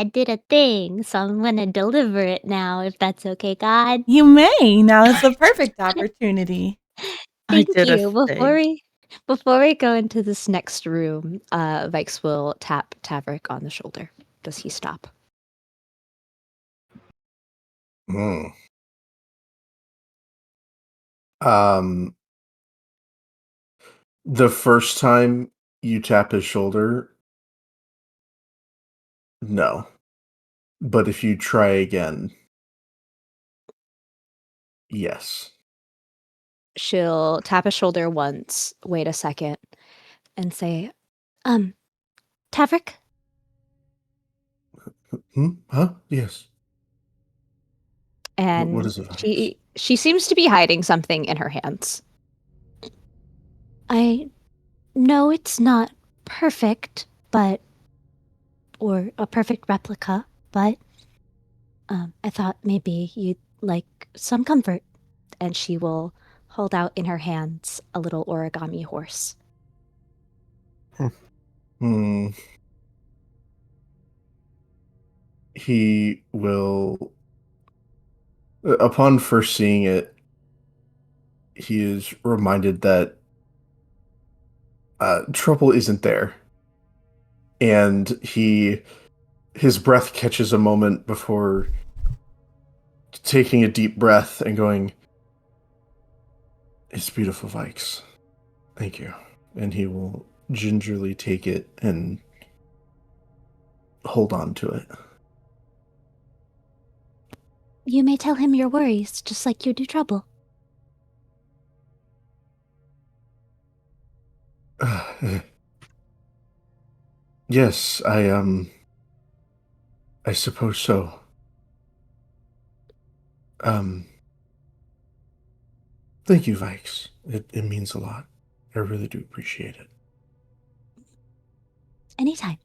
did a thing, so I'm gonna deliver it now, if that's okay, God. You may. Now is the perfect opportunity. Thank you. Before we go into this next room, Vaiks will tap Tavrick on the shoulder. Does he stop? Hmm. Um, the first time you tap his shoulder, no. But if you try again, yes. She'll tap his shoulder once, wait a second, and say, Tavrick? Huh? Yes. and What is it? she seems to be hiding something in her hands. I know it's not perfect, or a perfect replica, but I thought maybe you'd like some comfort. And she will hold out in her hands a little origami horse. Hmm. He will. Upon first seeing it, he is reminded that trouble isn't there. And his breath catches a moment before taking a deep breath and going, "It's beautiful, Vaiks. Thank you." And he will gingerly take it and hold on to it. You may tell him your worries, just like you do trouble. Yes, I suppose so. Thank you, Vaiks. It means a lot. I really do appreciate it. Anytime.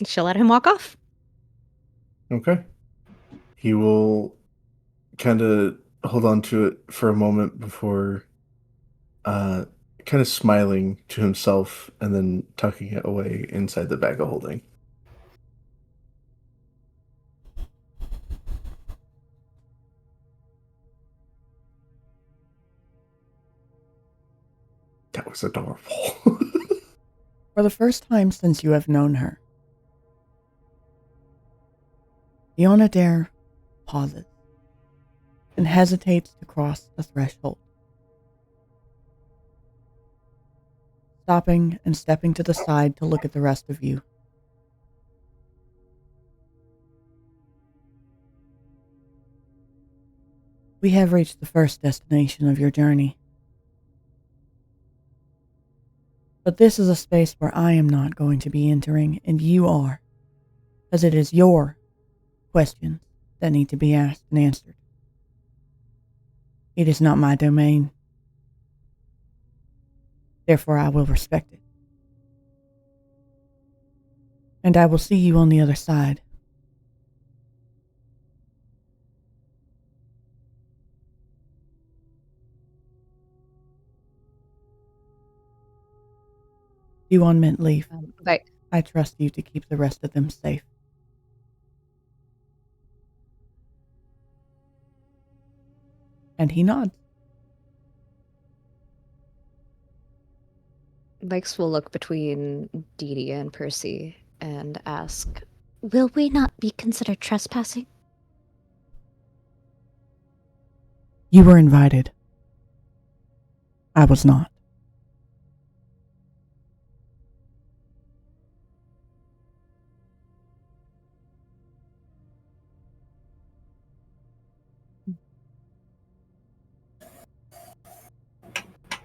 She'll let him walk off. Okay. He will kind of hold on to it for a moment before kind of smiling to himself and then tucking it away inside the bag of holding. That was adorable. For the first time since you have known her, Ylvanna Dare pauses and hesitates to cross the threshold, stopping and stepping to the side to look at the rest of you. We have reached the first destination of your journey. But this is a space where I am not going to be entering, and you are, as it is your questions that need to be asked and answered. It is not my domain. Therefore, I will respect it. And I will see you on the other side. You on mint leave. I trust you to keep the rest of them safe. And he nods. Vaiks will look between Dee Dee and Percy and ask, Will we not be considered trespassing? You were invited. I was not.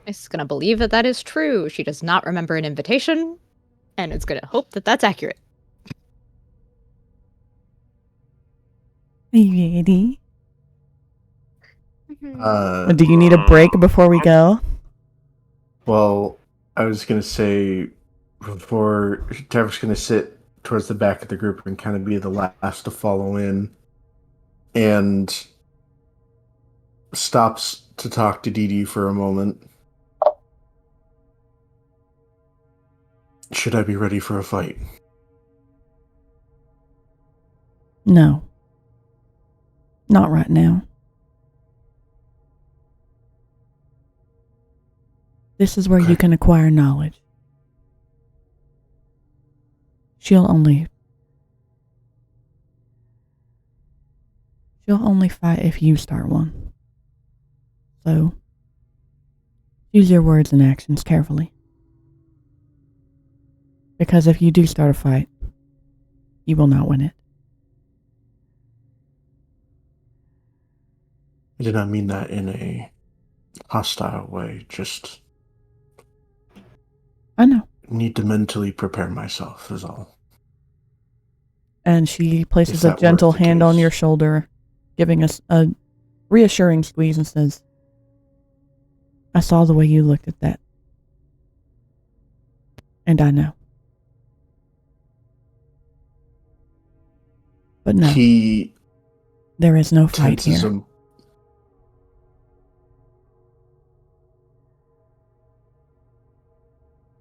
is going to believe that that is true. She does not remember an invitation, and is going to hope that that's accurate. Are you ready? Mm-hmm. Do you need a break before we go? Well, I was going to say, before Tavrick's going to sit towards the back of the group and kind of be the last to follow in, and stops to talk to Dee Dee for a moment. Should I be ready for a fight? No. Not right now. This is where you can acquire knowledge. she'll only fight if you start one. So, use your words and actions carefully. Because if you do start a fight, you will not win it. I did not mean that in a hostile way, just I know. need to mentally prepare myself is all. And she places If a that gentle were the hand on case. your shoulder, giving us a reassuring squeeze and says, I saw the way you looked at that. And I know. But no, He there is no fight tenses here. him.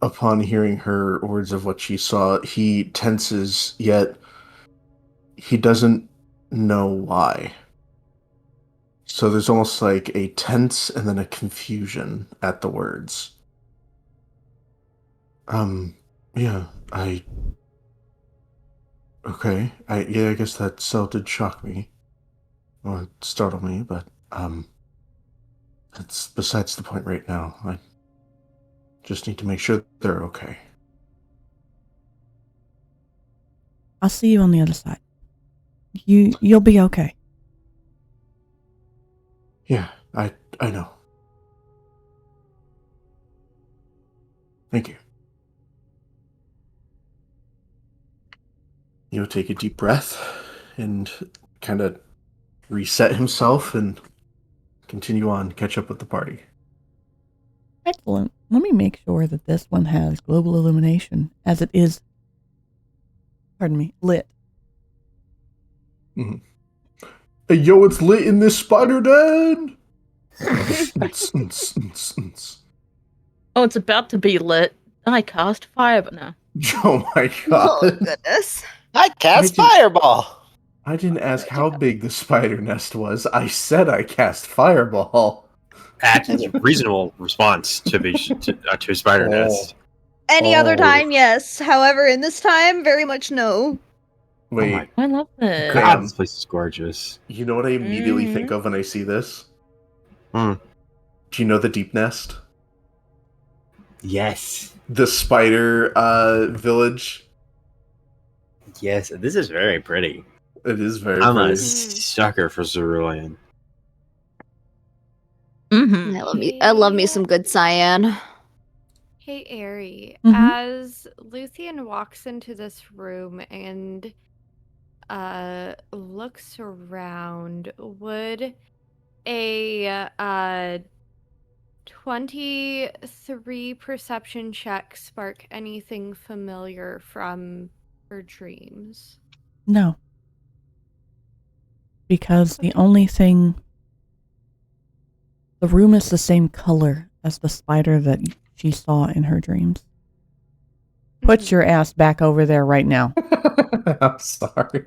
Upon hearing her words of what she saw, he tenses, yet he doesn't know why. So there's almost like a tense and then a confusion at the words. Yeah, okay, I guess that cell did shock me. Or startle me, but, that's besides the point right now. I just need to make sure they're okay. I'll see you on the other side. You'll be okay. Yeah, I know. Thank you. He'll take a deep breath and kind of reset himself and continue on, catch up with the party. Excellent. Let me make sure that this one has global illumination, as it is, lit. Mm-hmm. Hey, yo, it's lit in this spider den! Oh, it's about to be lit. I cast fire, but no. Oh my god. Oh, goodness. I cast Fireball. I didn't ask how big the spider nest was. I said I cast Fireball. That's a reasonable response to a spider nest. Any other Oh. time, yes. However, in this time, very much no. Wait, Oh my I love this. God, Damn. this place is gorgeous. you know what I immediately Mm-hmm. think of when I see this? Hmm. Do you know the Deep Nest? Yes. The spider village? Yes, this is very pretty. It is very I'm a pretty. sucker for cerulean. Mm-hmm. I love me some good cyan. Hey, Aerie. Mhm. As Luthien walks into this room and looks around, would a 23 perception check spark anything familiar from her dreams? No. Because the only thing... The room is the same color as the spider that she saw in her dreams. Put your ass back over there right now. I'm sorry.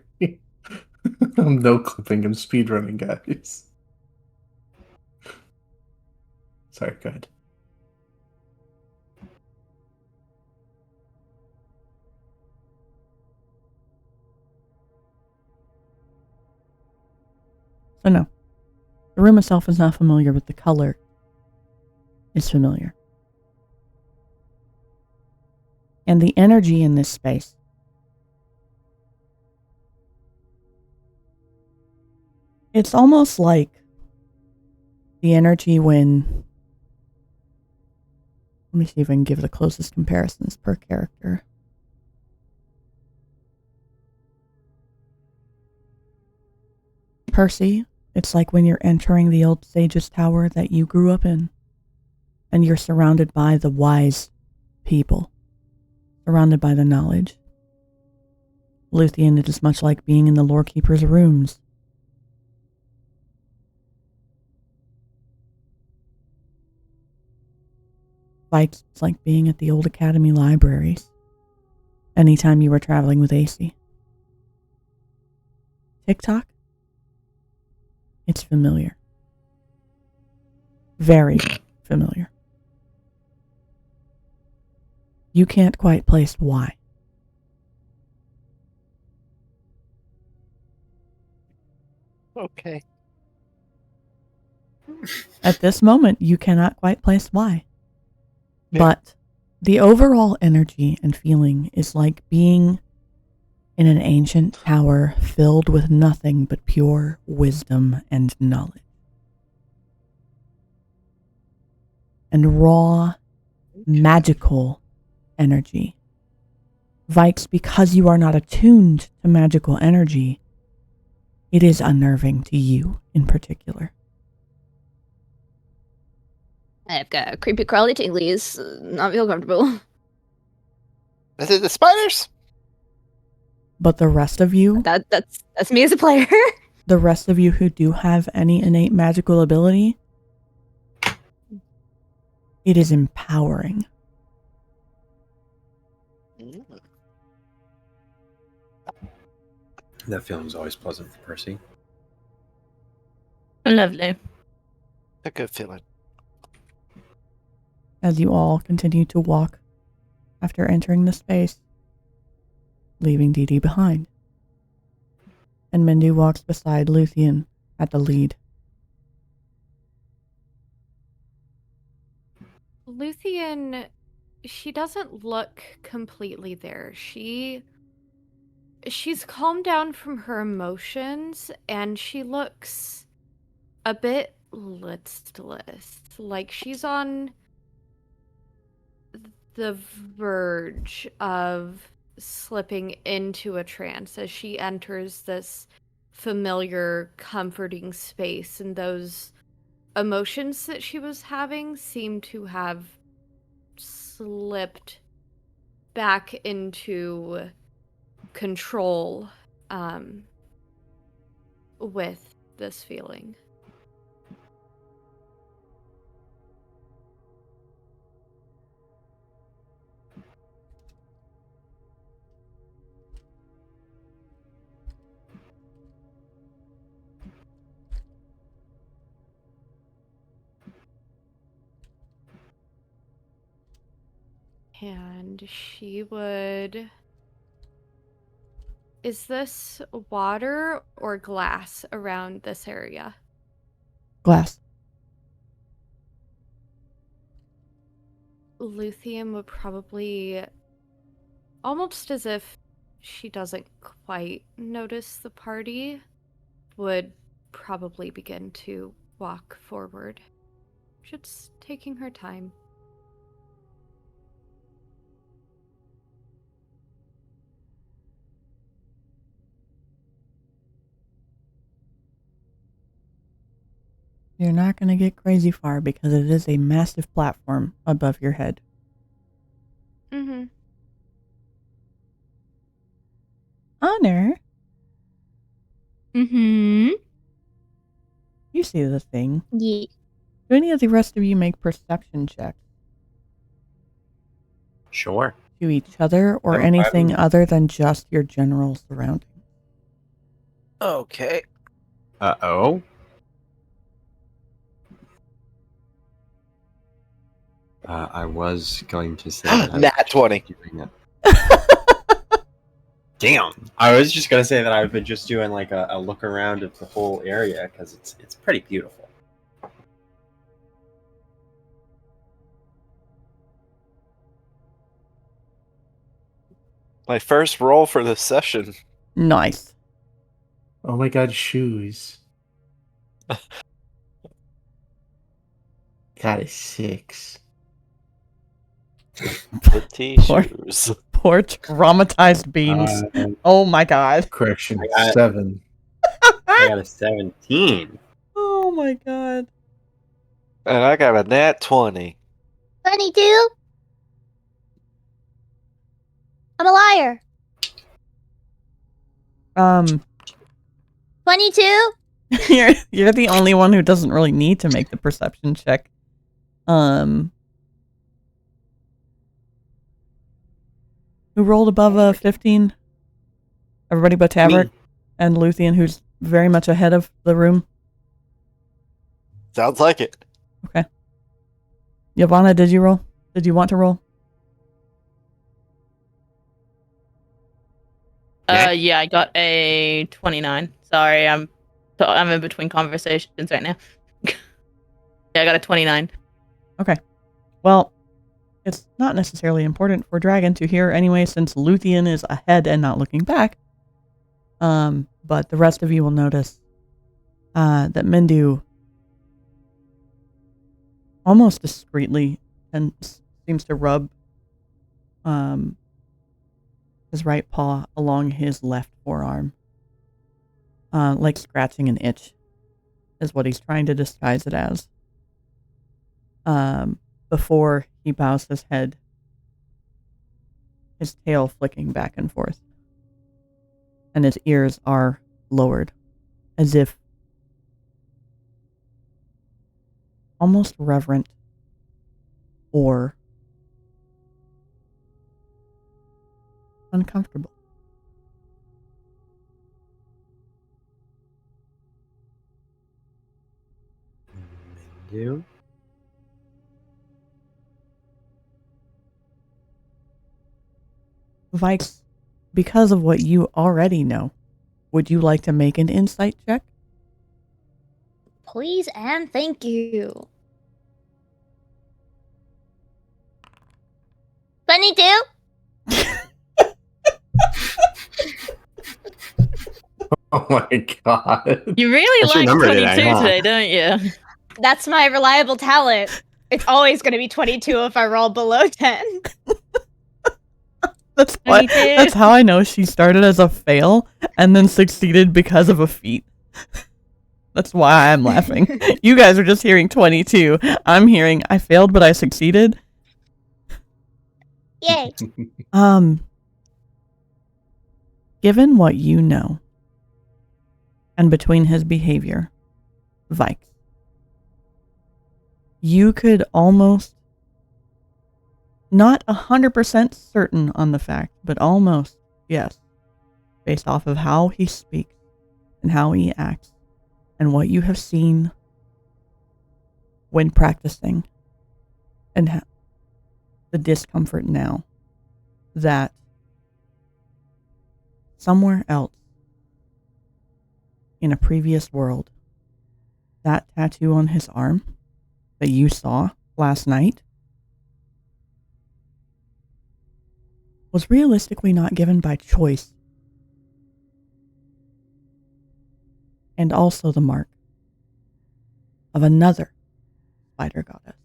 I'm no clipping and speedrunning, guys. Sorry, go ahead. So no. The room itself is not familiar, but the color is familiar. And the energy in this space. It's almost like the energy when... Let me see if I can give the closest comparisons per character. Percy, it's like when you're entering the old Sage's Tower that you grew up in, and you're surrounded by the wise people, surrounded by the knowledge. Luthien, it is much like being in the Lore Keeper's rooms. Vaiks, it's like being at the old academy libraries, anytime you were traveling with AC. TikTok? It's familiar. Very familiar. You can't quite place why. Okay. At this moment, you cannot quite place why. Yeah. But the overall energy and feeling is like being in an ancient tower filled with nothing but pure wisdom and knowledge. And raw, magical energy. Vaiks, because you are not attuned to magical energy, it is unnerving to you in particular. I've got creepy crawly tinglies. Not feel comfortable. Is it the spiders? But the rest of you, That's me as a player. the rest of you who do have any innate magical ability, it is empowering. That feeling's always pleasant for Percy. Lovely. A good feeling. As you all continue to walk after entering the space, leaving Dee Dee behind. And Mindy walks beside Luthien at the lead. Luthien, she doesn't look completely there. She's calmed down from her emotions, and she looks a bit listless. Like she's on the verge of slipping into a trance as she enters this familiar, comforting space, and those emotions that she was having seem to have slipped back into control with this feeling. And she would... Is this water or glass around this area? Glass. Luthien would probably, almost as if she doesn't quite notice the party, would probably begin to walk forward. Just taking her time. You're not going to get crazy far because it is a massive platform above your head. Mm-hmm. Honor, Mm-hmm. you see the thing. Yeah. Do any of the rest of you make perception checks Sure. to each other or No, anything other than just your general surroundings? Okay. Uh-oh. I was going to say that I Nat 20. doing it. Damn. I was just gonna say that I've been just doing like a look around of the whole area because it's pretty beautiful. My first roll for this session. Nice. Oh my god, shoes. Got a 6. Pretty Poor- shoes. Poor traumatized beans. Oh my god. Correction, I got it. 7. I got a 17. Oh my god. And I got a nat 20. 22? I'm a liar. 22? You're the only one who doesn't really need to make the perception check. Who rolled above a 15? Everybody but Tavrick and Luthien, who's very much ahead of the room. Sounds like it. Okay. Ylvanna, did you roll? Did you want to roll? Yeah, I got a 29. Sorry, I'm So I'm in between conversations right now. Yeah, I got a 29. Okay. Well, it's not necessarily important for Dragon to hear anyway, since Luthien is ahead and not looking back. But the rest of you will notice that Mindu almost discreetly and seems to rub his right paw along his left forearm. Like scratching an itch is what he's trying to disguise it as. Before he bows his head, his tail flicking back and forth. And his ears are lowered, as if almost reverent or uncomfortable. You? Vaiks, because of what you already know, would you like to make an insight check? Please and thank you. 22? Oh my god. You really That's your like number 22 today, huh? today, don't you? That's my reliable talent. It's always going to be 22 if I roll below 10. That's That's how I know she started as a fail and then succeeded because of a feat. That's why I'm laughing. You guys are just hearing 22. I'm hearing I failed but I succeeded. Yay. Given what you know, and between his behavior, Vaiks, you could almost, not 100% certain on the fact, but almost, yes, based off of how he speaks and how he acts and what you have seen when practicing and the discomfort now, that somewhere else in a previous world, that tattoo on his arm that you saw last night was realistically not given by choice, and also the mark of another spider goddess.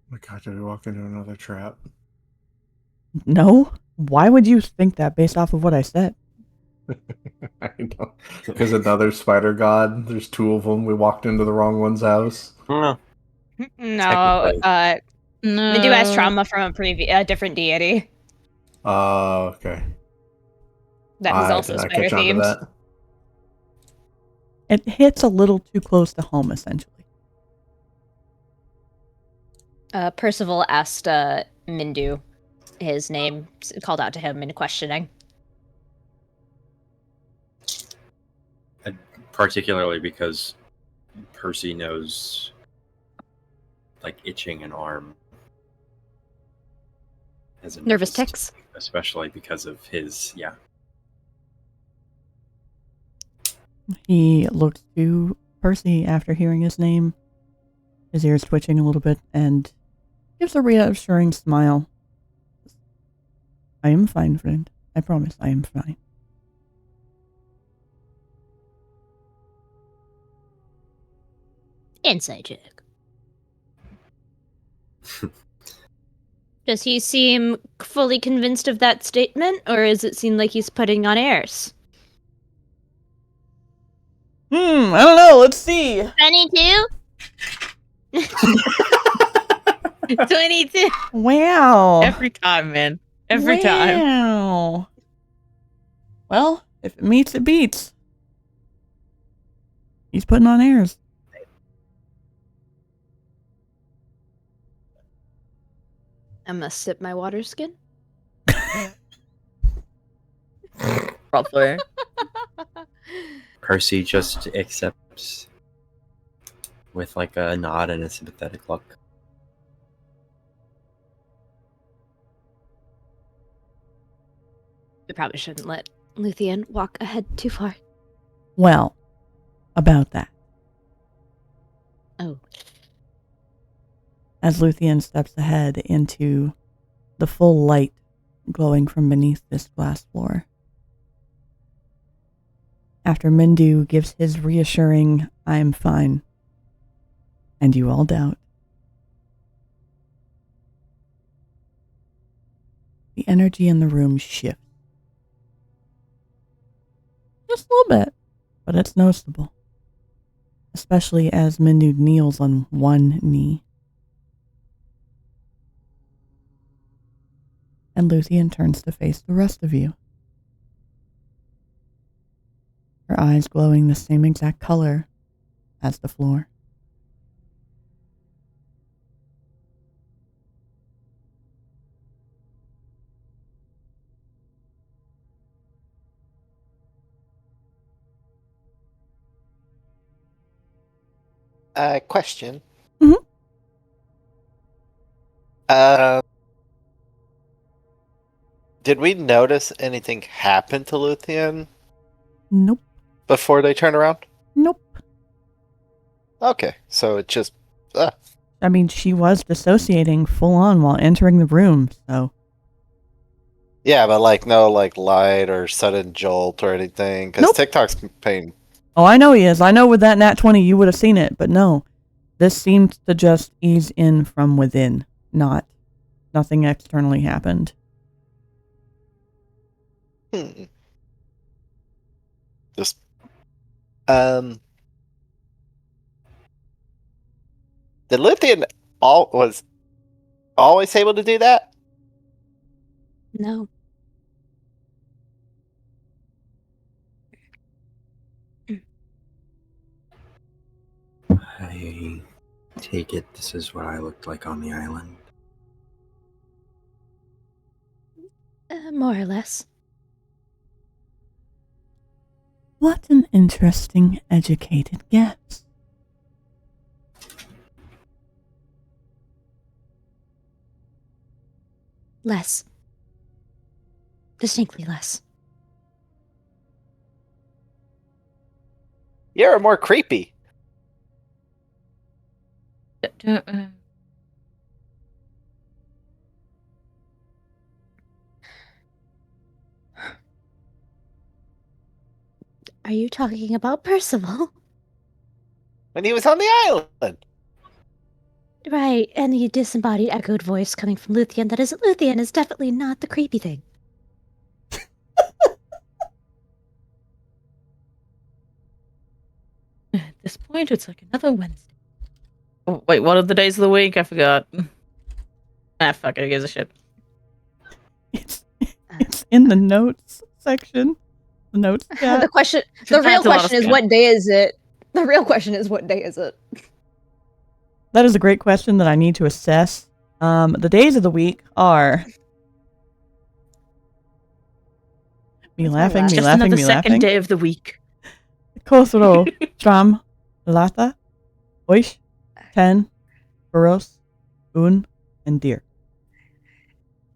Oh my god, did we walk into another trap? No? Why would you think that based off of what I said? I know. Because another spider god, there's two of them. We walked into the wrong one's house. No. No, Technically. No. Mindu has trauma from a different deity Oh, okay. that is I also did not spider catch on to themed. that. It hits a little too close to home, essentially. Percival asked Mindu his name, called out to him in questioning. Particularly because Percy knows, like, itching an arm as a Nervous tics? especially because of his, yeah. He looks to Percy after hearing his name, his ears twitching a little bit, and gives a reassuring smile. I am fine, friend. I promise I am fine. Insight check. Does he seem fully convinced of that statement, or does it seem like he's putting on airs? I don't know. Let's see. 22? 22. Wow. Every time, man. Every time. Wow. Well, if it meets, it beats. He's putting on airs. I'm gonna sip my water skin. Probably. Percy just accepts with, like, a nod and a sympathetic look. We probably shouldn't let Luthien walk ahead too far. Well, about that. Oh. As Luthien steps ahead into the full light glowing from beneath this glass floor. After Mindu gives his reassuring, "I am fine," and you all doubt, the energy in the room shifts. Just a little bit, but it's noticeable. Especially as Mindu kneels on one knee. And Luthien turns to face the rest of you. Her eyes glowing the same exact color as the floor. Question. Mhm. Did we notice anything happen to Luthien Nope. before they turn around? Nope. Okay, so it just... I mean, she was dissociating full on while entering the room, so... Yeah, but like no like light or sudden jolt or anything, because Nope. TikTok's paying... Oh, I know he is. I know with that nat 20 you would have seen it, but no. This seemed to just ease in from within, nothing externally happened. Just... Did Luthien was always able to do that? No. I take it this is what I looked like on the island. More or less. What an interesting, educated guess. Less. Distinctly less. You're more creepy. Are you talking about Percival? When he was on the island. Right, and the disembodied echoed voice coming from Luthien that isn't Luthien is definitely not the creepy thing. At this point, it's like another Wednesday. Oh, wait, what are the days of the week? I forgot. Fuck it, who gives a shit? It's in the notes section. The notes tab. The real question is what day is it? The real question is what day is it? That is a great question that I need to assess. The days of the week are... Me laughing. Just another second day of the week. Kosro, Stram, Lata, Oish, Ten, Boros, Un, and Deer.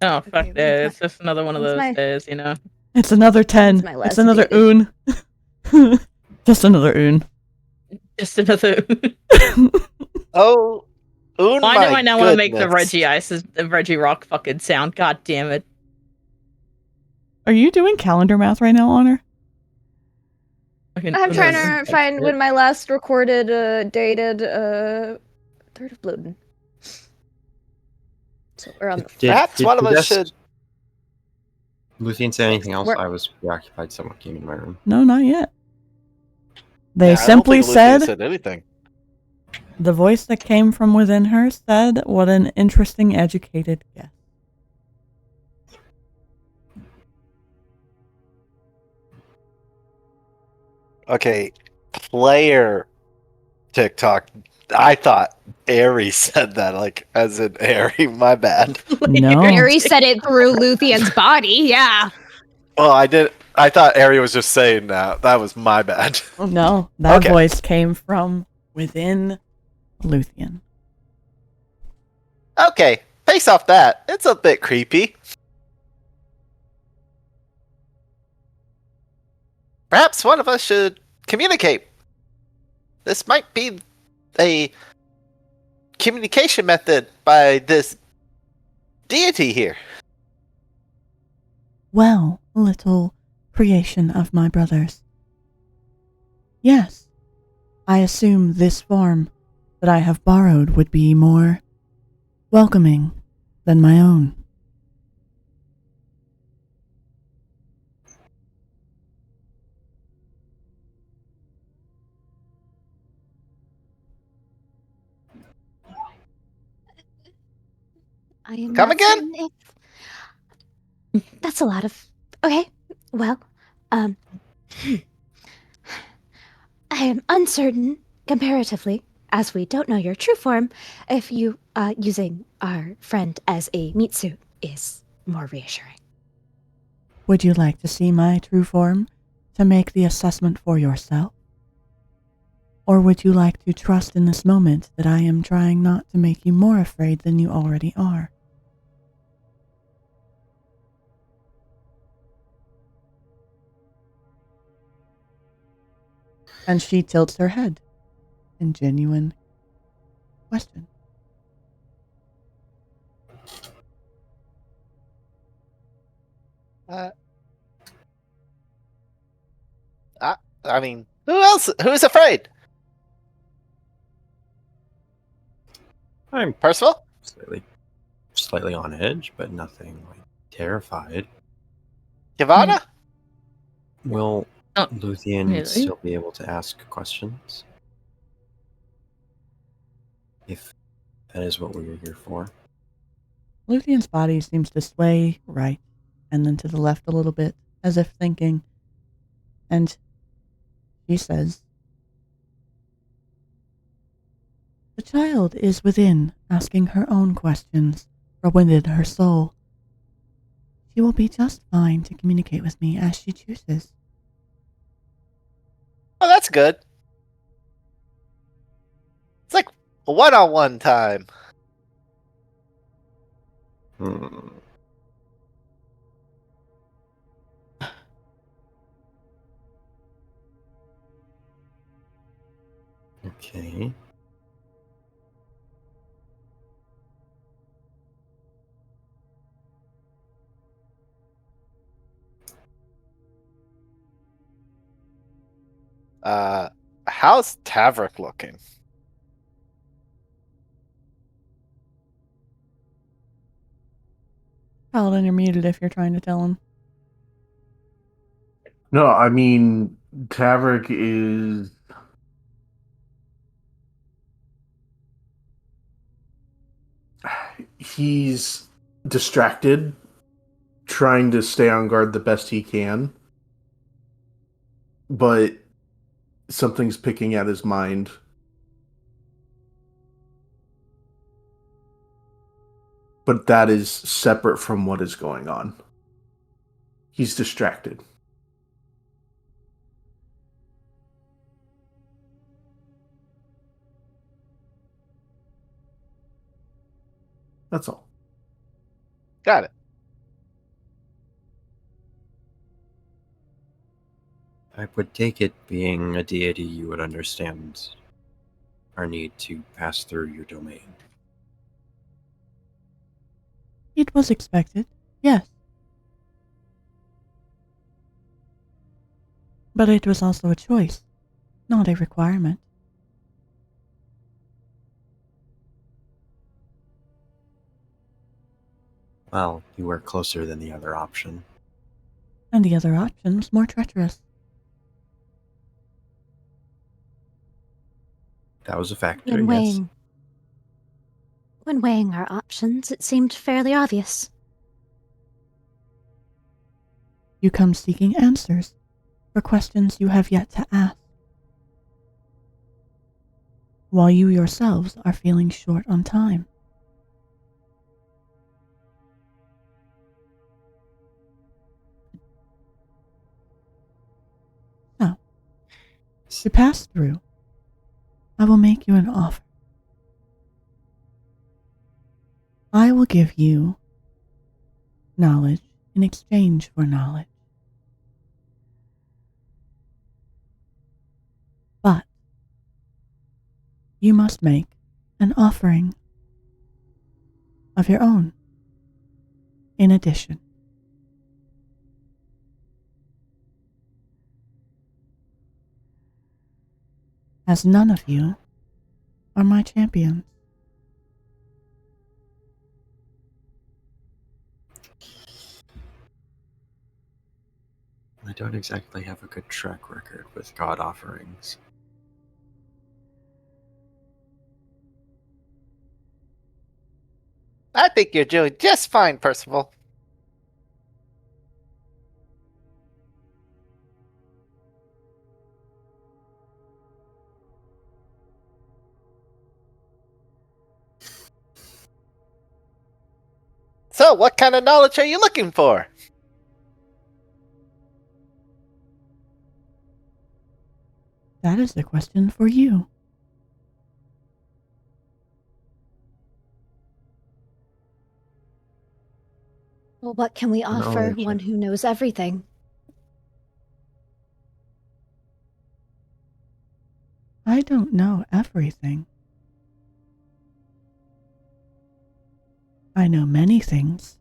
Oh, fuck that. It's just another one of those days, you know? It's another 10. It's another Un. Just another Un. Just another Oh, Un, why do I now want to make the goodness. Reggie Rock fucking sound? God damn it. Are you doing calendar math right now, Honor? I'm trying to find when my last recorded, dated, 3rd of Bloodin. So we're on the... Perhaps one of us should... Luthien say anything else? I was preoccupied. Someone came in my room. No, not yet. They Yeah, simply I don't think Luthien said said anything. the voice that came from within her said, "What an interesting, educated guess." Okay, player TikTok. I thought Aerie said that, like, as in Aerie, my bad. No. Aerie said it through Luthien's body, yeah. Well, I thought Aerie was just saying that. That was my bad. No, that voice came from within Luthien. Okay, based off that, it's a bit creepy. Perhaps one of us should communicate. This might be a communication method by this deity here. Well, little creation of my brother's. Yes, I assume this form that I have borrowed would be more welcoming than my own. I am Come not again? certain if that's a lot of. Okay, well, I am uncertain comparatively, as we don't know your true form, if you using our friend as a meat suit is more reassuring. Would you like to see my true form to make the assessment for yourself? Or would you like to trust in this moment that I am trying not to make you more afraid than you already are? And she tilts her head in genuine question. I mean, who else? Who's afraid? I'm Percival? slightly on edge, but nothing like terrified. Ylvanna? Will Oh, Luthien really? still be able to ask questions? If that is what we were here for. Luthien's body seems to sway right and then to the left a little bit, as if thinking. And she says, "The child is within, asking her own questions, from within her soul. She will be just fine to communicate with me as she chooses." Oh, that's good. It's like a one-on-one time. Okay. How's Tavrick looking? Paladin, you're muted if you're trying to tell him. No, I mean, Tavrick is. He's distracted, trying to stay on guard the best he can. But something's picking at his mind. But that is separate from what is going on. He's distracted. That's all. Got it. I would take it, being a deity, you would understand our need to pass through your domain. It was expected, yes. But it was also a choice, not a requirement. Well, you were closer than the other option. And the other option was more treacherous. That was a factor, yes. When weighing our options, it seemed fairly obvious. You come seeking answers for questions you have yet to ask, while you yourselves are feeling short on time. So, to pass through, I will make you an offer. I will give you knowledge in exchange for knowledge. you must make an offering of your own. In addition, as none of you are my champions. I don't exactly have a good track record with god offerings. I think you're doing just fine, Percival. So, what kind of knowledge are you looking for? That is the question for you. Well, what can we offer Knowledge. one who knows everything? I don't know everything. I know many things,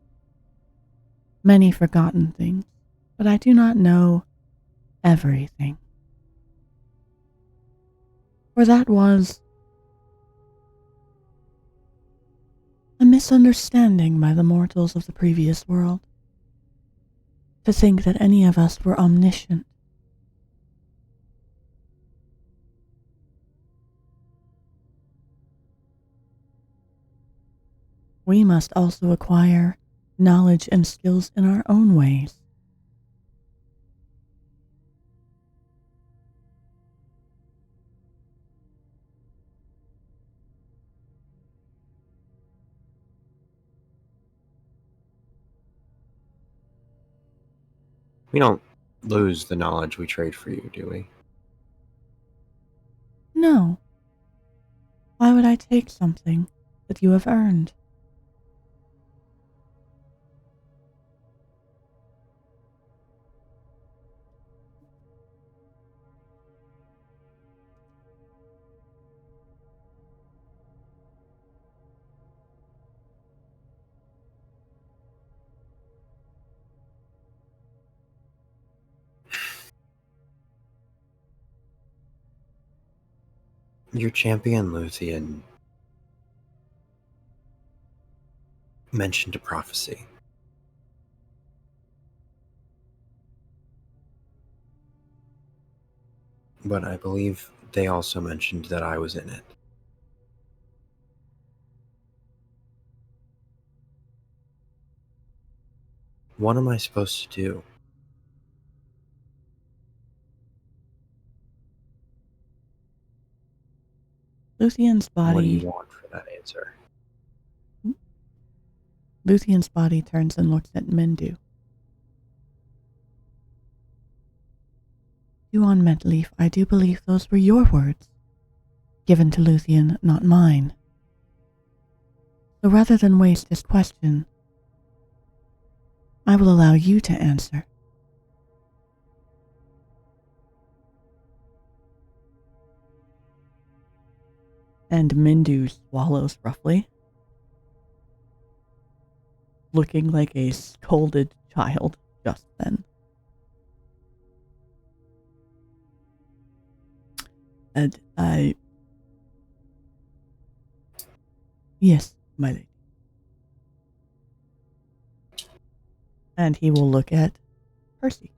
many forgotten things, but I do not know everything. For that was a misunderstanding by the mortals of the previous world, to think that any of us were omniscient. We must also acquire knowledge and skills in our own ways. We don't lose the knowledge we trade for you, do we? No. Why would I take something that you have earned? Your champion, Luthien, mentioned a prophecy. But I believe they also mentioned that I was in it. What am I supposed to do? Luthien's What do you body... want for that answer? Luthien's body turns and looks at Mindu. Yuan Metleaf, I do believe those were your words, given to Luthien, not mine. So rather than waste this question, I will allow you to answer. And Mindu swallows roughly, looking like a scolded child just then. And yes, my lady. And he will look at Percy.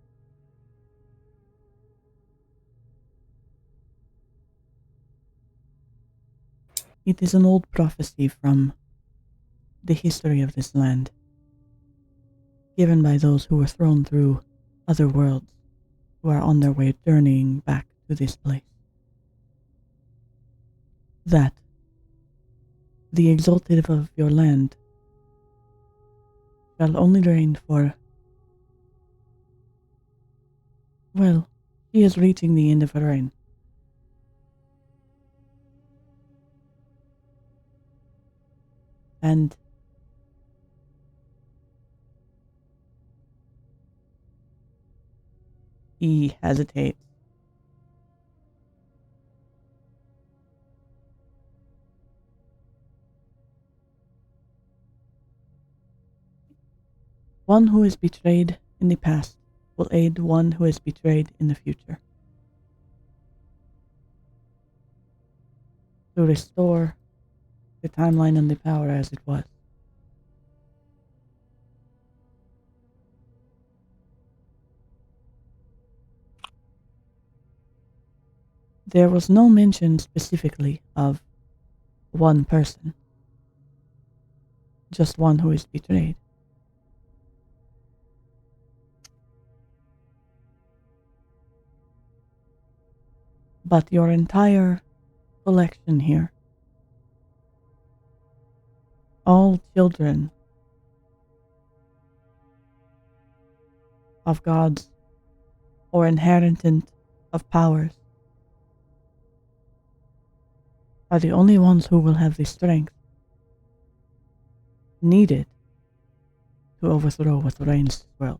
It is an old prophecy from the history of this land, given by those who were thrown through other worlds, who are on their way journeying back to this place. That the exalted of your land shall only reign for... Well, she is reaching the end of her reign. And he hesitates. One who is betrayed in the past will aid one who is betrayed in the future. To restore the timeline and the power as it was. There was no mention specifically of one person. Just one who is betrayed. But your entire collection here, all children of gods or inheritant of powers, are the only ones who will have the strength needed to overthrow what reigns this world.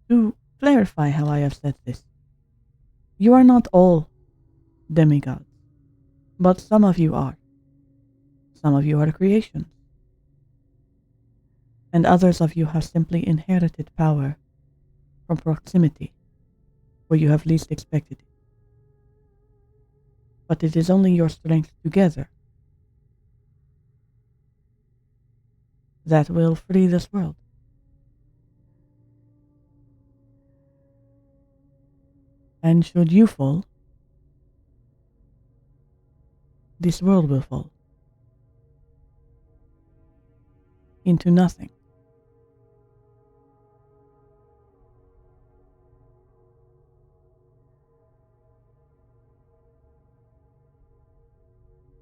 To clarify how I have said this, you are not all demigods, but some of you are. Some of you are creations, and others of you have simply inherited power from proximity, where you have least expected it. But it is only your strength together that will free this world. And should you fall, this world will fall into nothing.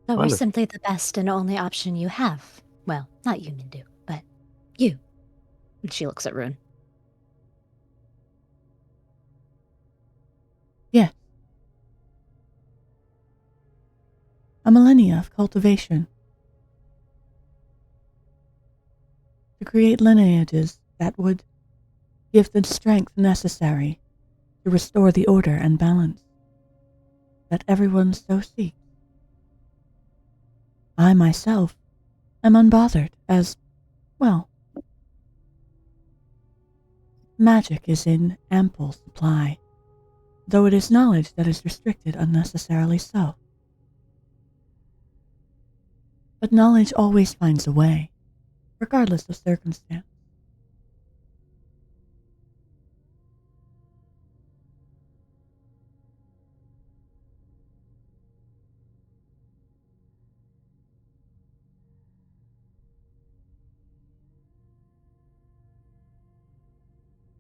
So we're Wonderful. simply the best and only option you have. Well, not you, Mindu, but you. And she looks at Rune. Yes. A millennia of cultivation to create lineages that would give the strength necessary to restore the order and balance that everyone so seeks. I myself am unbothered as, well, magic is in ample supply, though it is knowledge that is restricted unnecessarily so. But knowledge always finds a way, regardless of circumstance.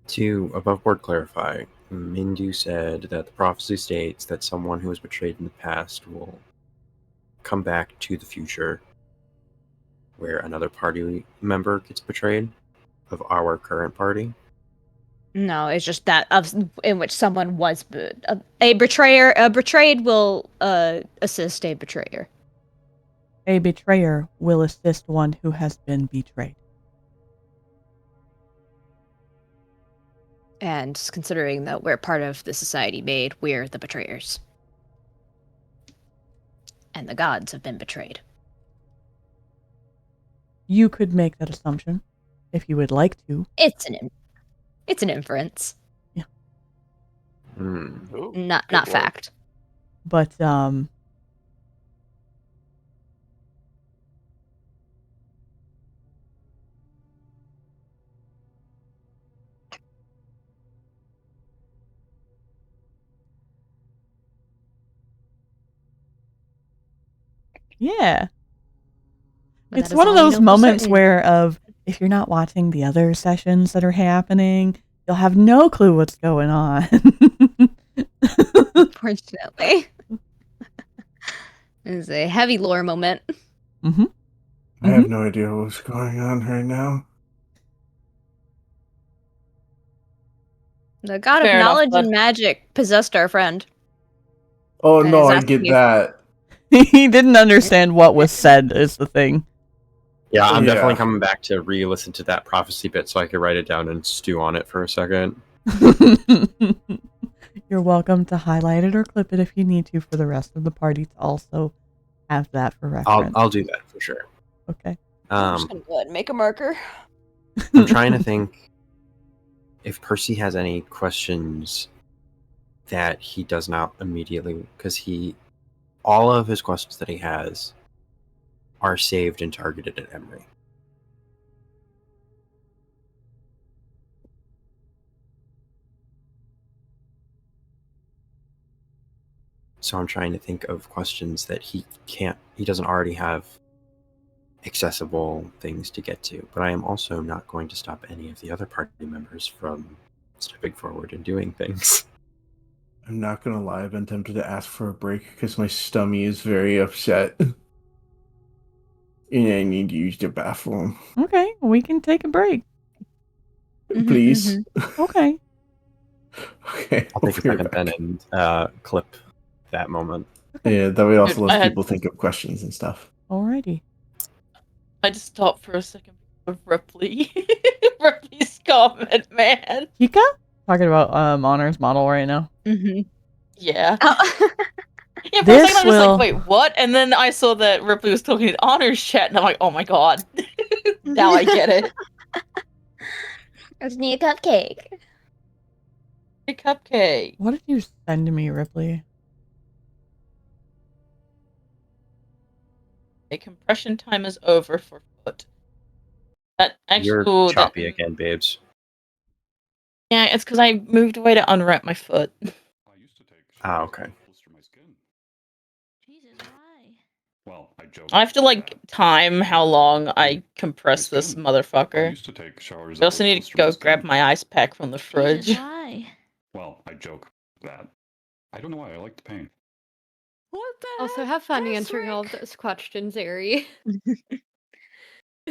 To above board clarify, Mindu said that the prophecy states that someone who was betrayed in the past will come back to the future where another party member gets betrayed of our current party. No, it's just that in which someone was a betrayer. A betrayed will assist a betrayer. A betrayer will assist one who has been betrayed. And considering that we're part of the society made, we're the betrayers. And the gods have been betrayed. You could make that assumption, if you would like to. It's an inference. Yeah. Ooh, Not good word. fact. But, yeah. But It's that is one of all we those know for moments certain. where if you're not watching the other sessions that are happening, you'll have no clue what's going on. Unfortunately. It is a heavy lore moment. Mm-hmm. I have no idea what's going on right now. The god Fair of enough, knowledge bud. and magic possessed our friend. Oh And no, is I asking get you- that. He didn't understand what was said is the thing. Yeah, I'm Yeah. definitely coming back to re-listen to that prophecy bit so I could write it down and stew on it for a second. You're welcome to highlight it or clip it if you need to for the rest of the party to also have that for reference. I'll do that for sure. Okay. I'm just gonna go ahead and make a marker. I'm trying to think if Percy has any questions that he does not immediately, because all of his questions that he has are saved and targeted at Emery. So I'm trying to think of questions that he doesn't already have accessible things to get to. But I am also not going to stop any of the other party members from stepping forward and doing things. I'm not gonna lie, I've been tempted to ask for a break because my stomach is very upset. And I need to use the bathroom. Okay, we can take a break. Please. Okay. Okay. I'll take a second then and clip that moment. Yeah, that way also Dude, lets people think of questions and stuff. Alrighty. I just stopped for a second of Ripley. Ripley's comment, man. Kika? Talking about Honor's model right now. Yeah. Oh. Yeah, for a This second I was will- like, wait, what? And then I saw that Ripley was talking in Honor's chat, and I'm like, oh my god. Now I get it. I just need a cupcake. A cupcake. What did you send to me, Ripley? A compression time is over for foot. That actually, You're choppy again, babes. Yeah, it's because I moved away to unwrap my foot. Ah, okay. I have to like time how long I compress this motherfucker. I also need to go grab my ice pack from the fridge. Well, I joke that. I don't know why I like the pain. What the Also, have fun answering all of those questions, Ari. I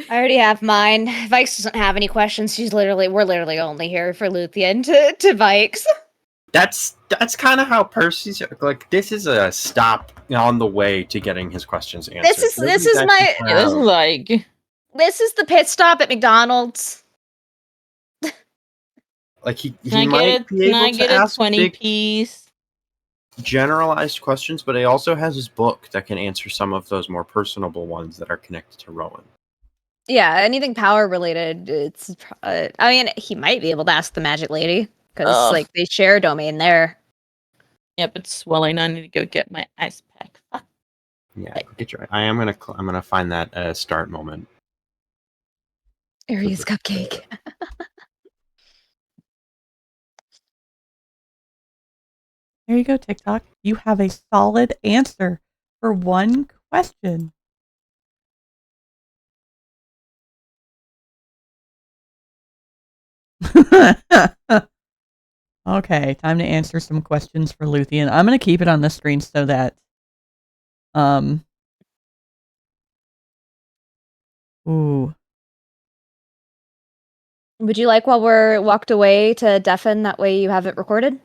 already have mine. Vaiks doesn't have any questions. We're literally only here for Luthien to Vaiks. That's kind of how Percy's like. This is a stop on the way to getting his questions answered. This is the pit stop at McDonald's. Like he Can might be able I to get ask a 20 big, piece? generalized questions, but he also has his book that can answer some of those more personable ones that are connected to Rowan. Yeah, anything power related. I mean, he might be able to ask the Magic Lady because like they share a domain there. Yep, it's swelling. I need to go get my ice pack. Fuck. Yeah, get your. I'm gonna find that start moment. Ari's cupcake. Here you go, TikTok. You have a solid answer for one question. Okay, time to answer some questions for Luthien. I'm going to keep it on the screen so that ooh. Would you like while we're walked away to deafen? That way you have it recorded?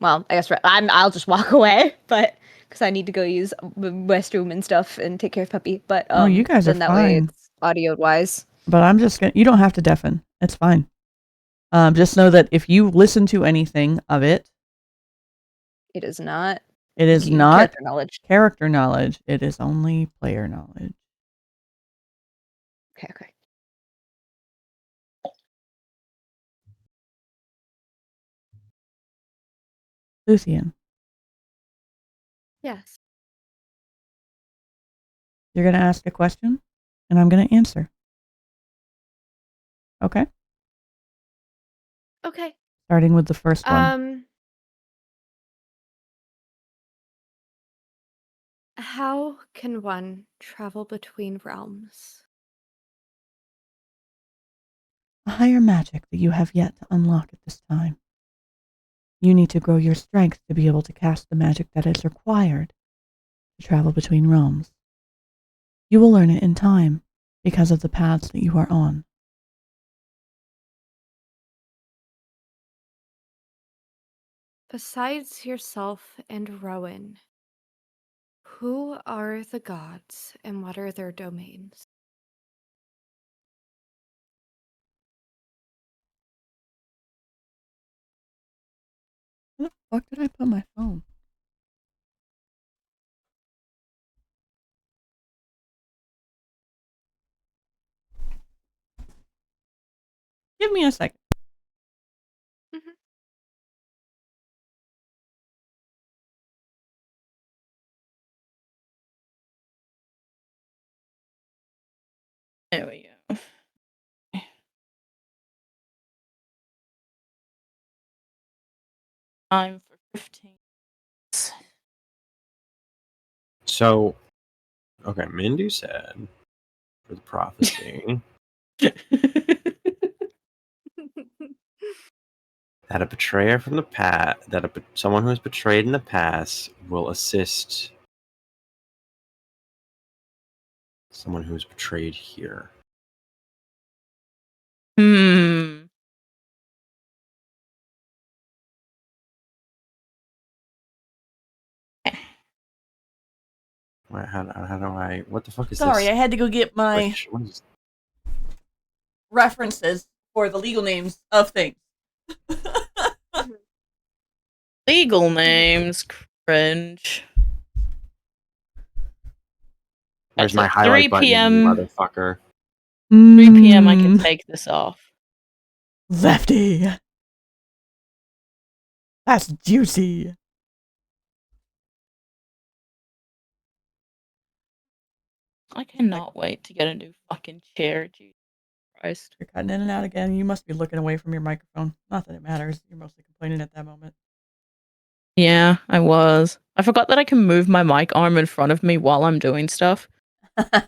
Well, I guess I'll just walk away, but because I need to go use restroom and stuff and take care of puppy. But Oh, you guys are then that way fine. it's audio wise. But I'm just gonna. You don't have to deafen. It's fine. Just know that if you listen to anything of it, It is not. it is not character knowledge. Character knowledge. It is only player knowledge. Okay. Luthien, Yes. you're gonna ask a question, and I'm gonna answer. Okay. Okay. Starting with the first one. How can one travel between realms? A higher magic that you have yet to unlock at this time. You need to grow your strength to be able to cast the magic that is required to travel between realms. You will learn it in time because of the paths that you are on. Besides yourself and Rowan, who are the gods and what are their domains? Where the fuck did I put my phone? Give me a second. Mhm. There we go. Time for 15. So, okay, Mindu said for the prophecy that a betrayer from the past, someone who is betrayed in the past will assist someone who is betrayed here. Hmm. How do I? What the fuck is Sorry, this? I had to go get my What is references for the legal names of things. Legal names, cringe. Where's That's my at highlight 3 button, p.m. motherfucker? 3 p.m. I can take this off. Lefty. That's juicy. I cannot wait to get a new fucking chair. Jesus Christ. You're cutting in and out again. You must be looking away from your microphone. Not that it matters. You're mostly complaining at that moment. Yeah, I was. I forgot that I can move my mic arm in front of me while I'm doing stuff. I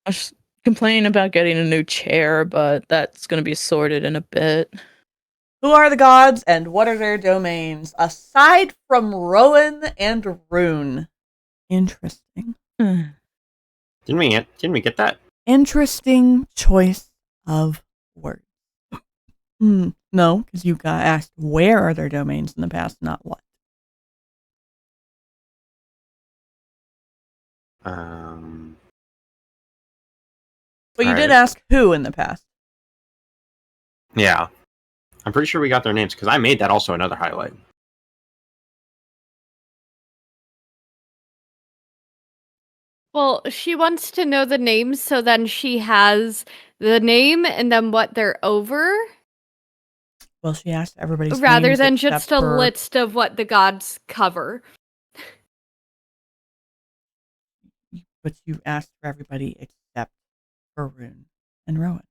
was complaining about getting a new chair, but that's going to be sorted in a bit. Who are the gods and what are their domains? Aside from Rowan and Rune. Interesting. Didn't we get that? Interesting choice of words. No, because you got asked where are their domains in the past, not what. But you did ask who in the past. Yeah. I'm pretty sure we got their names because I made that also another highlight. Well, she wants to know the names, so then she has the name and then what they're over. Well, she asked everybody's rather names than except just a for... list of what the gods cover. But you asked for everybody except for Rune and Rowan.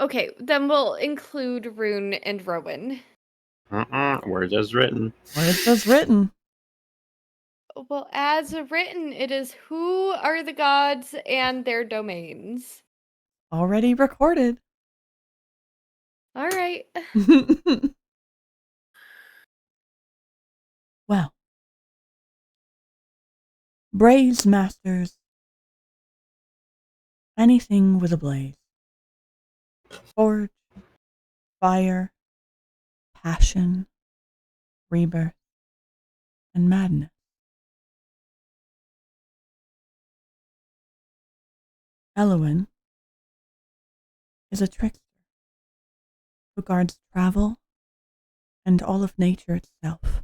Okay, then we'll include Rune and Rowan. Words as written. Words as written. Well, as written, it is who are the gods and their domains. Already recorded. All right. Well. Braze masters. Anything with a blaze. Forge. Fire. Passion. Rebirth. And madness. Elowen is a trickster who guards travel and all of nature itself.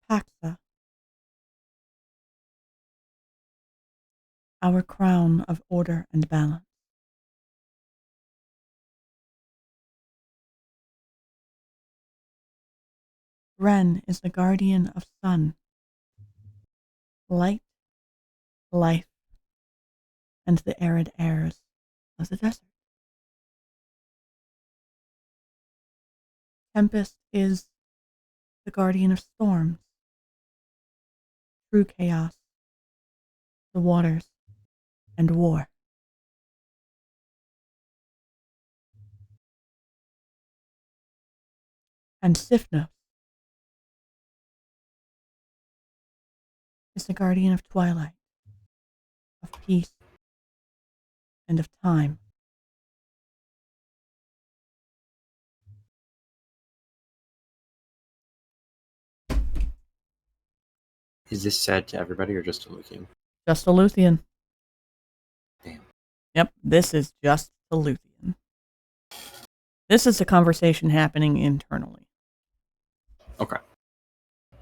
Paxa, our crown of order and balance. Ren is the guardian of sun, light, life, and the arid airs of the desert. Tempest is the guardian of storms, true chaos, the waters, and war. And Sifnos is the guardian of twilight, of peace, and of time. Is this said to everybody or just to Luthien? Just a Luthien. Damn. Yep, this is just a Luthien. This is a conversation happening internally. Okay.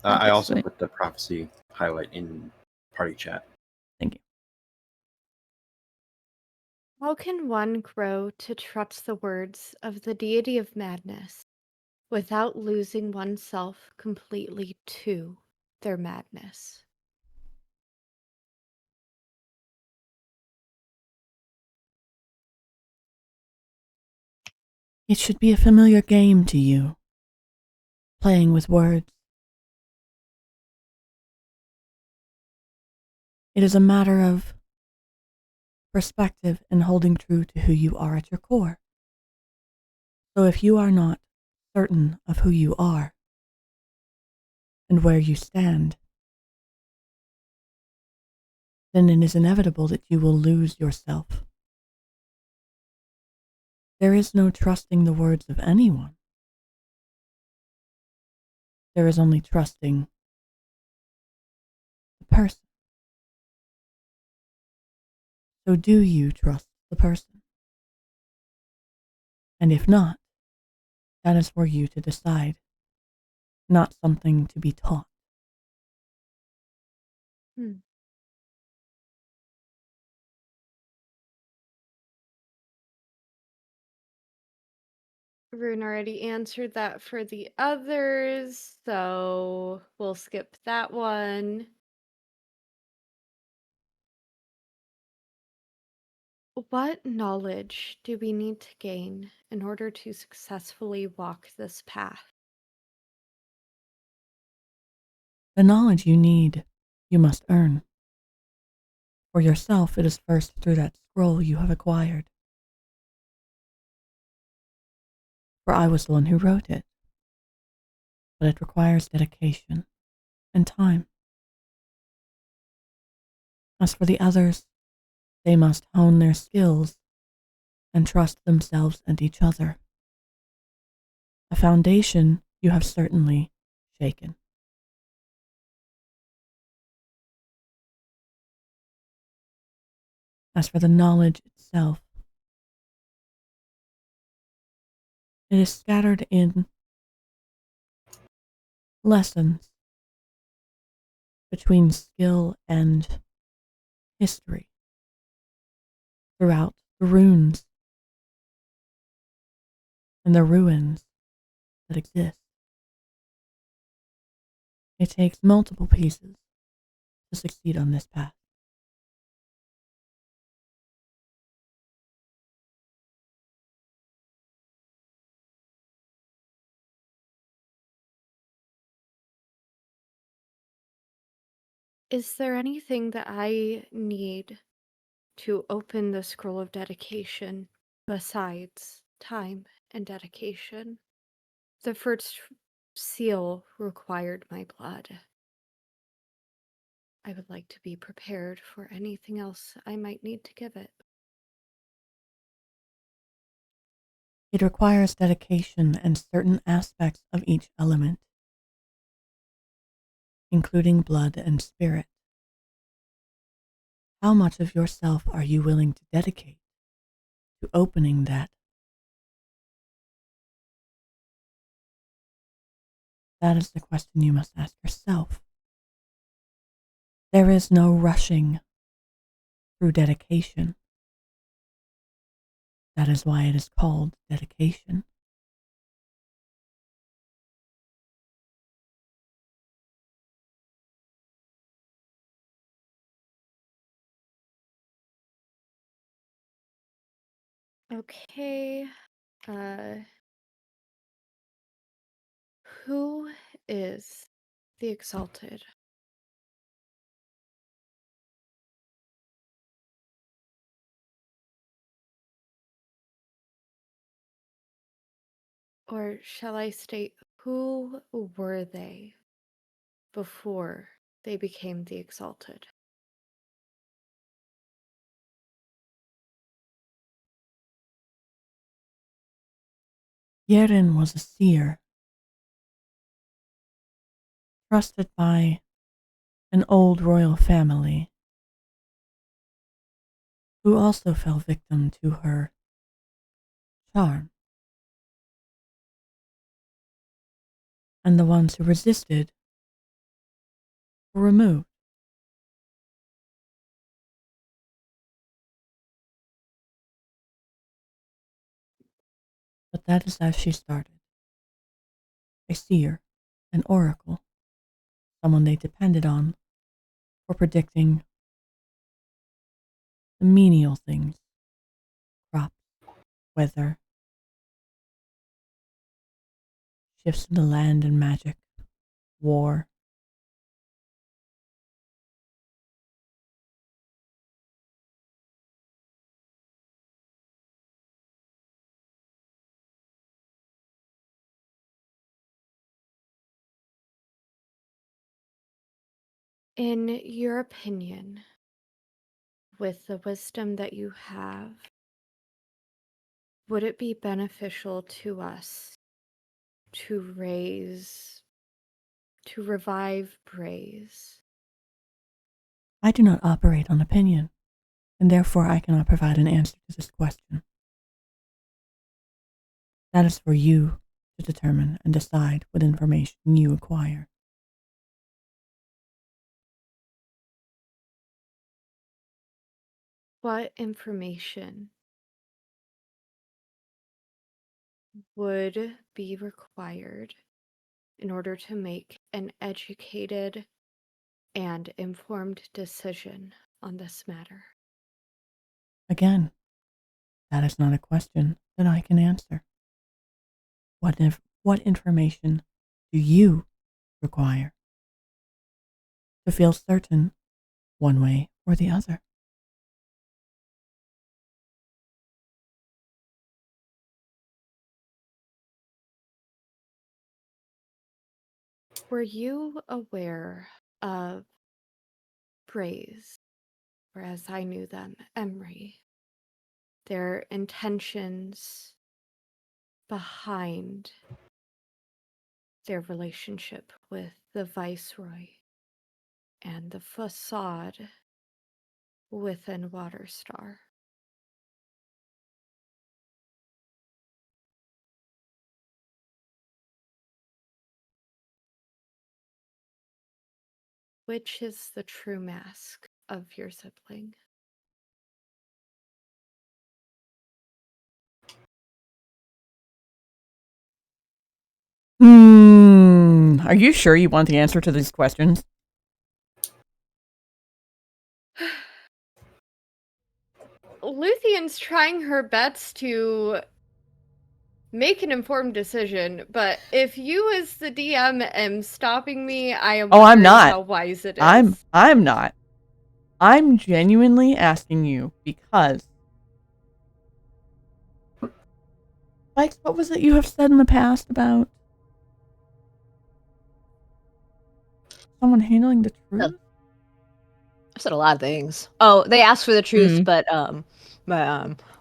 I also Sweet. put the prophecy highlight in party chat. Thank you. How can one grow to trust the words of the deity of madness without losing oneself completely to their madness? It should be a familiar game to you, playing with words. It is a matter of perspective and holding true to who you are at your core. So if you are not certain of who you are and where you stand, then it is inevitable that you will lose yourself. There is no trusting the words of anyone. There is only trusting the person. So do you trust the person? And if not, that is for you to decide, not something to be taught. Rune already answered that for the others, so we'll skip that one. What knowledge do we need to gain in order to successfully walk this path? The knowledge you need, you must earn. For yourself, it is first through that scroll you have acquired. For I was the one who wrote it. But it requires dedication and time. As for the others, they must hone their skills and trust themselves and each other. A foundation you have certainly shaken. As for the knowledge itself, it is scattered in lessons between skill and history throughout the runes and the ruins that exist. It takes multiple pieces to succeed on this path. Is there anything that I need to open the scroll of dedication besides time and dedication? The first seal required my blood. I would like to be prepared for anything else I might need to give it. It requires dedication and certain aspects of each element, including blood and spirit. How much of yourself are you willing to dedicate to opening that? That is the question you must ask yourself. There is no rushing through dedication. That is why it is called dedication. Okay. Who is the Exalted? Or shall I state, who were they before they became the Exalted? Yeren was a seer, trusted by an old royal family, who also fell victim to her charm. And the ones who resisted were removed. But that is as she started. A seer, an oracle, someone they depended on for predicting the menial things, crops, weather, shifts in the land and magic, war. In your opinion, with the wisdom that you have, would it be beneficial to us to revive Braze? I do not operate on opinion, and therefore I cannot provide an answer to this question. That is for you to determine and decide what information you acquire. What information would be required in order to make an educated and informed decision on this matter? Again, that is not a question that I can answer. What information do you require to feel certain one way or the other? Were you aware of Braze, or as I knew them, Emery, their intentions behind their relationship with the Viceroy and the facade within Waterstar? Which is the true mask of your sibling? Are you sure you want the answer to these questions? Luthien's trying her best to make an informed decision, but if you as the DM am stopping me, I am Oh, I'm wondering not. how wise it is. I'm not. I'm genuinely asking you because, Vaiks, what was it you have said in the past about someone handling the truth? I've said a lot of things. Oh, they ask for the truth, but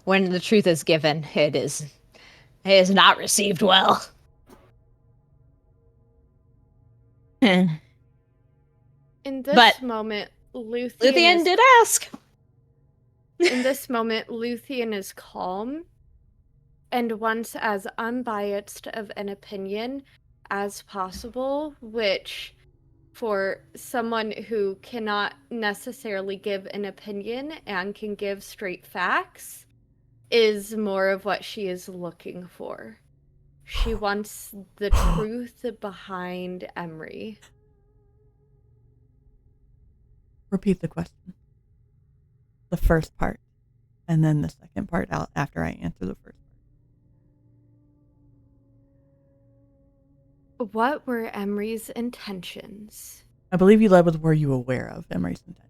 when the truth is given, it is not received well. In this moment, Luthien did ask. In this moment, Luthien is calm and wants as unbiased of an opinion as possible, which for someone who cannot necessarily give an opinion and can give straight facts is more of what she is looking for. She wants the truth behind Emery. Repeat the question. The first part, and then the second part out after I answer the first part. What were Emery's intentions? I believe you led with, were you aware of Emery's intentions?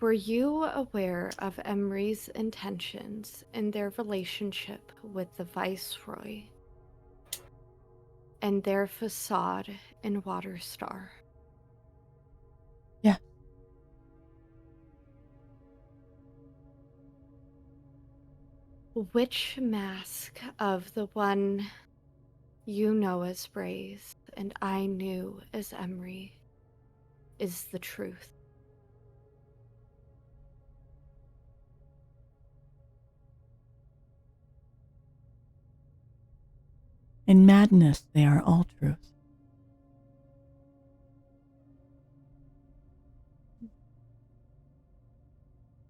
Were you aware of Emery's intentions in their relationship with the Viceroy and their facade in Waterstar? Yeah. Which mask of the one you know as Braze and I knew as Emery is the truth? In madness, they are all truth.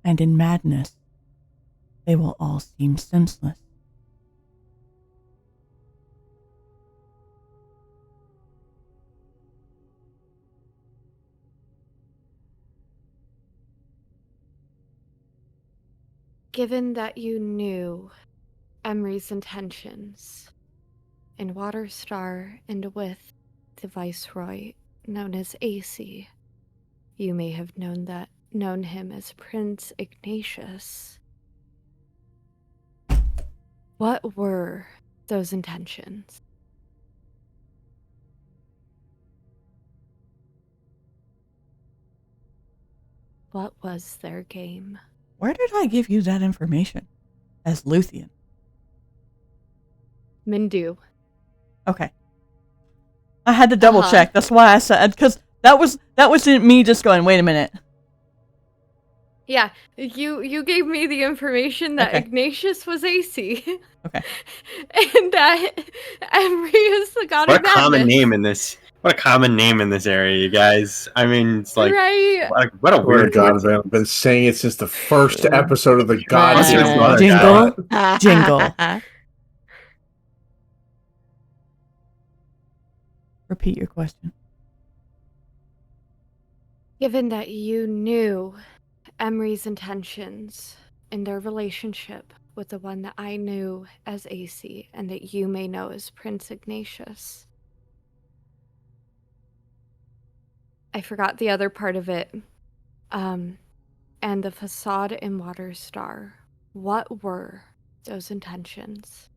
and in madness, they will all seem senseless. Given that you knew Emery's intentions in Waterstar and with the Viceroy known as AC, you may have known him as Prince Ignatius. What were those intentions? What was their game? Where did I give you that information? As Luthien. Mindu. Okay. I had to double check. That's why I said, because that wasn't me just going, wait a minute. Yeah, you gave me the information that Ignatius was AC. Okay. And that Emery is the god What of a common madness. name in this. What a common name in this area, you guys. I mean, it's like Right. what a weird God, I've been saying it since the first episode of the goddamn Jingle. Jingle. Repeat your question. Given that you knew Emery's intentions in their relationship with the one that I knew as AC and that you may know as Prince Ignatius. I forgot the other part of it. And the facade in Waterstar. What were those intentions?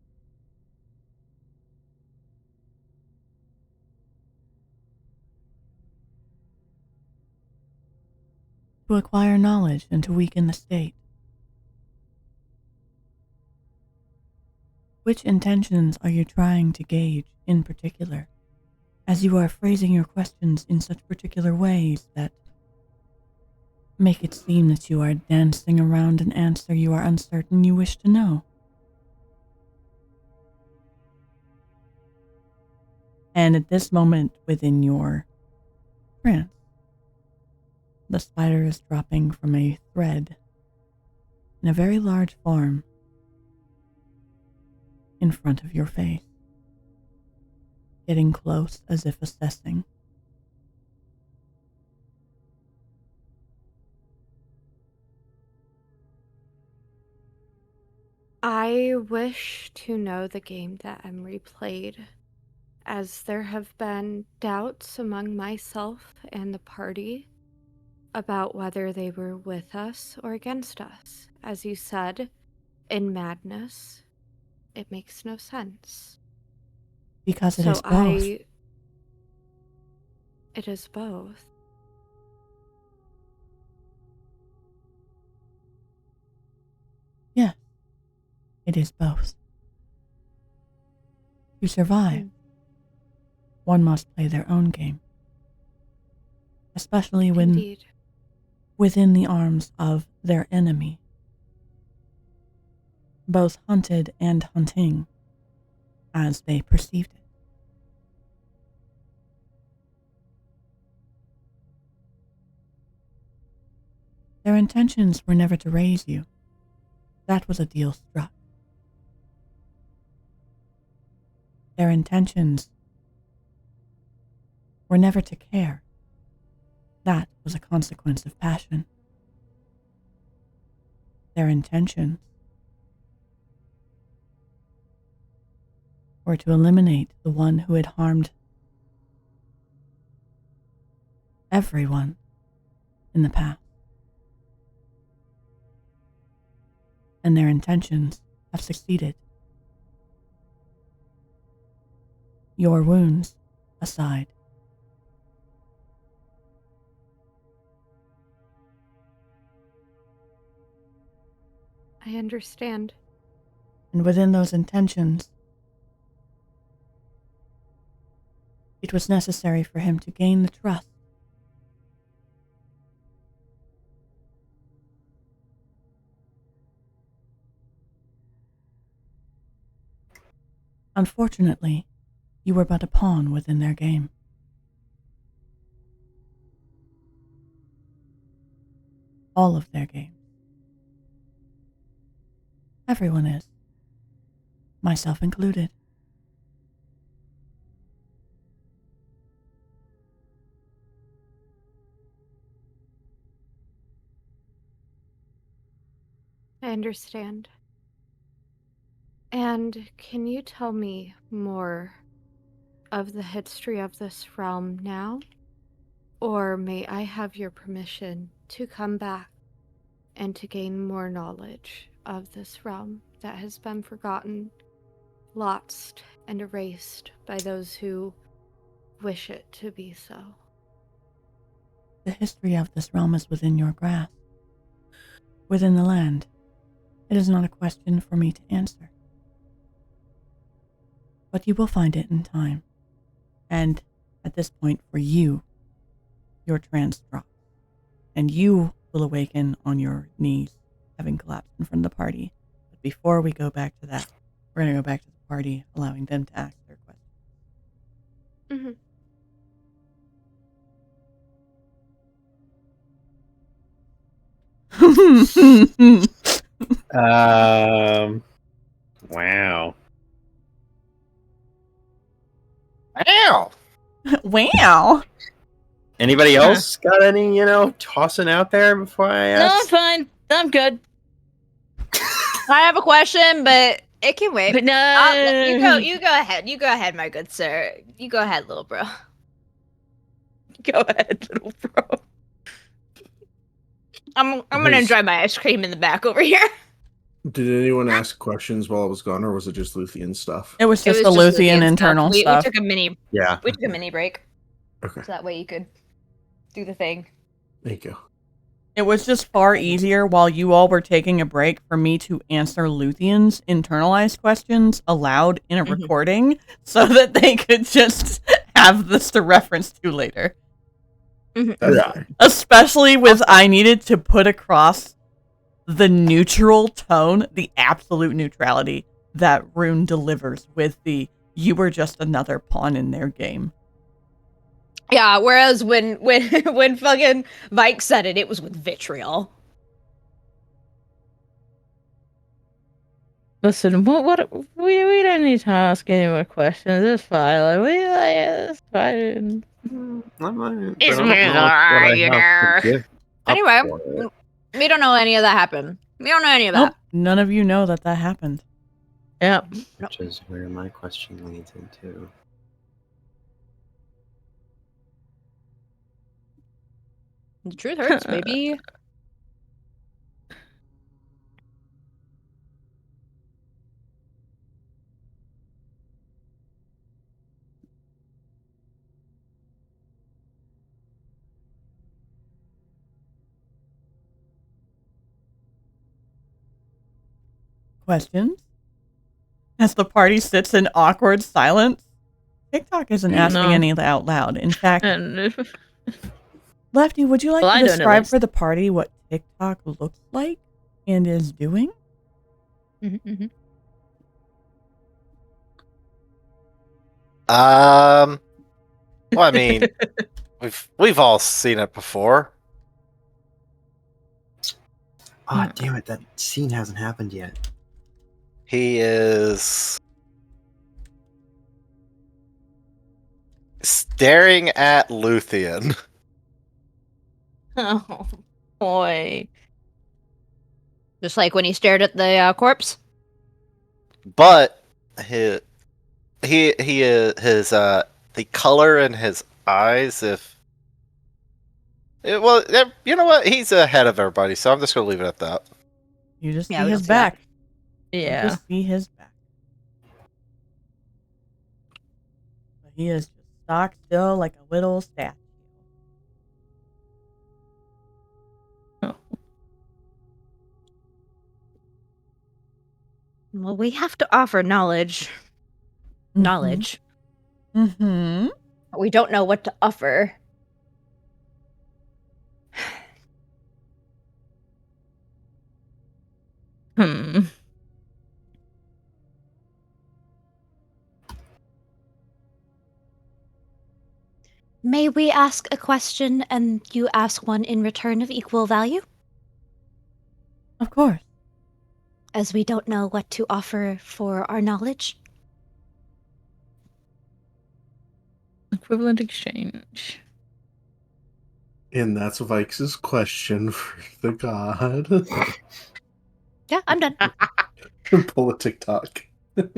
To acquire knowledge and to weaken the state. Which intentions are you trying to gauge in particular, as you are phrasing your questions in such particular ways that make it seem that you are dancing around an answer you are uncertain you wish to know? And at this moment within your trance, the spider is dropping from a thread in a very large form in front of your face, getting close as if assessing. I wish to know the game that Emery played, as there have been doubts among myself and the party about whether they were with us or against us. As you said, in madness, it makes no sense. Because it is both. It is both. Yes, it is both. To survive, one must play their own game. Especially when Indeed. within the arms of their enemy, both hunted and hunting, as they perceived it. Their intentions were never to raise you. That was a deal struck. Their intentions were never to care. That was a consequence of passion. Their intentions were to eliminate the one who had harmed everyone in the past. And their intentions have succeeded. Your wounds aside. I understand. And within those intentions, it was necessary for him to gain the trust Unfortunately, you were but a pawn within their game. All of their game. Everyone is. Myself included. I understand. And can you tell me more of the history of this realm now? Or may I have your permission to come back and to gain more knowledge of this realm that has been forgotten, lost, and erased by those who wish it to be so? The history of this realm is within your grasp. Within the land. It is not a question for me to answer. But you will find it in time. And at this point, for you, your trance drops. And you will awaken on your knees, having collapsed in front of the party. But before we go back to that, we're going to go back to the party, allowing them to ask their questions. Wow. Ow! Wow. Anybody else got any, tossing out there before I No, I'm ask? fine. I'm good. I have a question, but it can wait. But no. You go ahead. You go ahead, my good sir. You go ahead, little bro. Go ahead, little bro. I'm gonna enjoy my ice cream in the back over here. Did anyone ask questions while I was gone, or was it just Luthien stuff? It was just the Luthien internal We stuff. took a mini. Yeah. We took a mini break, Okay. so that way you could do the thing. Thank you. It was just far easier while you all were taking a break for me to answer Luthien's internalized questions aloud in a recording so that they could just have this to reference to later. Yeah. Especially with I needed to put across the neutral tone, the absolute neutrality that Rune delivers with the you were just another pawn in their game. Yeah, whereas when fucking Vaiks said it, it was with vitriol. Listen, what we don't need to ask any more questions. It's fine. It's fine. It's Anyway, we don't know any of that happened. We don't know any of that. Nope, none of you know that happened. Yep. Which is where my question leads into. The truth hurts, baby. Questions? As the party sits in awkward silence, TikTok isn't asking any of that out loud. In fact, Lefty, would you like to describe for the party what TikTok looks like and is doing? Well, I mean, we've all seen it before. Ah, damn it! That scene hasn't happened yet. He is staring at Luthien. Oh boy! Just like when he stared at the corpse. But his the color in his eyes. You know what? He's ahead of everybody, so I'm just gonna leave it at that. You just see his back. Yeah. You just see his back. But he is just stock still like a little statue. Well, we have to offer knowledge. Knowledge. Mm-hmm. But we don't know what to offer. May we ask a question and you ask one in return of equal value? Of course. as we don't know what to offer for our knowledge. Equivalent exchange. And that's Vaiks' question for the god. Yeah, I'm done. Pull a TikTok. You're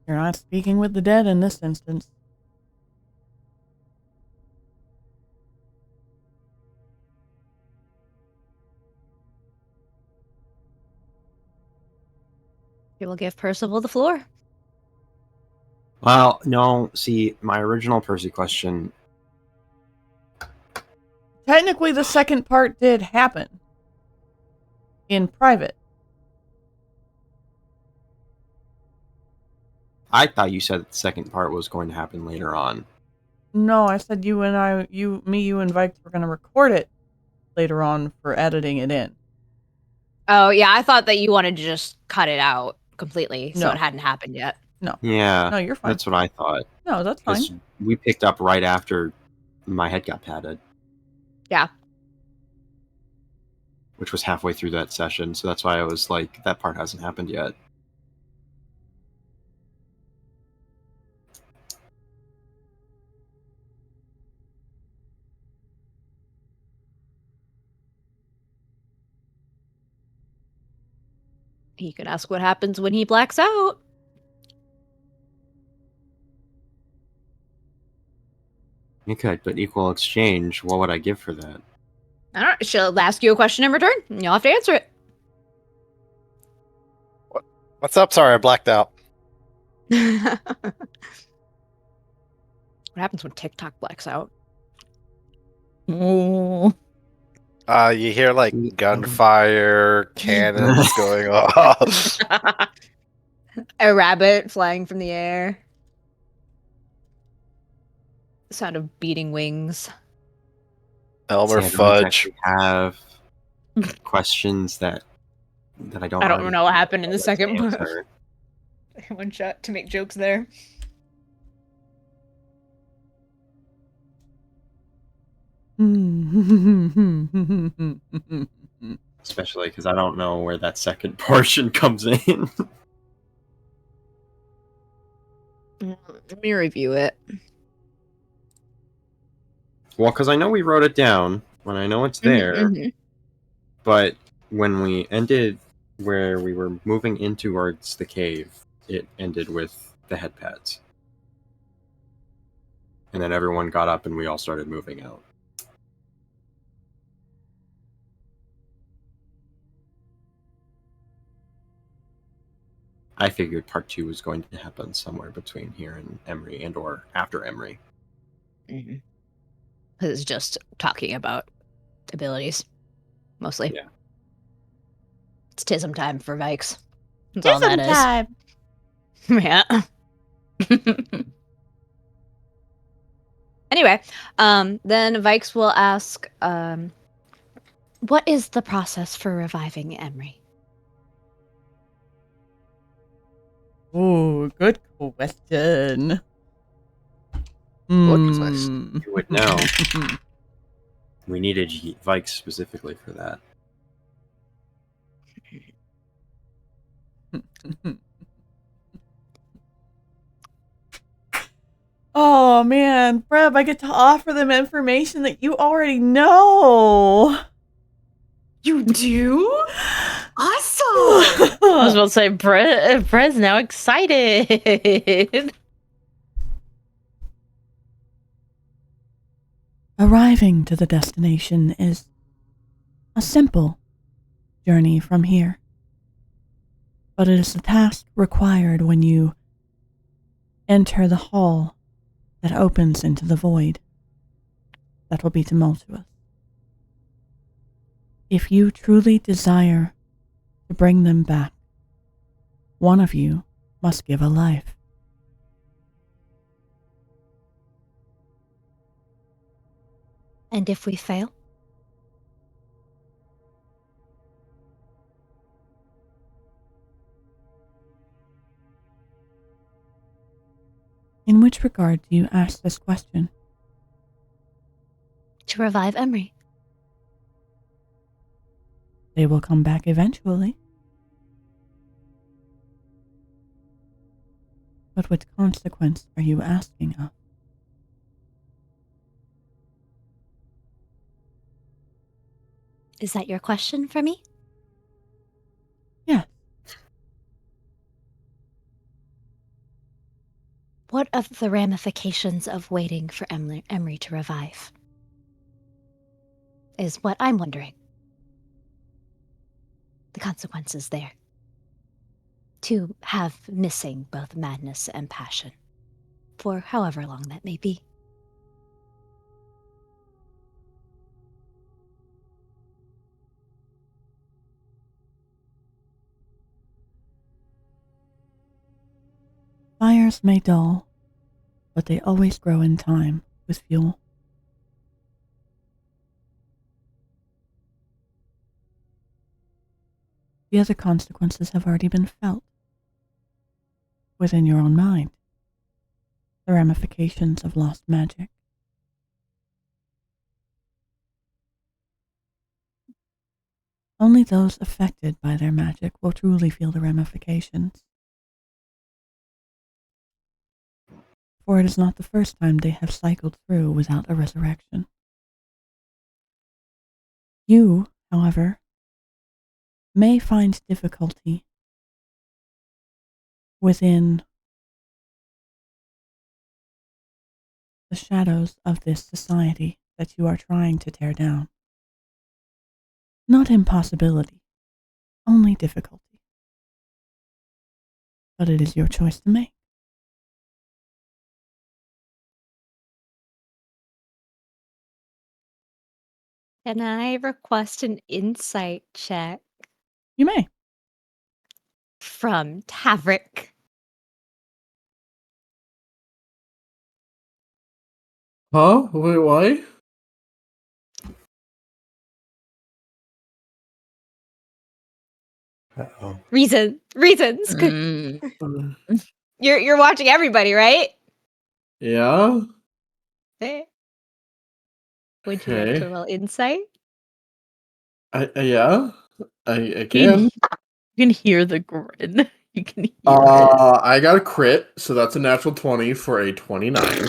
not speaking with the dead in this instance. You will give Percival the floor. Well, no. See, my original Percy question. Technically, the second part did happen in private. I thought you said that the second part was going to happen later on. No, I said you and you and Vaiks were going to record it later on for editing it in. Oh, yeah, I thought that you wanted to just cut it out completely, so No. it hadn't happened yet. No. Yeah. No, you're fine. That's what I thought. No, that's fine. 'Cause we picked up right after my head got patted. Yeah. Which was halfway through that session, so that's why I was like, that part hasn't happened yet. You could ask what happens when he blacks out. You could, but equal exchange, what would I give for that? I don't know. She'll ask you a question in return, and you'll have to answer it. What's up? Sorry, I blacked out. What happens when TikTok blacks out? Oh. You hear like gunfire, cannons going off. A rabbit flying from the air. The sound of beating wings. Elmer See, I don't Fudge. actually have questions that I don't. I don't already know what happened in the second part. answer. One shot to make jokes there. Especially because I don't know where that second portion comes in. Let me review it. Well, because I know we wrote it down, and I know it's there, but when we ended where we were moving in towards the cave, it ended with the head pads. And then everyone got up and we all started moving out. I figured part 2 was going to happen somewhere between here and Emery, and or after Emery. Mm-hmm. It's just talking about abilities, mostly. Yeah. It's tism time for Vaiks. That's all that is. Time. Yeah. Anyway, then Vaiks will ask, What is the process for reviving Emery? Ooh, good question. Good question. You would know. We needed Vaiks specifically for that. Oh man, Breb, I get to offer them information that you already know. You do? Awesome! I was about to say, Bred's now excited. Arriving to the destination is a simple journey from here. But it is the task required when you enter the hall that opens into the void. That will be tumultuous. If you truly desire to bring them back, one of you must give a life. And if we fail? In which regard do you ask this question? To revive Emery. They will come back eventually. But what consequence are you asking of? Is that your question for me? Yes. What of the ramifications of waiting for Emery to revive? Is what I'm wondering. The consequences there. To have missing both madness and passion. For however long that may be. Fires may dull, but they always grow in time with fuel. The other consequences have already been felt within your own mind. The ramifications of lost magic. Only those affected by their magic will truly feel the ramifications. For it is not the first time they have cycled through without a resurrection. You, however, may find difficulty within the shadows of this society that you are trying to tear down. Not impossibility, only difficulty. But it is your choice to make. Can I request an insight check? You may. From Tavrick. Huh? Wait, why? Uh-oh. Reasons. You're watching everybody, right? Yeah? Eh. Would you like Okay. to roll insight? Yeah? I can. You can hear the grin. You can hear it. I got a crit, so that's a natural 20 for a 29.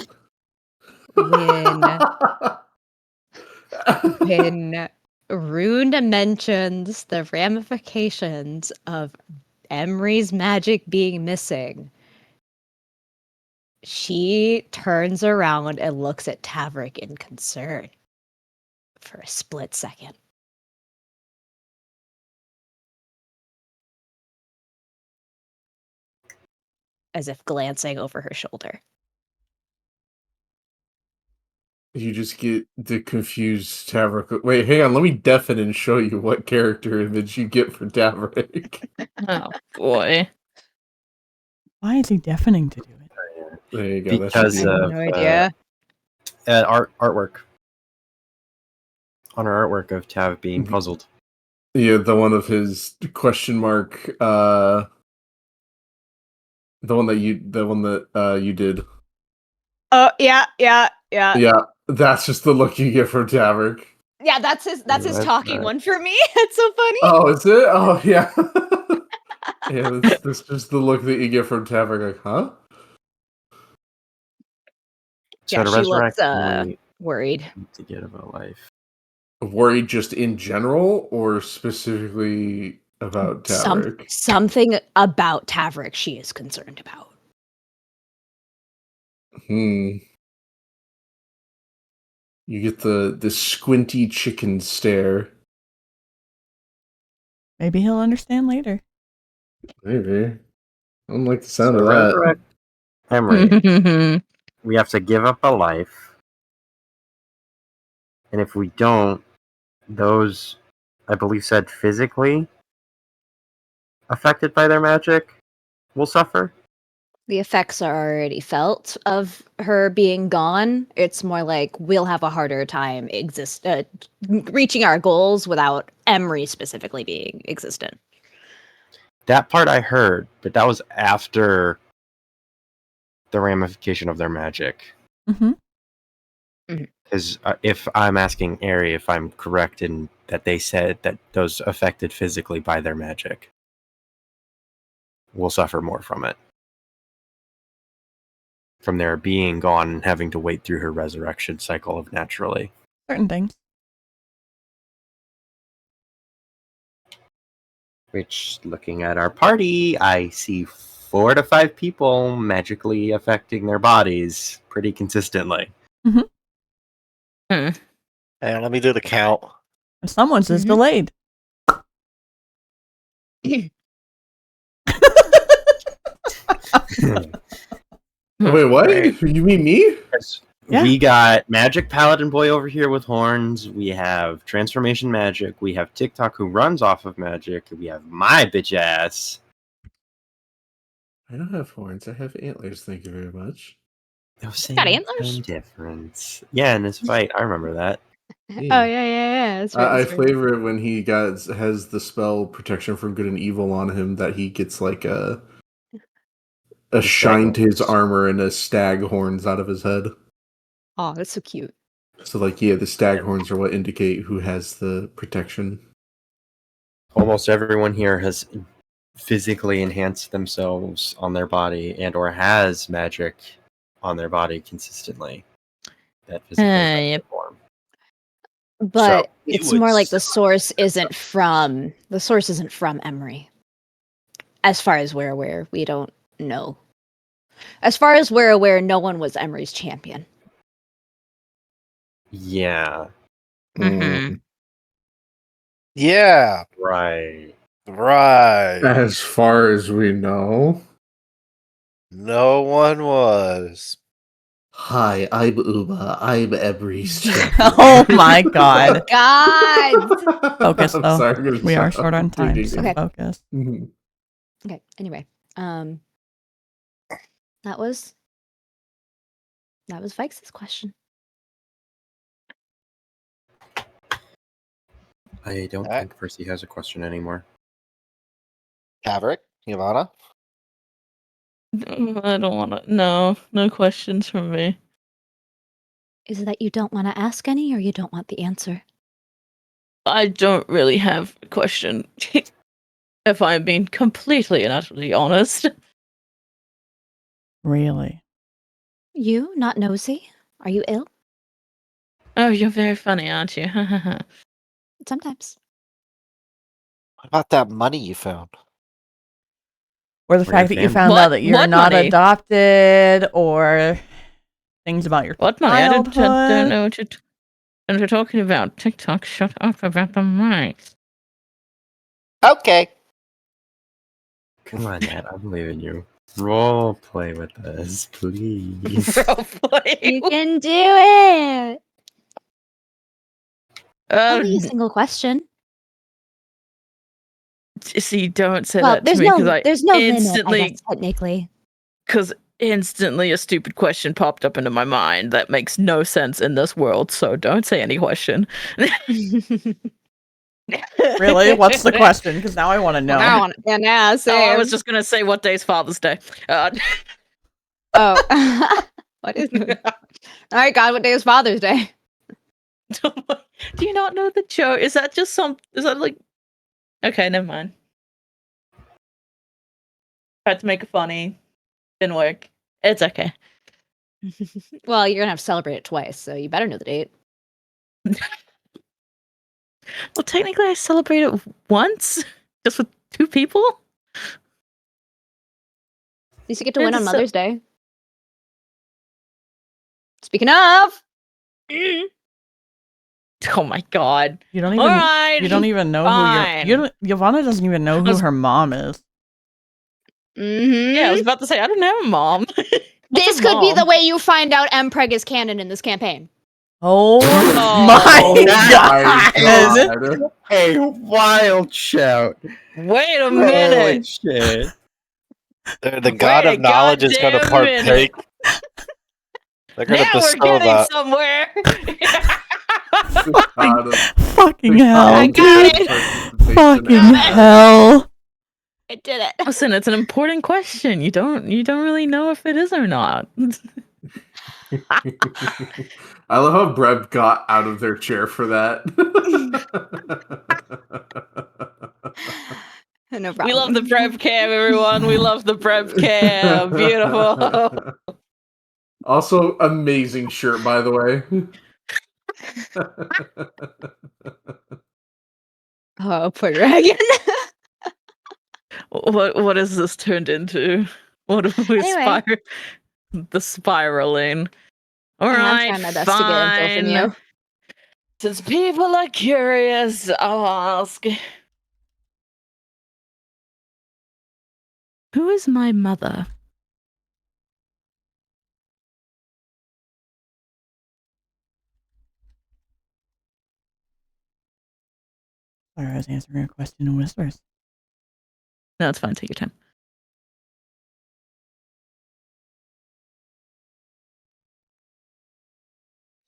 When Rune mentions the ramifications of Emery's magic being missing, she turns around and looks at Tavrick in concern for a split second. As if glancing over her shoulder. You just get the confused Tavrick. Wait, hang on. Let me deafen and show you what character image you get for Tavrick. Oh boy. Why is he deafening to do it? There you go. Because I have no idea. Artwork. On our artwork of Tav being puzzled. Yeah, the one of his question mark. The one that you did. Oh yeah. Yeah, that's just the look you get from Tavrick. Yeah, that's his that's talking right. one for me. That's so funny. Oh, is it? Oh, yeah. Yeah, that's just the look that you get from Tavrick. Like, huh? So Yeah, to she looks resurrect me worried. to get about life. Worried just in general, or specifically about Tavrick? Something about Tavrick she is concerned about. You get the squinty chicken stare. Maybe he'll understand later. Maybe. I don't like the sound So of to that. resurrect Emery, we have to give up a life. And if we don't, those, I believe, said physically affected by their magic will suffer. The effects are already felt of her being gone. It's more like we'll have a harder time reaching our goals without Emery specifically being existent. That part I heard, but that was after the ramification of their magic. Mm-hmm. Mhm. Because if I'm asking Ari if I'm correct in that they said that those affected physically by their magic will suffer more from it. From their being gone and having to wait through her resurrection cycle of naturally. Certain things. Which, looking at our party, I see 4 to 5 people magically affecting their bodies pretty consistently. Hey, let me do the count. Someone's is delayed. Wait, what? You mean me? Yeah. We got Magic Paladin Boy over here with horns. We have Transformation Magic. We have TikTok who runs off of magic. We have my bitch ass. I don't have horns. I have antlers. Thank you very much. No, Got antlers? difference. Yeah, in his fight, I remember that. Yeah. Oh yeah. That's right. I that's right. flavor it when he has the spell Protection from Good and Evil on him, that he gets like a shine to his armor and a stag horns out of his head. Oh, that's so cute. So like, yeah, the stag horns are what indicate who has the protection. Almost everyone here has physically enhanced themselves on their body and or has magic on their body consistently. That physical form. But So, it's it more would like the source isn't from Emery. As far as we're aware, we don't know. As far as we're aware, no one was Emery's champion. Yeah. Yeah. Right. As far as we know. No one was. Hi, I'm Uma. I'm Emery's champion. Oh my god. God. Focus I'm though. sorry, I'm gonna We are stop short on time, digging. so Okay. focus. Okay. Anyway, that was Vaiks' question. I don't Alright. think Percy has a question anymore. Tavrick, Ylvanna. I don't want to. No questions from me. Is it that you don't want to ask any or you don't want the answer? I don't really have a question. If I'm being completely and utterly honest. Really? You not nosy? Are you ill? Oh, you're very funny, aren't you? Sometimes. What about that money you found? Or the fact that you found out that you're What not money? adopted, or things about your What money? I don't childhood. know what you're talking about. TikTok, shut up about the mics. Okay. Come on, Nat. I'm leaving you. Role play with us, please. You can do it. Only a Um, single question. see, don't say Well, that to me because there's no limit, I instantly, guess, technically. because instantly a stupid question popped up into my mind that makes no sense in this world. So don't say any question. Really? What's the question? Because now I want to know. Now I want I same. was just gonna say, what day is Father's Day? Oh. What is it? All right, God, what day is Father's Day? Do you not know the joke? Is that just is that like... Okay, never mind. Tried to make it funny. Didn't work. It's okay. Well, you're gonna have to celebrate it twice, so you better know the date. Well, technically I celebrate it once. Just with 2 people. At least you get to win on Mother's Day. Speaking of, Oh my god. You don't even. Alright, You don't even know fine. who your. Ylvanna doesn't even know who her mom is. Yeah, I was about to say I don't have a mom. This could be the way you find out Mpreg is canon in this campaign. Oh Oh, my god! A wild shout. Wait a Holy minute. shit. The god Wait of knowledge is going to goddamn minute. partake. They're going to Now we're bestow getting that. somewhere. Fucking hell! I got it. Fucking hell! I did it. Listen, it's an important question. You don't really know if it is or not. I love how Breb got out of their chair for that. No problem. We love the Breb cam, everyone. We love the Breb cam. Beautiful. Also, amazing shirt, by the way. Oh, poor dragon. What has this turned into? What have we Anyway. the spiraling? All I'm right, trying my best to get info from you. Since people are curious, I'll ask. Who is my mother? Sorry, I was answering a question in whispers. No, it's fine. Take your time.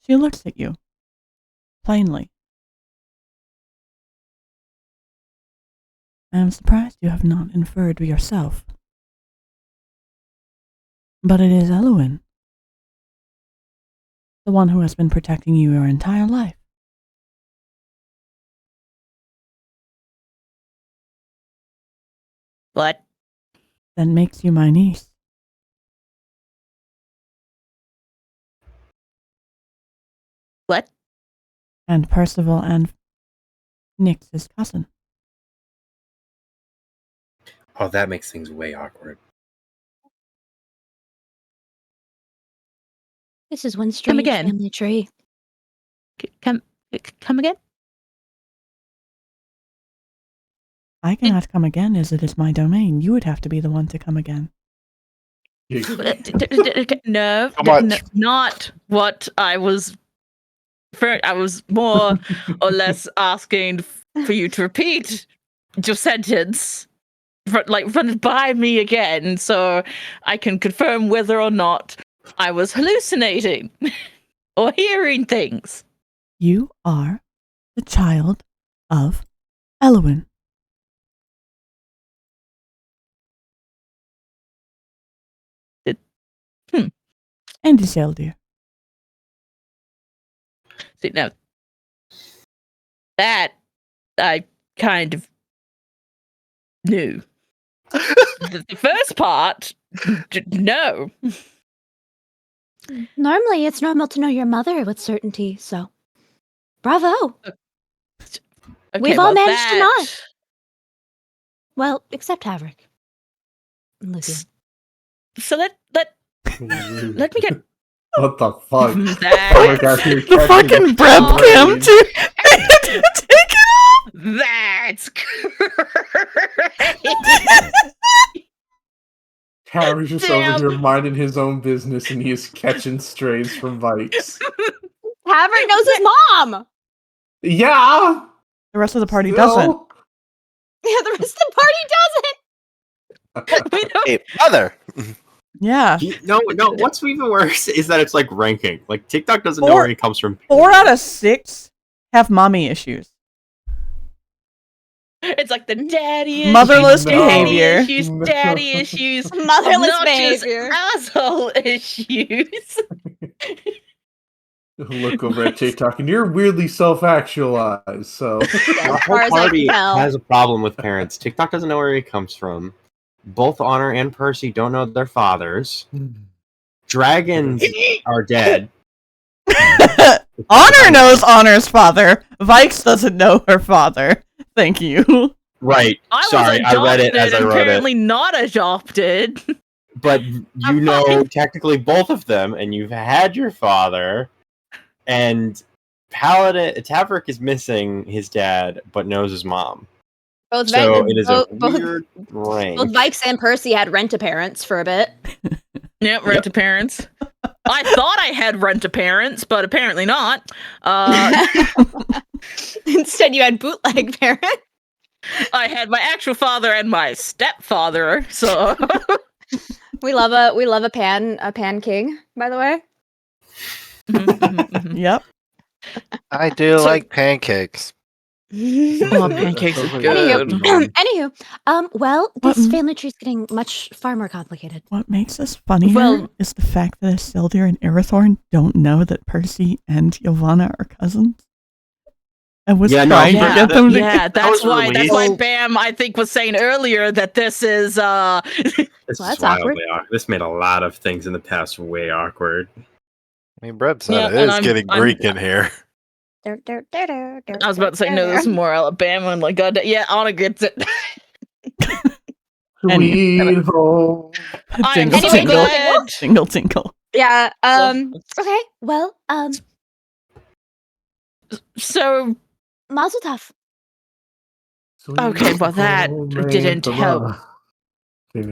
She looks at you. Plainly. I am surprised you have not inferred yourself. But it is Eluin. The one who has been protecting you your entire life. What? That makes you my niece. What? And Percival and Nyx's cousin. Oh, that makes things way awkward. This is one strange again. family tree. Come again? I cannot come again as it is my domain. You would have to be the one to come again. No, How much? not what I was. I was more or less asking for you to repeat your sentence, run it by me again, so I can confirm whether or not I was hallucinating or hearing things. You are the child of Eluin. And Isildur. See, now, that I kind of knew. The first part, no. Normally, it's normal to know your mother with certainty, so bravo. Okay, We've all well, managed to not. Well, except Tavrick. And Luthien. So let me get What the fuck? that. Oh my God, you're The catching fucking it. Breb cam too. Take it off. That's great. Harry's just Damn. over here minding his own business, and he is catching strays from Vaiks. Tavrick knows his mom. Yeah. The rest of the party still. doesn't. Yeah, the rest of the party doesn't. We don't- Hey, mother. Yeah. No. What's even worse is that it's like ranking. Like TikTok doesn't know Or- where he comes from. 4 out of 6 have mommy issues. It's like the daddy issues, Motherless No. behavior. daddy issues, daddy issues, Motherless obnoxious behavior. asshole issues. Look over at TikTok, and you're weirdly self-actualized. So Yeah, Our as far whole as I party can tell. has a problem with parents. TikTok doesn't know where he comes from. Both Honor and Percy don't know their fathers. Dragons are dead. Honor knows Honor's father. Vaiks doesn't know her father. Thank you. Right. I Sorry, was I read it as I adopted, wrote apparently it. not adopted. But you know technically both of them, and you've had your father, and Tavrick is missing his dad, but knows his mom. Both So Ve- it is both, a both, weird rank. both Vaiks and Percy had rent-a-parents for a bit. Yep, rent-a-parents. I thought I had rent-a-parents, but apparently not. Instead, you had bootleg parents. I had my actual father and my stepfather, so We love a pan king, by the way. Yep. I do So- like pancakes. Oh, pancakes is good. Anywho, well, What this m- family tree's getting far more complicated. What makes this funnier Well- is the fact that Isildur and Arathorn don't know that Percy and Ylvanna are cousins. I was Yeah, no, trying to Yeah, get them to yeah, that's was why. That's why released- Bam, I think, was saying earlier that this is This Well, is that's wildly awkward. awkward. This made a lot of things in the past way awkward. I mean, Breb said Yeah, it and is getting Greek in here. I was about to say no. There's more Alabama and like God. Yeah, Honor gets it. Sweet home. I'm Jingle, so Anyway, tingle, glad. tingle, tingle. Yeah. Well, Okay, well, So Mazel tov. Okay, well, that didn't help.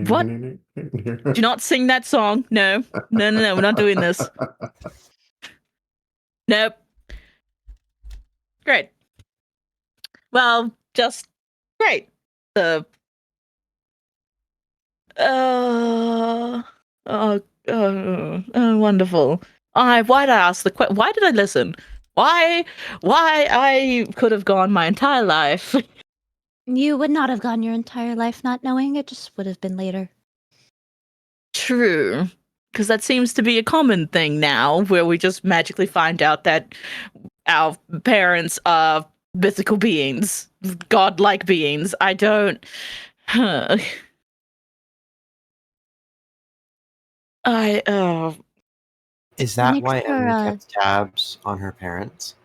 What? Do not sing that song. No, no, no, no. We're not doing this. Nope. Great. Well, just great. The wonderful. Why did I ask the question? Why did I listen? Why I could have gone my entire life. You would not have gone your entire life not knowing. It just would have been later. True. Because that seems to be a common thing now, where we just magically find out that our parents are mythical beings, godlike beings. I don't. Is that Thanks why for, Emily kept tabs on her parents?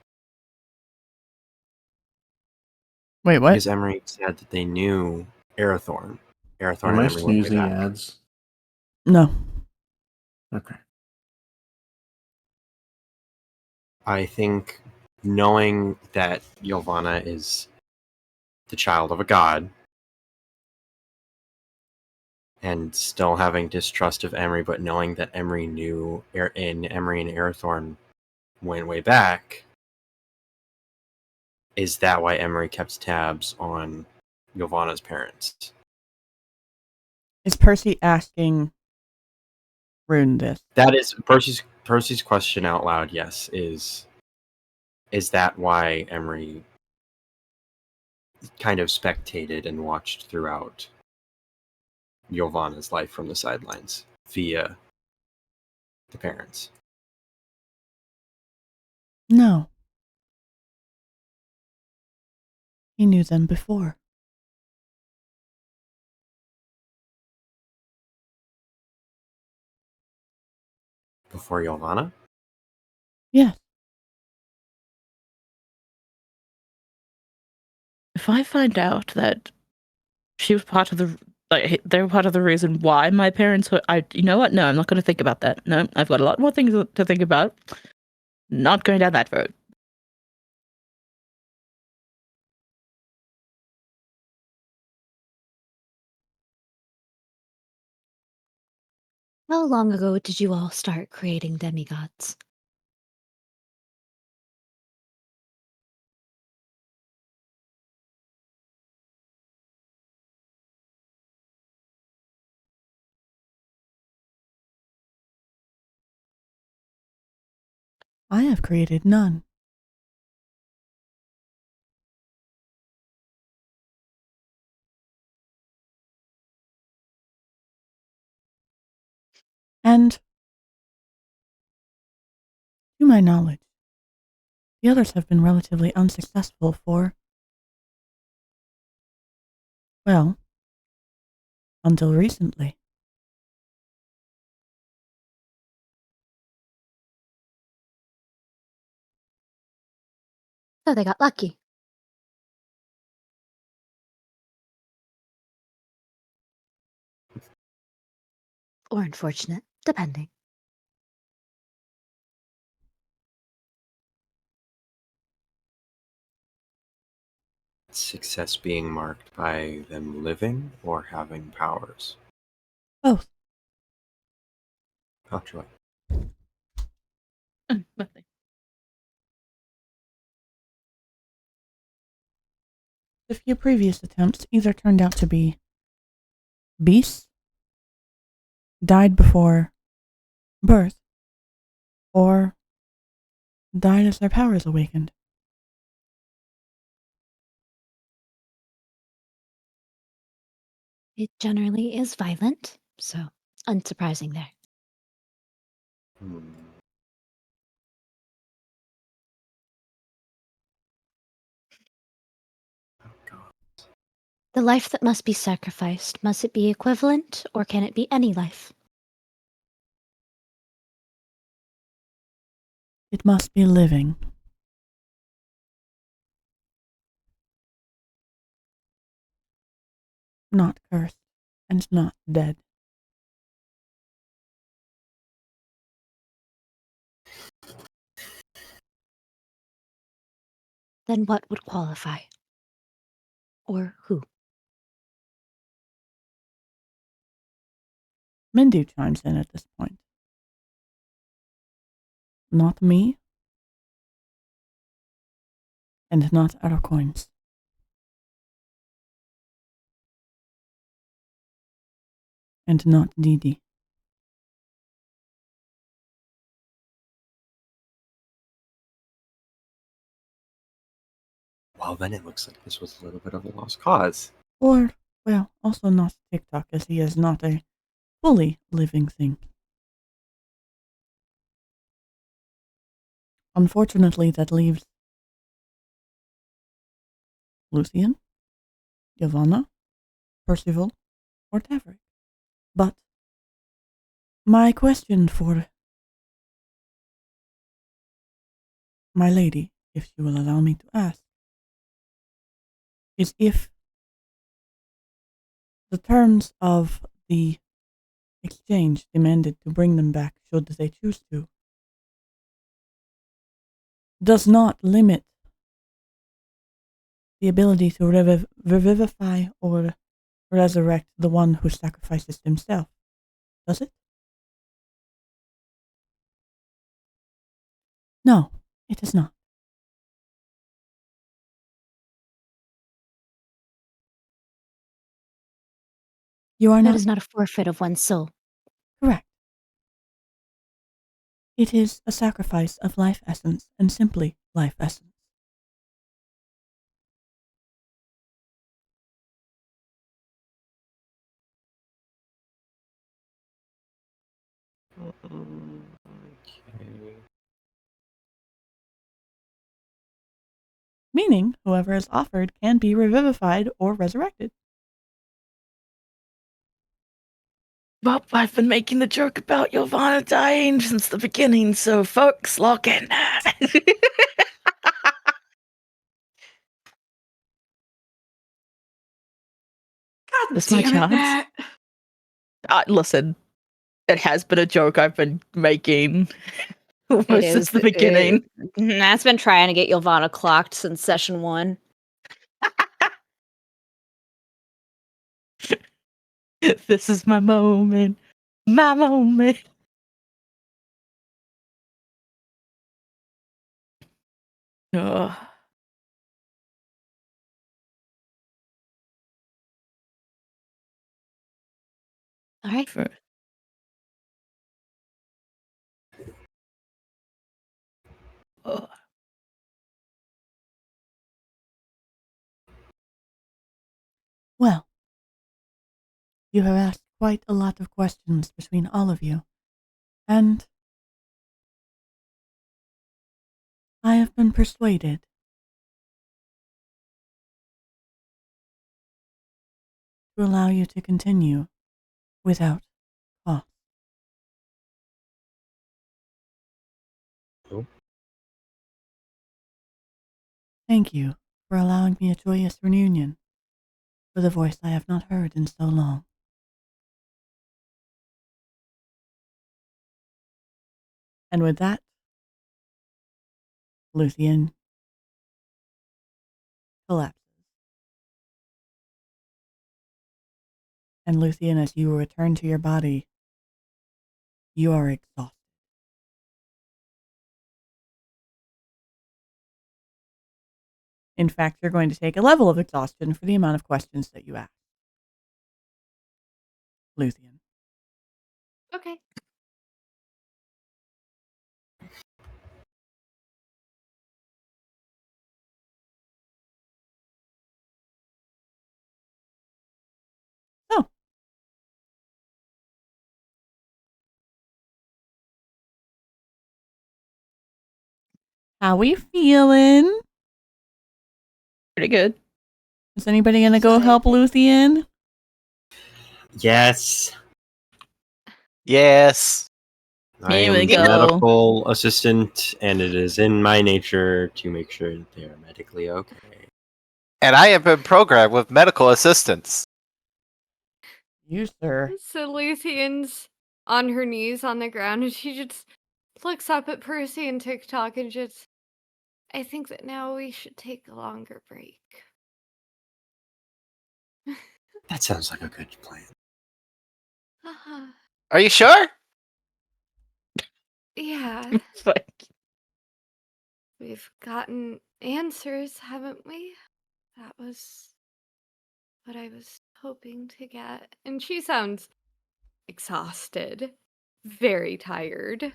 Wait, what? Because Emery said that they knew Arathorn. Arathorn Am and I Emery went way snoozing back. ads? No. Okay. I think knowing that Ylvanna is the child of a god and still having distrust of Emery, but knowing that Emery knew Emery and Arathorn went way back, is that why Emery kept tabs on Ylvanna's parents? Is Percy asking Rune this? That is Percy's question out loud. Yes, is that why Emery kind of spectated and watched throughout Ylvanna's life from the sidelines via the parents? No. He knew them before. Before Ylvanna? Yes. If I find out that she was part of the, like, they were part of the reason why my parents were, you know what? No, I'm not going to think about that. No, I've got a lot more things to think about. Not going down that road. How long ago did you all start creating demigods? I have created none. And, to my knowledge, the others have been relatively unsuccessful for, well, until recently. So they got lucky. Or unfortunate, depending. Success being marked by them living or having powers? Both. Oh, joy. Nothing. The few previous attempts either turned out to be beasts, died before birth, or died as their powers awakened. It generally is violent, so unsurprising there. Hmm. Oh, God. The life that must be sacrificed, must it be equivalent, or can it be any life? It must be living. Not cursed, and not dead. Then what would qualify? Or who? Mindu chimes in at this point. Not me, and not our coins. And not Didi. Well, then it looks like this was a little bit of a lost cause. Or, well, also not TikTok, as he is not a fully living thing. Unfortunately, that leaves Luthien, Ylvanna, Percival, or Tavrick. But my question for my lady, if she will allow me to ask, is if the terms of the exchange demanded to bring them back, should they choose to, does not limit the ability to revivify or resurrect the one who sacrifices himself, does it? No, it does not. You are That not is not a forfeit of one's soul. correct. It is a sacrifice of life essence, and simply life essence. Okay. Meaning, whoever is offered can be revivified or resurrected. Well, I've been making the joke about Ylvanna dying since the beginning, so folks, lock in. God This my damn it, chance. Matt. Listen, it has been a joke I've been making almost since the beginning. Matt's been trying to get Ylvanna clocked since session 1. This is my moment. My moment. Ugh. All right. Ugh. Well, you have asked quite a lot of questions between all of you, and I have been persuaded to allow you to continue without cost. Oh. Thank you for allowing me a joyous reunion with a voice I have not heard in so long. And with that, Luthien collapses. And Luthien, as you return to your body, you are exhausted. In fact, you're going to take a level of exhaustion for the amount of questions that you ask. Luthien. Okay. So, How we feeling? Pretty good. Is anybody gonna go help Luthien? Yes. Yes. I Here am we the go. medical assistant, and it is in my nature to make sure that they are medically okay. And I have been programmed with medical assistance. You, sir. So Luthien's on her knees on the ground, and she just looks up at Percy and TikTok and just, I think that now we should take a longer break. That sounds like a good plan. Are you sure? Yeah, we've gotten answers, haven't we? That was what I was hoping to get. And she sounds exhausted, very tired.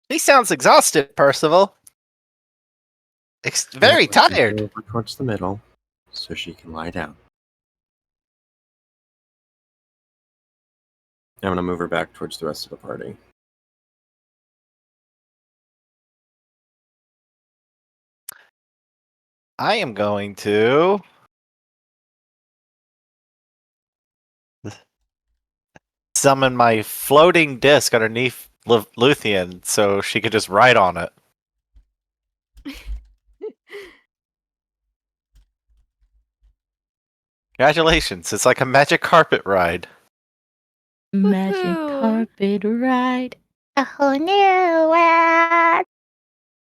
He sounds exhausted, Percival. Very Yeah, let's tired. move over towards the middle, so she can lie down. I'm gonna move her back towards the rest of the party. I am going to summon my floating disc underneath Luthien so she could just ride on it. Congratulations, it's like a magic carpet ride. Magic Woohoo. carpet ride. A whole new world.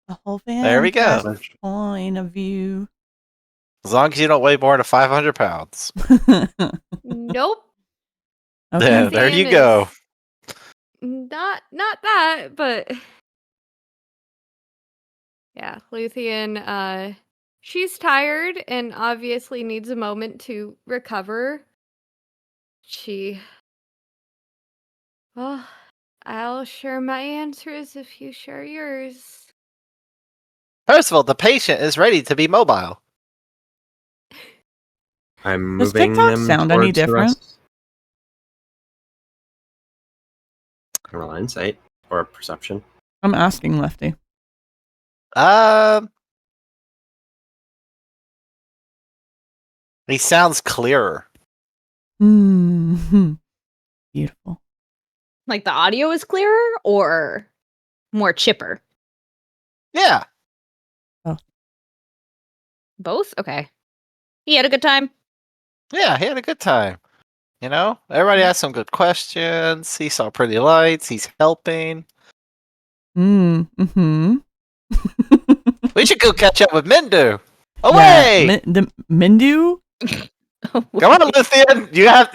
A whole There we go. fantastic point of view. As long as you don't weigh more than 500 pounds. Nope. Okay. There you Luthien go. is Not that, but yeah, Luthien, she's tired and obviously needs a moment to recover. Well, I'll share my answers if you share yours. Percival, the patient is ready to be mobile. I'm Does moving TikTok them sound any towards the different? rest. Roll insight or perception. I'm asking Lefty. He sounds clearer. Beautiful. Like the audio is clearer or more chipper? Yeah. Both? Okay. He had a good time. Yeah, he had a good time. You know, everybody asked some good questions. He saw pretty lights. He's helping. Mm-hmm. We should go catch up with Mindu. Away! Yeah, the Mindu? Come on, Luthien. You have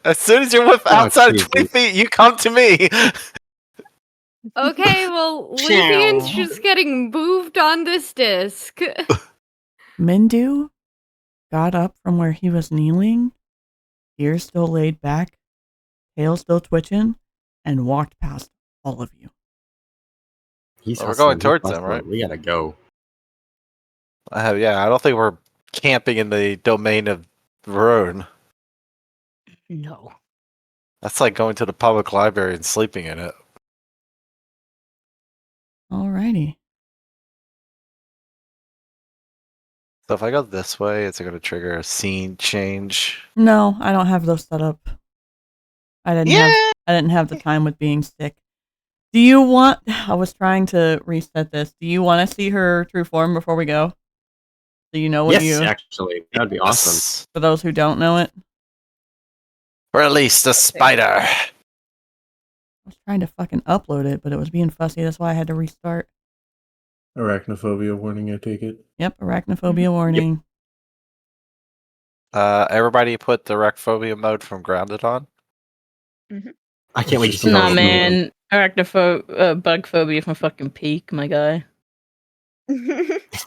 as soon as you're outside of 20 feet, you come to me. Okay, well, Luthien's just getting moved on this disc. Mindu got up from where he was kneeling, ears still laid back, tail still twitching, and walked past all of you. We're going towards them, right? We gotta go. Yeah, I don't think we're camping in the domain of Rune. No. That's like going to the public library and sleeping in it. Alrighty. So if I go this way, it's going to trigger a scene change. No, I don't have those set up. I didn't have the time with being sick. Do you want... I was trying to reset this. Do you want to see her true form before we go? Do you know what Yes, actually. That'd be awesome. For those who don't know it. Release the spider. I was trying to fucking upload it, but it was being fussy. That's why I had to restart. Arachnophobia warning, I take it. Yep, arachnophobia warning. Everybody put the arachnophobia mode from grounded on. I can't wait to see Nah, how man. Bug phobia from fucking Peak, my guy.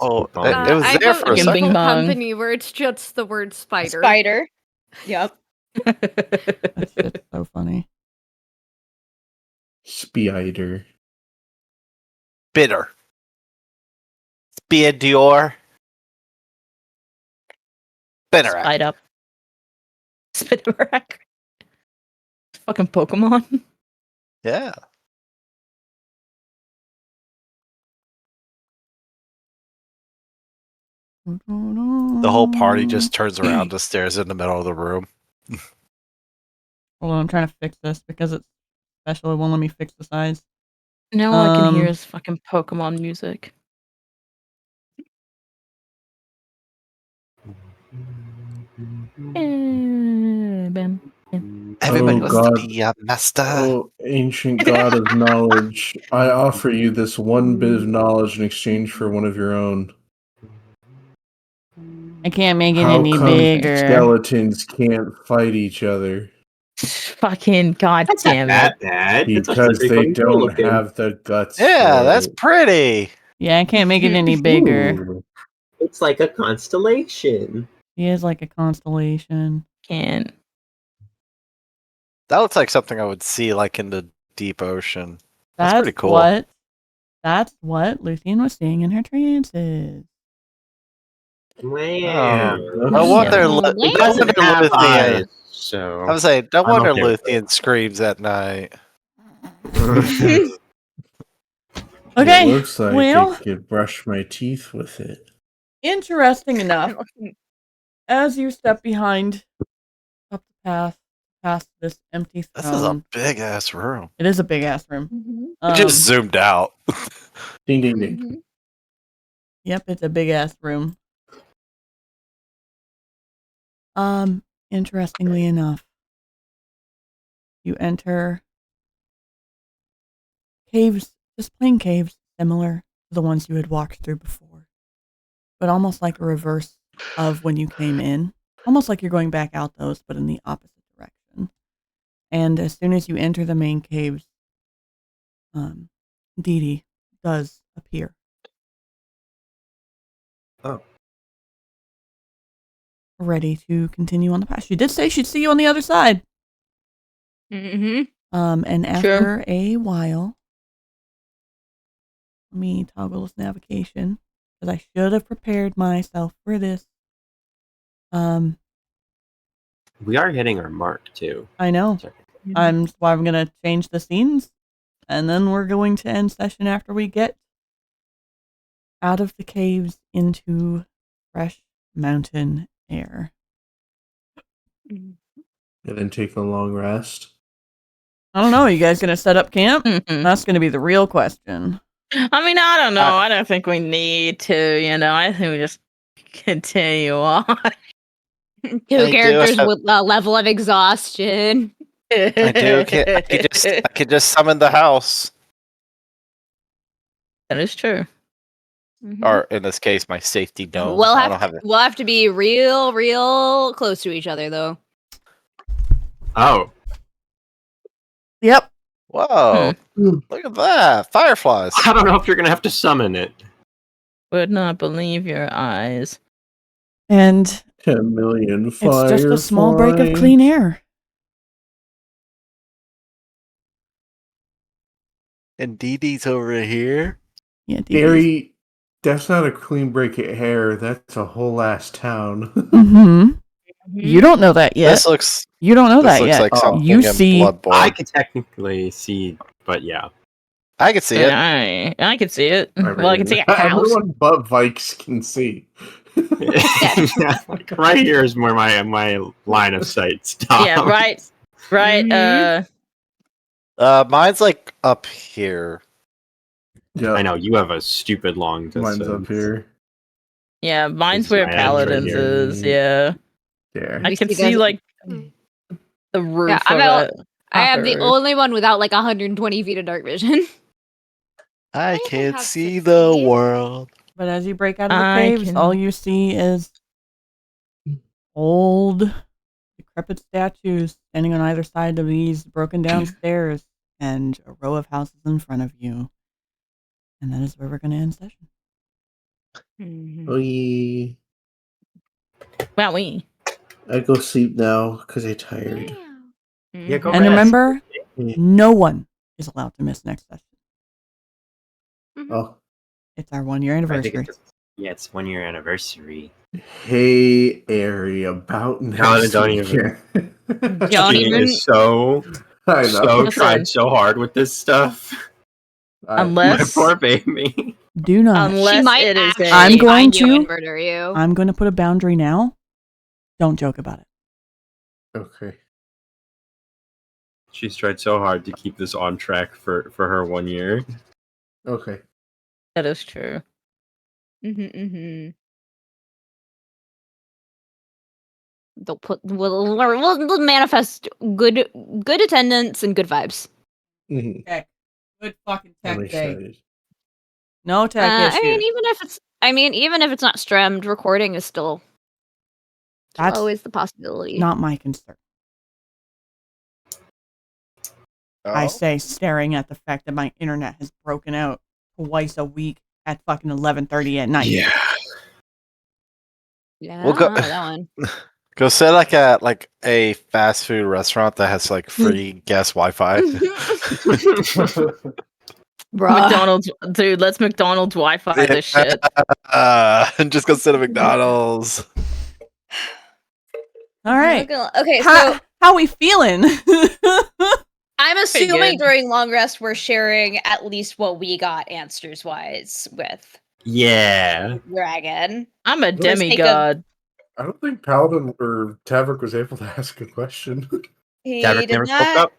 Oh, it was I there go for a to second. Bing bong. company where it's just the word spider. Spider. Yep. That shit's so funny. Spider. Bitter. Spidior. Bitter. Spite up. Spit rack. Fucking Pokemon. Yeah. The whole party just turns around to stares in the middle of the room. Hold on, I'm trying to fix this because it's special. It won't let me fix the size. Now all I can hear is fucking Pokemon music. Everybody Oh wants God. to be a master. Oh, ancient god of knowledge, I offer you this one bit of knowledge in exchange for one of your own. I can't make it How any come bigger. skeletons can't fight each other? Fucking goddamn it. That bad. It's Because actually they pretty cool don't looking. have the guts. Yeah, for that's it. pretty. Yeah, I can't make it any bigger. Ooh. It's like a constellation. He is like a constellation. Can't. That looks like something I would see like in the deep ocean. That's That's pretty cool. That's what Luthien was seeing in her trances. Wow. No wonder, no wonder Luthien. So I was saying, no I'm wonder okay with Luthien screams at night. Okay, It looks like well- I could brush my teeth with it. Interesting enough, as you step behind up the path past this empty This is a throne. big ass room. It is a big ass room. It just zoomed out. Ding ding ding. Yep, it's a big ass room. Interestingly enough, you enter caves, just plain caves, similar to the ones you had walked through before, but almost like a reverse of when you came in. Almost like you're going back out those, but in the opposite direction. And as soon as you enter the main caves, Dee does appear. Oh. Ready to continue on the path. She did say she'd see you on the other side. Mm-hmm. And after a while, let me toggle this navigation because I should have prepared myself for this. we are hitting our mark too. I know. That's why I'm gonna change the scenes, and then we're going to end session after we get out of the caves into fresh mountain air. And then take a long rest. I don't know. Are you guys gonna set up camp? That's gonna be the real question. I mean, I don't know. I don't think we need to, I think we just continue on. Two characters with a level of exhaustion. I could just summon the house. That is true. Or in this case, my safety dome. We'll I don't have it. we'll have to be real close to each other though. Oh. Yep. Whoa. Look at that. Fireflies. I don't know if you're gonna have to summon it. Would not believe your eyes. And 10 million it's just a small break of fireflies. clean air. And Dee Dee's over here. Yeah, Gary, that's not a clean break of hair. That's a whole ass town. Mm-hmm. You don't know that yet. This looks. You don't know this that looks yet. like something You in see. Bloodborne. I could technically see, but yeah. I can see it. I can see it. Well, I can see a house. Everyone but Vaiks can see. Yeah, like right here is where my line of sight stops. Yeah, right. Mine's like up here. Yeah, I know you have a stupid long distance. mine's up here. Yeah, mine's This is where my edge right Paladin's here. is. Yeah. There. I can You see guys- like the roof Yeah, of it. I am the Upper. only one without like 120 feet of dark vision. I can can't have see 60. the world. But as you break out of the I caves, can- all you see is old, decrepit statues standing on either side of these broken down stairs and a row of houses in front of you. And that is where we're going to end session. Oy. Wowie. I go sleep now because I'm tired. Yeah, go And rest. remember, no one is allowed to miss next session. Oh, It's our 1 year I think anniversary. it's 1 year anniversary. hey, Airy, about next Paladin, don't week. even- Don't She even- is so I know. tried so hard with this stuff. My Unless poor baby. Do not. She might it is actually I'm going find you to- and murder you. I'm going to put a boundary now. Don't joke about it. Okay. She's tried so hard to keep this on track for her 1 year. Okay. That is true. We'll manifest good attendance and good vibes. Mhm. Tech. Good fucking I'm tech day. excited. No tech I mean, issues. even if it's not streamed, recording is still That's always the possibility. not my concern. I Oh. say, staring at the fact that my internet has broken out twice a week at fucking 11:30 at night. Yeah. Yeah, We'll go- I don't know that one. Go sit like at like a fast food restaurant that has like free guest Wi-Fi. Bruh. McDonald's, dude. Let's McDonald's Wi-Fi this shit. Just go sit at McDonald's. All right. Okay, How, so how we feeling? I'm assuming good. during long rest we're sharing at least what we got answers wise with Yeah. Dragon. I'm a For the sake of- demigod. I don't think Paladin or Tavrick was able to ask a question. He Tavrick did never spoke not. up.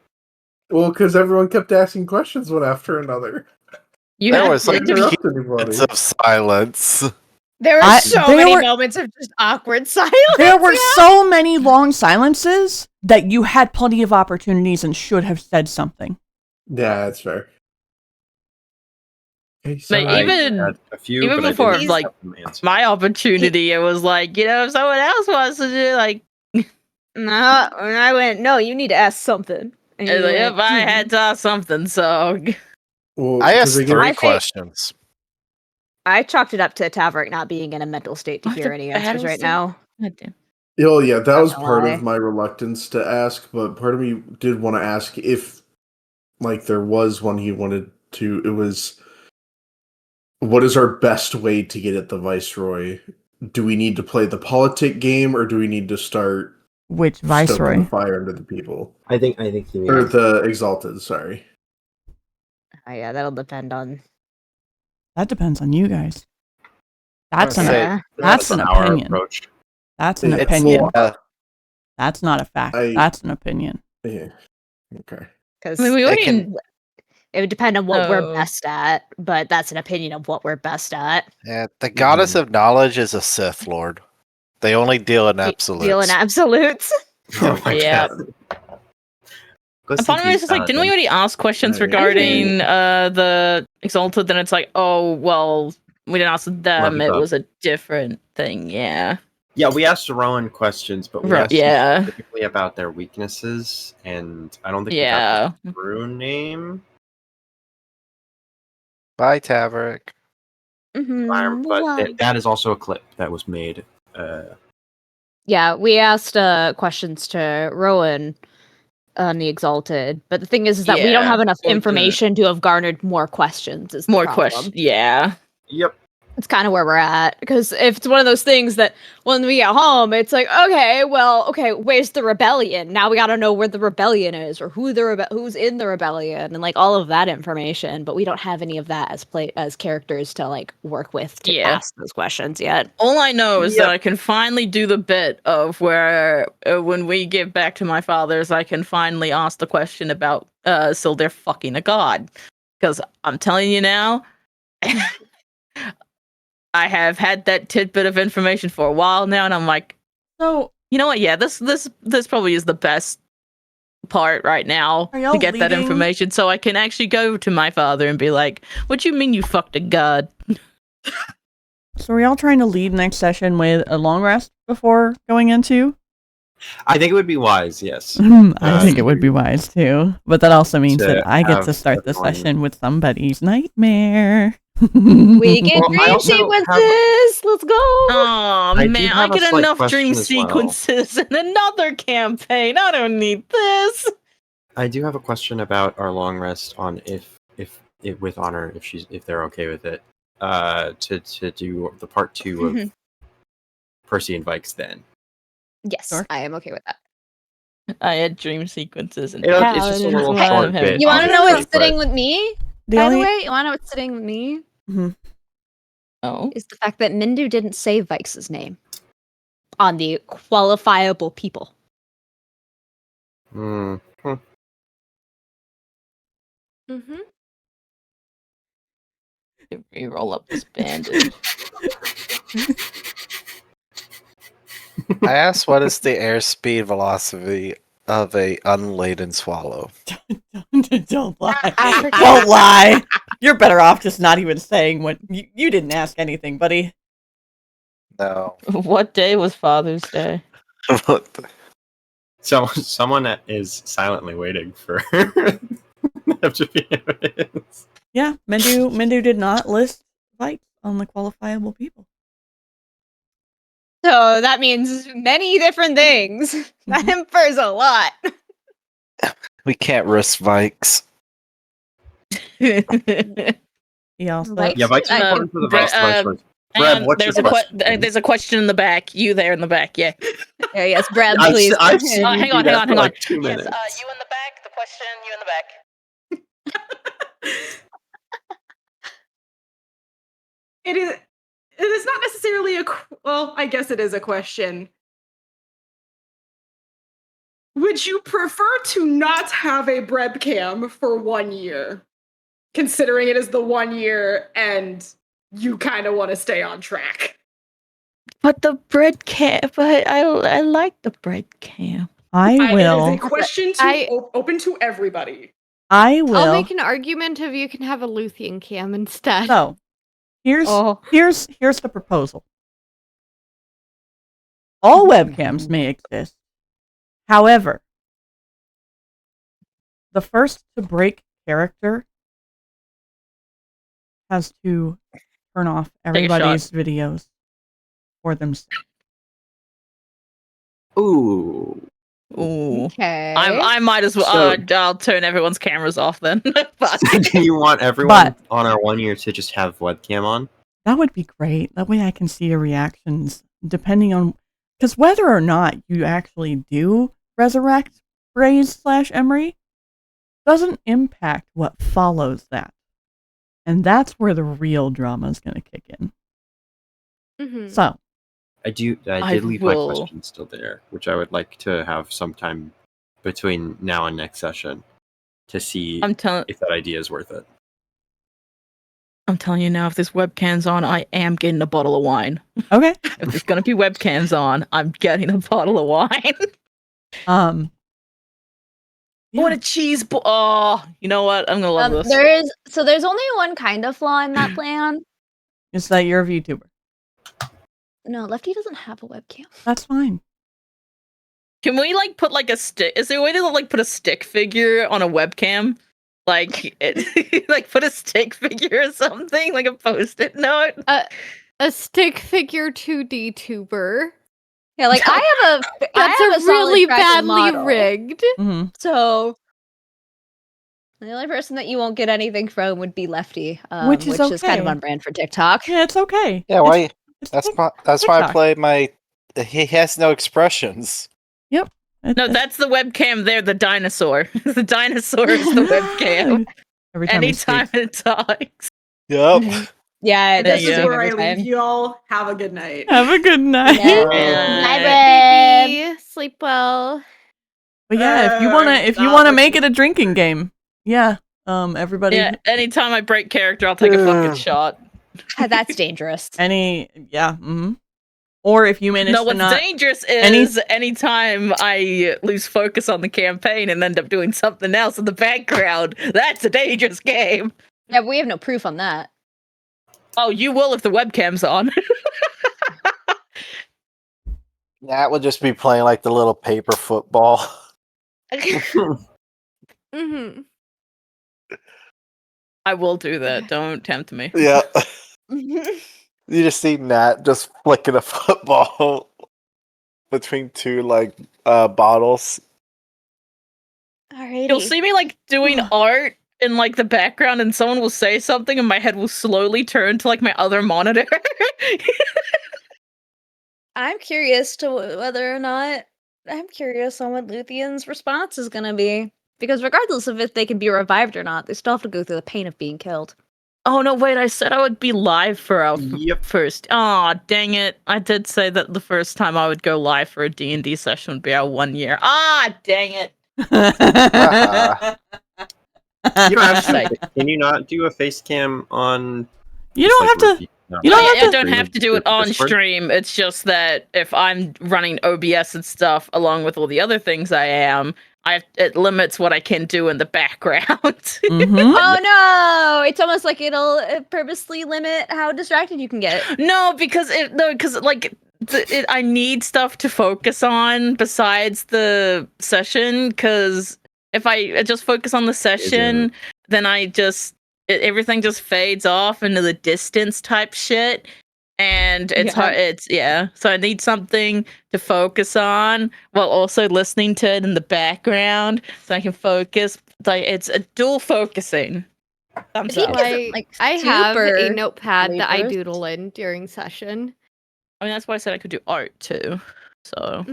Well, because everyone kept asking questions one after another. You There have was to like Interrupt anybody. minutes of silence. There were I- so there many were- moments of just awkward silence. There were so many long silences that you had plenty of opportunities and should have said something. Yeah, that's fair. Hey, Like, sorry. even- I had a few, even but I before, didn't like, have them answer. my opportunity. It was like, if someone else wants to do like, No, and I went, no, you need to ask something. And you if went, I had to ask something, so Well, I 'cause asked they give- 3 think- questions. I chalked it up to Tavrick not being in a mental state to What hear the any battle answers right scene? now. God damn. Oh yeah, that was gonna part lie. of my reluctance to ask, but part of me did want to ask if, like, there was one he wanted to. It was, what is our best way to get at the Viceroy? Do we need to play the politic game, or do we need to start Which stoking Viceroy? the fire under the people, I think you or mean the Exalted? Sorry. Yeah, that'll depend on. That depends on you guys. That's an Say- Yeah. that's an our opinion. approach. That's an It's opinion. more- That's not a fact. I- That's an opinion. Yeah. Okay. Because I mean, we It already. can- it would depend on what we're Oh. best at, but that's an opinion of what we're best at. Yeah, the goddess of knowledge is a Sith Lord. They only deal in absolutes. Deal in absolutes. Oh my Yeah. god. And part of me is just like, didn't we already ask questions Right. regarding the Exalted? Then it's like, oh well, we didn't ask them. It Level up. was a different thing. Yeah. Yeah, we asked Rowan questions, but we Right, asked them yeah. specifically about their weaknesses, and I don't think Yeah. we got the true name. Bye, Tavrick. But that is also a clip that was made. Yeah, we asked questions to Rowan on the Exalted, but the thing is that we don't Yeah. have enough Well, information to have garnered more questions. Is the More problem. questions. Yeah. Yep. It's kind of where we're at, because if it's one of those things that when we get home, it's like, okay, where's the rebellion? Now we got to know where the rebellion is, or who's in the rebellion, and like all of that information. But we don't have any of that as characters to like work with to Yeah. ask those questions yet. All I know is that I can finally do the bit of where when we get back to my father's, I can finally ask the question about so they're fucking a god. Because I'm telling you now, I have had that tidbit of information for a while now, and I'm like, So you know what? Yeah, this probably is the best part right now Are y'all to get that leaving- information, so I can actually go to my father and be like, "What you mean you fucked a god?" are y'all trying to lead next session with a long rest before going into? I think it would be wise, yes. I think it would be wise too. But that also means to that I get to have start the everyone- session with somebody's nightmare. We get Well, I dream also have- sequences. Let's go. Oh I do man, I have a get slight enough question dream as well. sequences in another campaign. I don't need this. I do have a question about our long rest on if with Honor if they're okay with it. To do the part 2 of Percy and Vaiks then. Yes, Sure. I am okay with that. I had dream sequences and It's just a little short bit. You want to know obviously, what's sitting but- with me? The By only the way, you want to know what's sitting with me? Mhm. Oh. is the fact that Mindu didn't say Vaiks' name on the qualifiable people. Mm-hmm. Re-roll up this bandage. I asked, what is the airspeed velocity of a unladen swallow? Don't lie. African. Don't lie. You're better off just not even saying what you didn't ask anything, buddy. No. What day was Father's Day? What the- Someone that is silently waiting for them to be evidence. Yeah, Mindu did not list Vaiks on the qualifiable people. So that means many different things. That infers a lot. We can't risk Vikes. He also Vaiks? Yeah, Vikes are important for the Vikes choice. Brad, what's your question? There's a question in the back. You there in the back, yeah. Yeah, yes, Brad, I've please. I've seen you hang do on, that hang on, for hang like on. 2 Yes, minutes. you in the back. The question, you in the back. It is not necessarily well, I guess it is a question. Would you prefer to not have a bread cam for 1 year, considering it is the 1 year and you kind of want to stay on track? But the bread cam. But I like the bread cam. I will. It is a question open to everybody. I will. I'll make an argument of you can have a Luthien cam instead. So, here's the proposal. All webcams may exist. However, the first to break character has to turn off everybody's videos for themselves. Ooh. Ooh. Okay. I might as well. So- I'll turn everyone's cameras off then. Do you want everyone on our 1 year to just have webcam on? That would be great. That way I can see your reactions depending on... Because whether or not you actually do resurrect Braze/Emery doesn't impact what follows that. And that's where the real drama is going to kick in. Mm-hmm. So, I did leave my question still there, which I would like to have sometime between now and next session to see if that idea is worth it. I'm telling you now, if this webcam's on, I am getting a bottle of wine. Okay. If there's gonna be webcams on, I'm getting a bottle of wine. What a cheese ball! Oh, you know what? I'm gonna love this. There's only one kind of flaw in that plan. It's that you're a VTuber. No, Lefty doesn't have a webcam. That's fine. Can we put a stick? Is there a way to put a stick figure on a webcam? Put a stick figure or something, like a post-it note. A stick figure 2D tuber. Yeah, I have a. That's I have a really solid tracking badly model. rigged. Mm-hmm. So the only person that you won't get anything from would be Lefty, which is kind of on brand for TikTok. Yeah, it's okay. Yeah, why? That's why I TikTok. play my. He has no expressions. Yep. No, that's the webcam there, the dinosaur. The dinosaur is the webcam. Every time Anytime it talks. Yep. Yeah, This that's is where I leave you all. Have a good night. Have a good night. Bye, Brad. Baby, sleep well. But yeah, if you wanna make it a drinking game, yeah. Everybody. Yeah, anytime I break character, I'll take a fucking shot. That's dangerous. Mm-hmm. Or if you manage No, to not... what's dangerous is anytime I lose focus on the campaign and end up doing something else in the background. That's a dangerous game. Yeah, but we have no proof on that. Oh, you will if the webcam's on. That would just be playing the little paper football. Mm-hmm. I will do that. Don't tempt me. Yeah. You just see Nat just flicking a football between two bottles. Alrighty. You'll see me doing art in the background, and someone will say something, and my head will slowly turn to my other monitor. I'm curious to whether or not I'm curious on what Luthien's response is going to be, because regardless of if they can be revived or not, they still have to go through the pain of being killed. Oh no, wait, I said I would be live for our first. Oh, dang it. I did say that the first time I would go live for a D&D session would be our 1 year. Ah, dang it. You don't have to. Can you not do a face cam on? You don't have to. You I don't have to do it on stream. It's just that if I'm running OBS and stuff along with all the other things I am, it limits what I can do in the background. Oh no! It's almost like it'll purposely limit how distracted you can get. No, because I need stuff to focus on besides the session. Because if I just focus on the session, then everything just fades off into the distance type shit. And it's hard. So I need something to focus on while also listening to it in the background so I can focus. Like it's a dual focusing. Thumbs up. I have a notepad that I doodle in during session. I mean, that's why I said I could do art too. So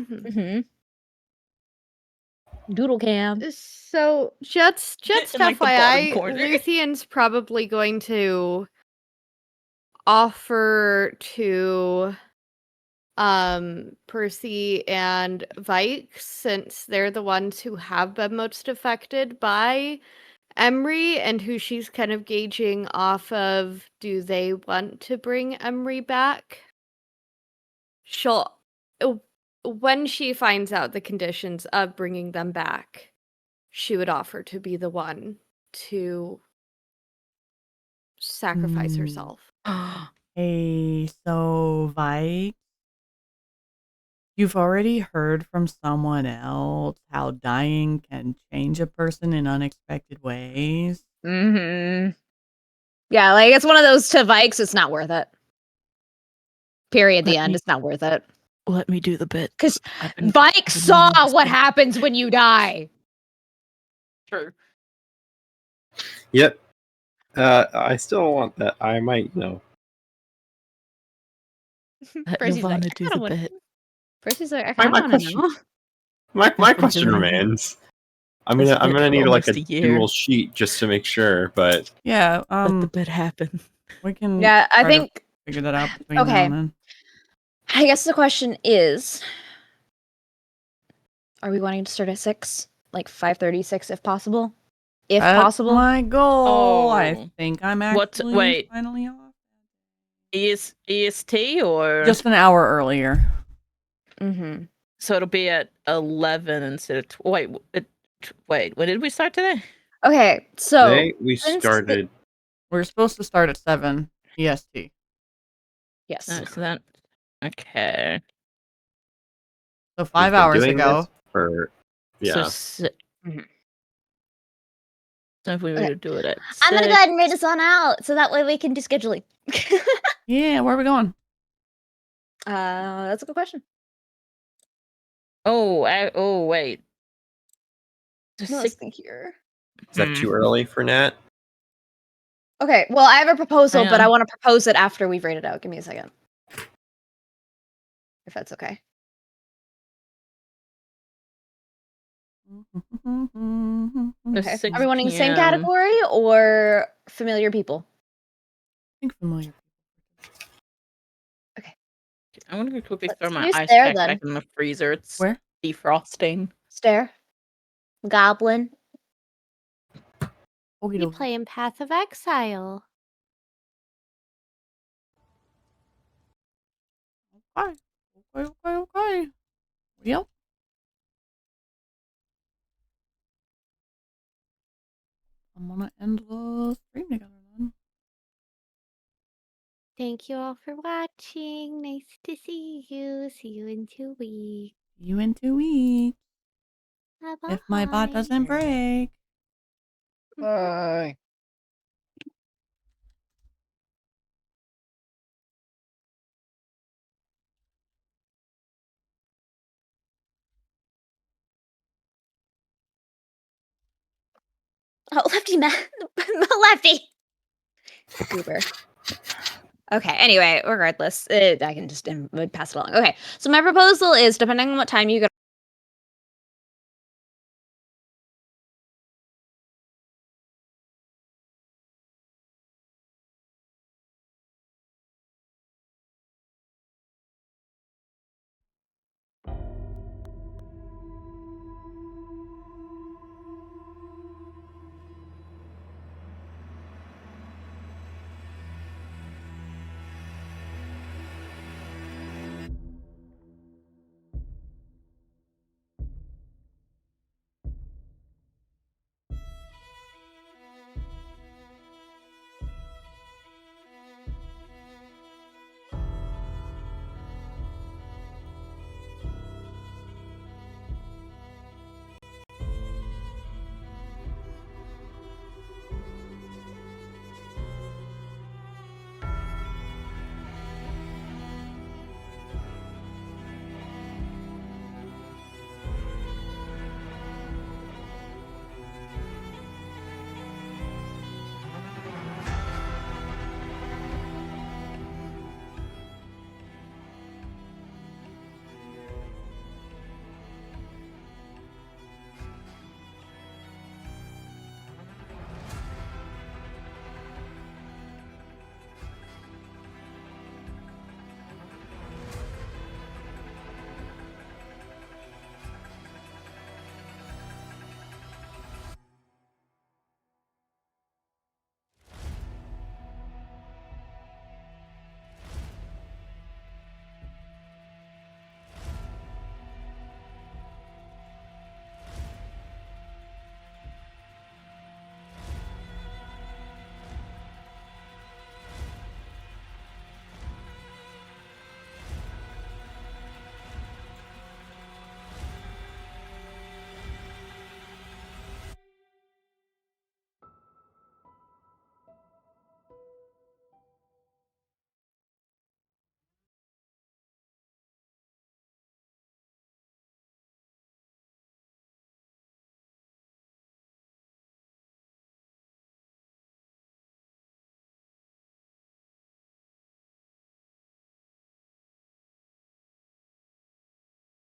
doodle cam. So just in, like, the FYI, bottom corner. Luthien's probably going to offer to Percy and Vaiks, since they're the ones who have been most affected by Emery and who she's kind of gauging off of, do they want to bring Emery back? When she finds out the conditions of bringing them back, she would offer to be the one to sacrifice herself. Hey, so Vaiks, you've already heard from someone else how dying can change a person in unexpected ways. Yeah, like it's one of those to Vaiks, it's not worth it. Period. The end. It's not worth it. Let me do the bit. Because Vaiks saw what happens when you die. True. Yep. I still want that. I might, Percy's like, do the bit. Percy's like, I kind of want to know. My question remains. I'm gonna need like a year. dual sheet just to make sure, but Yeah, let the bit happen. we can. Yeah, I try to think. figure that out between now Okay. and then. I guess the question is, are we wanting to start at 6? Like 5:36 if possible? If That's possible? my goal. Oh. I think I'm actually finally off. EST or Just an hour earlier. So it'll be at 11 instead of wait. When did we start today? Okay, so today we started. We're supposed to start at 7 EST. Yes. So that okay. So 5 hours ago. Yeah. So if we were to do it at I'm gonna go ahead and read this on out so that way we can do scheduling. Yeah, where are we going? That's a good question. Oh, wait. No, let's think here. Is that too early for Nat? Okay, well, I have a proposal, Hang but I on. want to propose it after we've rated out. Give me a second. If that's okay. Okay. Are we wanting the same category or familiar people? I think familiar. Okay. I want to quickly throw Let's my use ice there, pack then. back in the freezer. It's Where? defrosting. Stare. Goblin. We play in Path of Exile. Okay. Yep. I'm gonna end the stream together then. Thank you all for watching. Nice to see you. See you in 2 weeks. See you in 2 weeks. Bye-bye. If my bot doesn't break. Bye. Oh, Lefty, Lefty. Uber. Okay. Anyway, regardless, I can just pass it along. Okay. So my proposal is, depending on what time you get